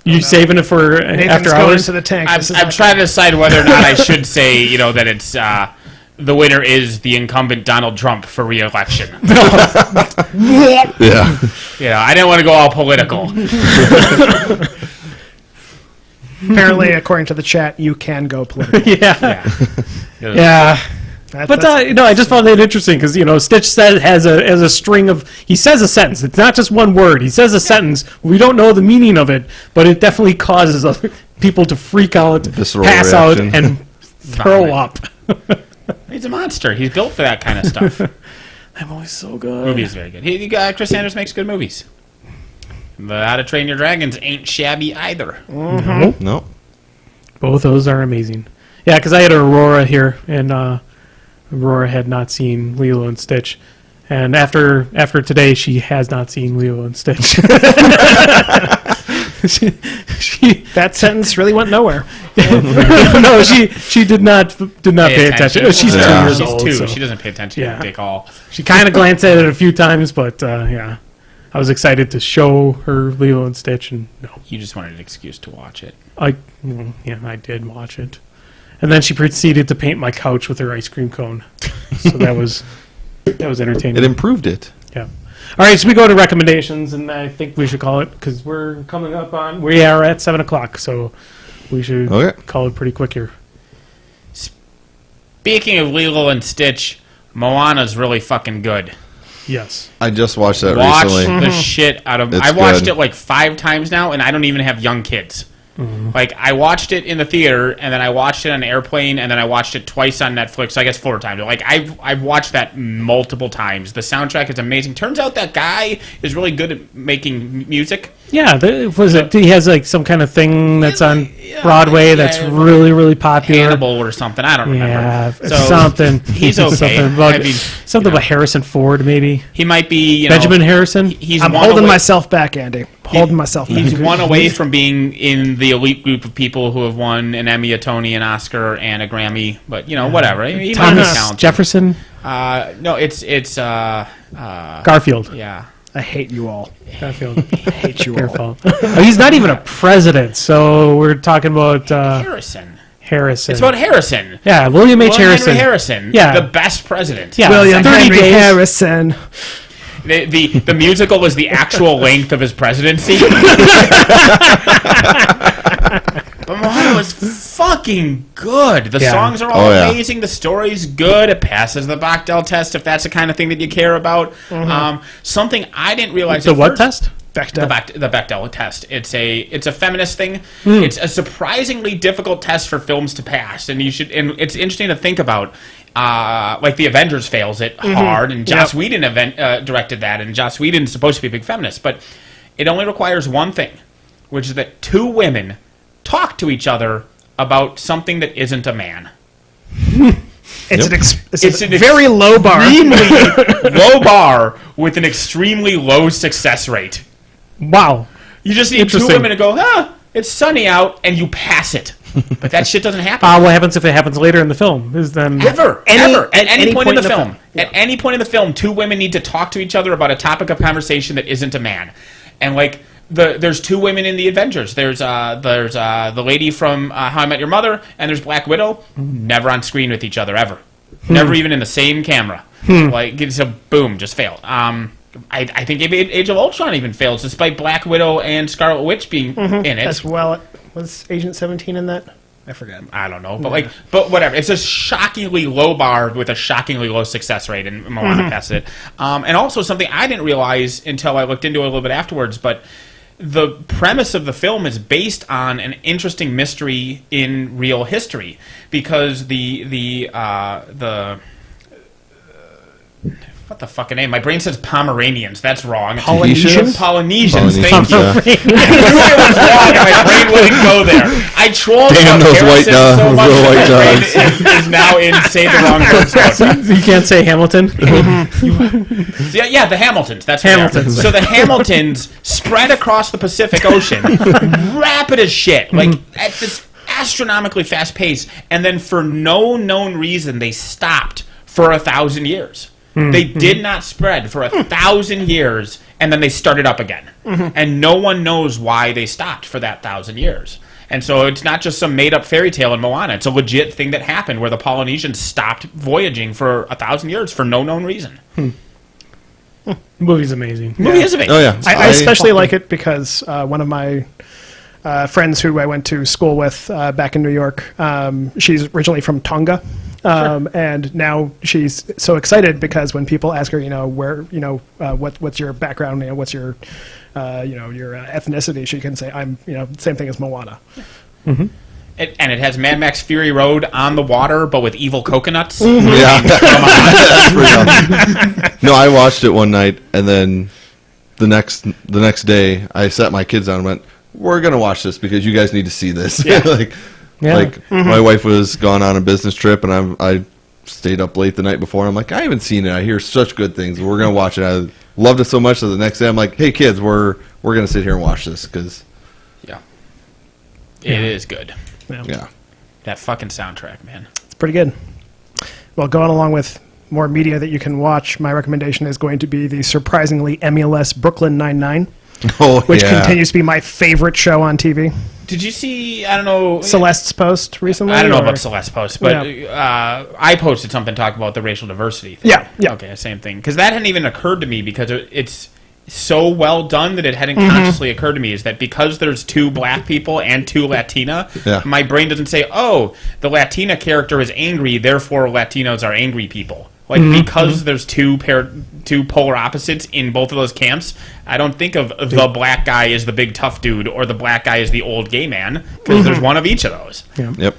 You saving it for Nathan's after going hours? into the tank. I'm This is I'm not trying to decide whether or not I should say, that it's the winner is the incumbent Donald Trump for re-election. Yeah. I didn't want to go all political. Apparently, according to the chat, you can go political. yeah, Yeah. yeah. That's, But that's- I just found that interesting because Stitch has a string of he says a sentence. It's not just one word. He says a sentence. We don't know the meaning of it, but it definitely causes other people to freak out, Visceral pass reaction. out, and throw up. He's a monster. He's built for that kind of stuff. That movie's so good. Movie is very good. Chris Sanders makes good movies. The How to Train Your Dragons ain't shabby either. No. Both those are amazing. Yeah, because I had Aurora here, and Aurora had not seen Lilo and Stitch. And after today, she has not seen Lilo and Stitch. she that sentence really went nowhere. no, she did not pay attention. She's 2 Yeah. years She's old. 2. So She doesn't pay attention Yeah. to Dick Hall. she kind of glanced at it a few times, but yeah, I was excited to show her Lilo and Stitch, and no, You just wanted an excuse to watch it. I did watch it, and then she proceeded to paint my couch with her ice cream cone. So that was entertaining. It improved it. Yeah. All right, so we go to recommendations, and I think we should call it because we're coming up on. We are at 7:00, so we should Okay. call it pretty quick here. Speaking of Lilo and Stitch, Moana's really fucking good. Yes. I just watched that Watch recently. the shit out of. It's I watched good. it like 5 times now, and I don't even have young kids. Like, I watched it in the theater, and then I watched it on an airplane, and then I watched it twice on Netflix. I guess 4 times. Like, I've watched that multiple times. The soundtrack is amazing. Turns out that guy is really good at making music. Yeah, he has like some kind of thing that's on Yeah, Broadway yeah, that's yeah. really, really popular. Hannibal or something. I don't remember. Yeah, So, something. He's okay. Something about, I mean, something about Harrison Ford, maybe. he might be, Benjamin Harrison. He's I'm one holding away- myself back, Andy. Holding myself back. He's one away from being in the elite group of people who have won an Emmy, a Tony, an Oscar, and a Grammy. But whatever. He might be Thomas talented. Jefferson. No, it's Garfield. yeah. I hate you all. Garfield. I hate you all. Careful. Oh, he's not even a president, so we're talking about Harrison. Harrison. It's about Harrison. Yeah, William H. William Harrison. Henry Harrison. Yeah. The best president. Yeah, William 30 Henry days. Harrison. The musical was the actual length of his presidency. But Moana was fucking good. The Yeah. songs are all Oh, yeah. amazing. The story's good. It passes the Bechdel test if that's the kind of thing that you care about. Something I didn't realize. The at what first- test? The Bechdel test. It's a feminist thing. It's a surprisingly difficult test for films to pass, and it's interesting to think about. Like the Avengers fails it hard, and Joss Whedon directed that, and Joss Whedon's supposed to be a big feminist, but it only requires one thing, which is that 2 women talk to each other about something that isn't a man. It's an a very low bar. Low bar with an extremely low success rate. Wow. You just need 2 Interesting. women to go, it's sunny out, and you pass it. But that shit doesn't happen. What happens if it happens later in the film? Is then Ever. At any point in the film. Yeah. At any point in the film, 2 women need to talk to each other about a topic of conversation that isn't a man. And, like, there's 2 women in the Avengers. There's the lady from How I Met Your Mother, and there's Black Widow. Never on screen with each other, ever. Never even in the same camera. Like, it's a boom, just failed. I think Age of Ultron even fails, despite Black Widow and Scarlet Witch being in it. As well, was Agent 17 in that? I forget. I don't know, but whatever. It's a shockingly low bar with a shockingly low success rate, and Moana passes it. And also something I didn't realize until I looked into it a little bit afterwards, but the premise of the film is based on an interesting mystery in real history, because the what the fucking name? My brain says Pomeranians. That's wrong. Polynesians? Polynesians. Thank you. yeah. I knew it was wrong, and my brain wouldn't go there. I trolled Damn about those white Harrison so much little white that my dogs. brain is now in say the wrong words. you can't say Hamilton. Yeah, the Hamiltons. That's Hamiltons. So the Hamiltons spread across the Pacific Ocean, rapid as shit, like at this astronomically fast pace, and then for no known reason they stopped for 1,000 years. They did not spread for 1,000 years, and then they started up again. And no one knows why they stopped for that 1,000 years. And so it's not just some made-up fairy tale in Moana. It's a legit thing that happened where the Polynesians stopped voyaging for 1,000 years for no known reason. Movie's amazing. Movie is amazing. Oh yeah, I especially like it because one of my friends who I went to school with back in New York, she's originally from Tonga. And now she's so excited because when people ask her, where, what's your background, what's your, your ethnicity, she can say, I'm, same thing as Moana. And it has Mad Max Fury Road on the water, but with evil coconuts. yeah. That's pretty awesome. No, I watched it one night, and then the next day, I sat my kids down and went, "We're gonna watch this because you guys need to see this." Yeah. My wife was gone on a business trip, and I stayed up late the night before. And I'm like, I haven't seen it. I hear such good things. We're gonna watch it. I loved it so much that the next day I'm like, hey kids, we're gonna sit here and watch this because It is good. yeah. That fucking soundtrack, man. It's pretty good. Well, going along with more media that you can watch, my recommendation is going to be the surprisingly Emmy-less Brooklyn Nine-Nine, which continues to be my favorite show on TV. Did you see, I don't know... Celeste's post recently? I don't know or- about Celeste's post, but I posted something talking about the racial diversity thing. Yeah. Okay, same thing. Because that hadn't even occurred to me because it's so well done that it hadn't consciously occurred to me, is that because there's 2 black people and 2 Latina, Yeah. my brain doesn't say, oh, the Latina character is angry, therefore Latinos are angry people. Like, because there's two polar opposites in both of those camps, I don't think of the black guy as the big tough dude or the black guy as the old gay man, because there's one of each of those. Yep.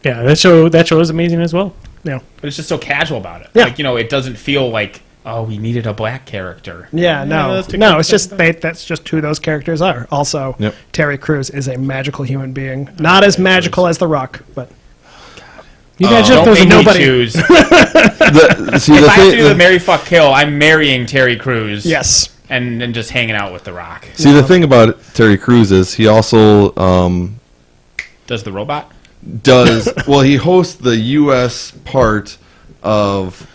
Yeah, that show is amazing as well. Yeah. But it's just so casual about it. Yeah. Like, it doesn't feel like, oh, we needed a black character. Yeah, no, those two no. characters It's just that's just who those characters are. Also, Yep. Terry Crews is a magical human being, not as magical as The Rock, but You imagine if Don't there's make me nobody. choose. If The I have to do the thing, marry, fuck, kill, I'm marrying Terry Crews. yes, And then just hanging out with The Rock. the thing about Terry Crews is he also Does the robot? he hosts the U.S. part of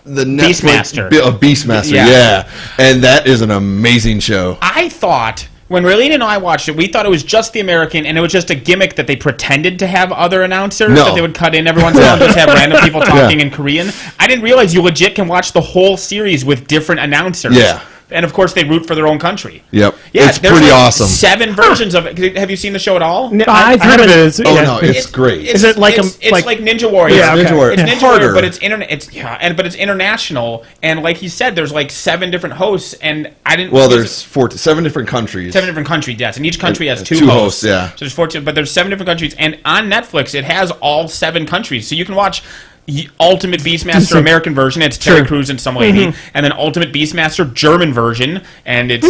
the Beastmaster. Beastmaster, Yeah. yeah. And that is an amazing show. I thought, when Raylene and I watched it, we thought it was just the American, and it was just a gimmick that they pretended to have other announcers No. that they would cut in every once in a while and just have random people talking in Korean. I didn't realize you legit can watch the whole series with different announcers. Yeah. And, of course, they root for their own country. Yep. Yeah, It's there's pretty like awesome. 7 versions of it. Have you seen the show at all? I've heard of it. Oh, no, it's great. Is it like it's like- like Ninja Warrior? Yeah, okay. Ninja Warrior. It's And Ninja harder. Warrior, but it's international. And like he said, there's like 7 different hosts, and I didn't. Well, there's 7 different countries. 7 different countries, yes, and each country has 2 two hosts. hosts, yeah. So there's 14, but there's 7 different countries, and on Netflix it has all 7 countries, so you can watch Ultimate Beastmaster American version. It's Terry Crews and some lady, and then Ultimate Beastmaster German version, and it's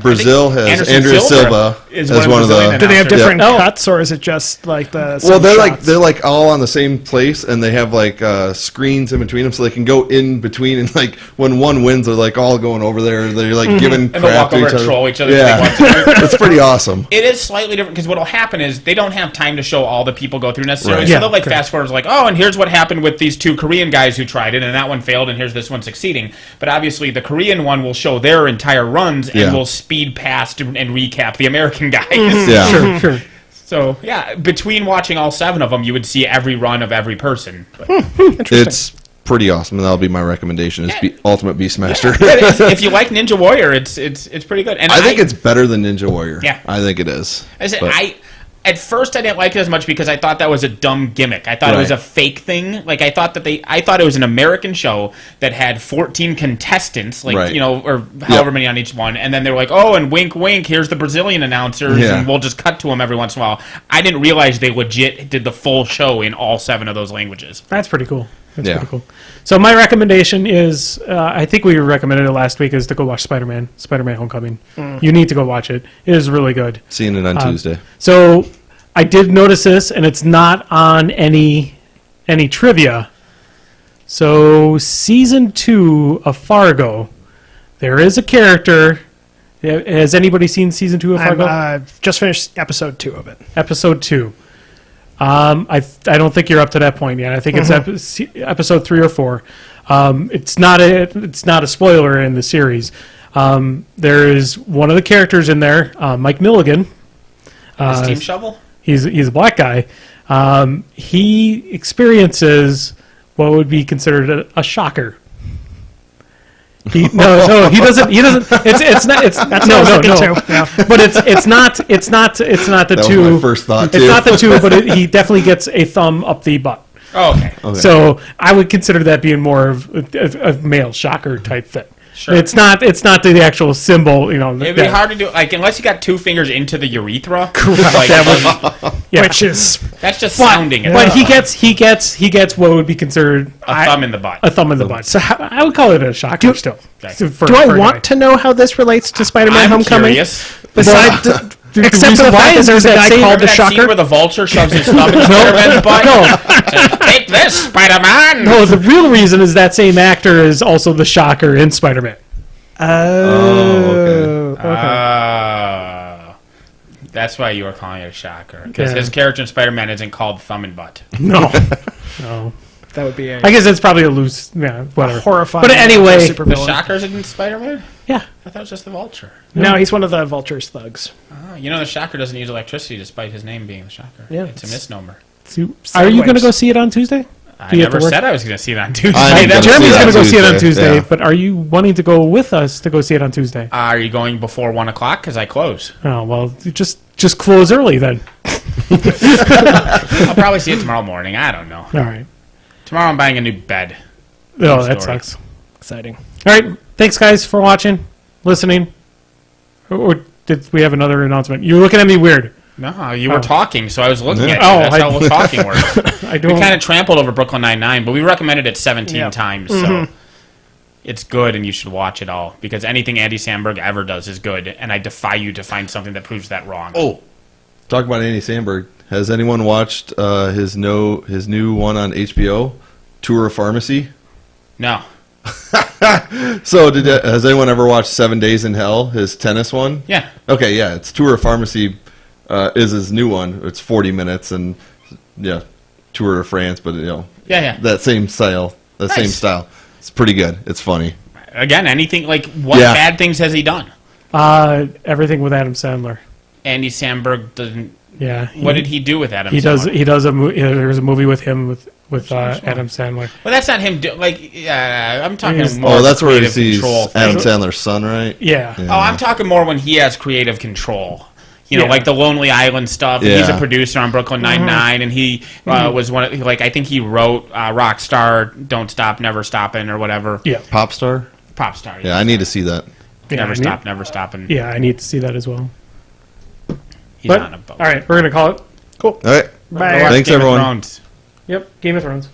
Brazil I think has Andrea Silva is as one of the. Brazilian do they have announcers. different Yeah. cuts, or is it just like the? Well, same they're shots? like all on the same place, and they have like screens in between them, so they can go in between. And like when one wins, they're like all going over there. They're like giving And they'll crap walk to over each and other. troll each other. Yeah, If they want to. it's pretty awesome. It is slightly different because what will happen is they don't have time to show all the people go through necessarily. Right. So Yeah, they'll like correct. fast forward like, oh, and here's what happened with these 2 Korean guys who tried it, and that one failed, and here's this one succeeding. But obviously, the Korean one will show their entire runs and Yeah. will speed past and recap the American guys. Yeah. Sure. So yeah, between watching all 7 of them, you would see every run of every person. But, It's pretty awesome, and that'll be my recommendation: is Ultimate Beastmaster. if you like Ninja Warrior, it's pretty good. And I think it's better than Ninja Warrior. Yeah. I think it is. I said, But- at first I didn't like it as much because I thought that was a dumb gimmick. I thought it was a Right. fake thing. Like I thought it was an American show that had 14 contestants, like Right. or however many on each one, and then they're like, oh, and wink, wink, here's the Brazilian announcers, Yeah. and we'll just cut to them every once in a while. I didn't realize they legit did the full show in all 7 of those languages. That's pretty cool. That's Yeah. pretty cool. So my recommendation is, I think we recommended it last week, is to go watch Spider-Man Homecoming. You need to go watch it. It is really good. Seeing it on Tuesday. So I did notice this, and it's not on any trivia. So season 2 of Fargo, there is a character. Has anybody seen season 2 of Fargo? I've just finished episode 2 of it. Episode 2. I don't think you're up to that point yet. I think it's episode 3 or 4. It's not a spoiler in the series. There is one of the characters in there, Mike Milligan. Steam Shovel? He's a black guy. He experiences what would be considered a shocker. He doesn't. It's not. That's what I was thinking too. Yeah. But it's not the That two. was my first thought, too. It's not the two, but he definitely gets a thumb up the butt. Oh, okay. Okay. So I would consider that being more of a male shocker type thing. Sure. It's not the actual symbol. It'd be that- hard to do, like, unless you got 2 fingers into the urethra. Correct. Like, Yeah. Which is that's just sounding it. But he gets what would be considered A thumb in the butt. a thumb in the butt. So I would call it a shocker still. Okay. So do I for a want guy. to know how this relates to Spider-Man I'm Homecoming? curious. Besides, The except reason for the why fact that is there's a that guy same- called Remember the that scene Shocker. where the vulture shoves his thumb in Spider-Man's butt? Says, take this, Spider-Man! No, the real reason is that same actor is also the Shocker in Spider-Man. Oh, okay. That's why you were calling it a shocker. Because Yeah. his character in Spider-Man isn't called Thumb and Butt. No, no. that would be I guess it's probably a loose, whatever. horrifying. But anyway, The supervillain. Shocker's in Spider-Man? yeah. I thought it was just the Vulture. No, he's one of the Vulture's thugs. Oh, the Shocker doesn't use electricity despite his name being the Shocker. Yeah. It's a misnomer. Are you going to waves. go see it on Tuesday? I Do you have never to work? said I was going to see it on Tuesday. I'm gonna Jeremy's see it going on to go see it on Tuesday, Tuesday, yeah. but are you wanting to go with us to go see it on Tuesday? Are you going before 1 o'clock? Because I close. Oh, well, you just close early then. I'll probably see it tomorrow morning. I don't know. All right. Tomorrow I'm buying a new bed. Oh, that story. sucks. Exciting. All right. Thanks, guys, for watching, listening. Or did we have another announcement? You're looking at me weird. No, you were talking, so I was looking at you. Oh, That's how talking works. I We don't. kind of trampled over Brooklyn Nine-Nine, but we recommended it 17 Yeah. times, so it's good, and you should watch it all, because anything Andy Samberg ever does is good, and I defy you to find something that proves that wrong. Oh, talk about Andy Samberg. Has anyone watched his new one on HBO, Tour of Pharmacy? No. So has anyone ever watched 7 Days in Hell, his tennis one? Yeah. Okay, yeah, it's Tour of Pharmacy is his new one. It's 40 minutes and yeah, Tour de France, but Yeah. that same style, same Nice. style. It's pretty good. It's funny. Again, anything, like, what Yeah. bad things has he done? Everything with Adam Sandler. Andy Samberg doesn't... Yeah. What did he do with Adam He does. Sandler? He does there's a movie with him with Adam Sandler. Well, that's not him. I'm talking He's- more. Oh, that's where he creative sees control Adam thing. Sandler's son, right? Yeah. Yeah. Oh, I'm talking more when he has creative control. Yeah. Like the Lonely Island stuff. And he's a Yeah. producer on Brooklyn Nine-Nine, and he was one of, I think he wrote Rockstar, Don't Stop, Never Stoppin', or whatever. Yeah. Pop star? Pop star. Yeah, I need to see that. Never I Stop, Never Stoppin'. Yeah, I need to see that as well. He's But, on a boat. all right, we're gonna call it. All right. Bye. Watch Thanks, Game of everyone. Thrones. Yep. Game of Thrones.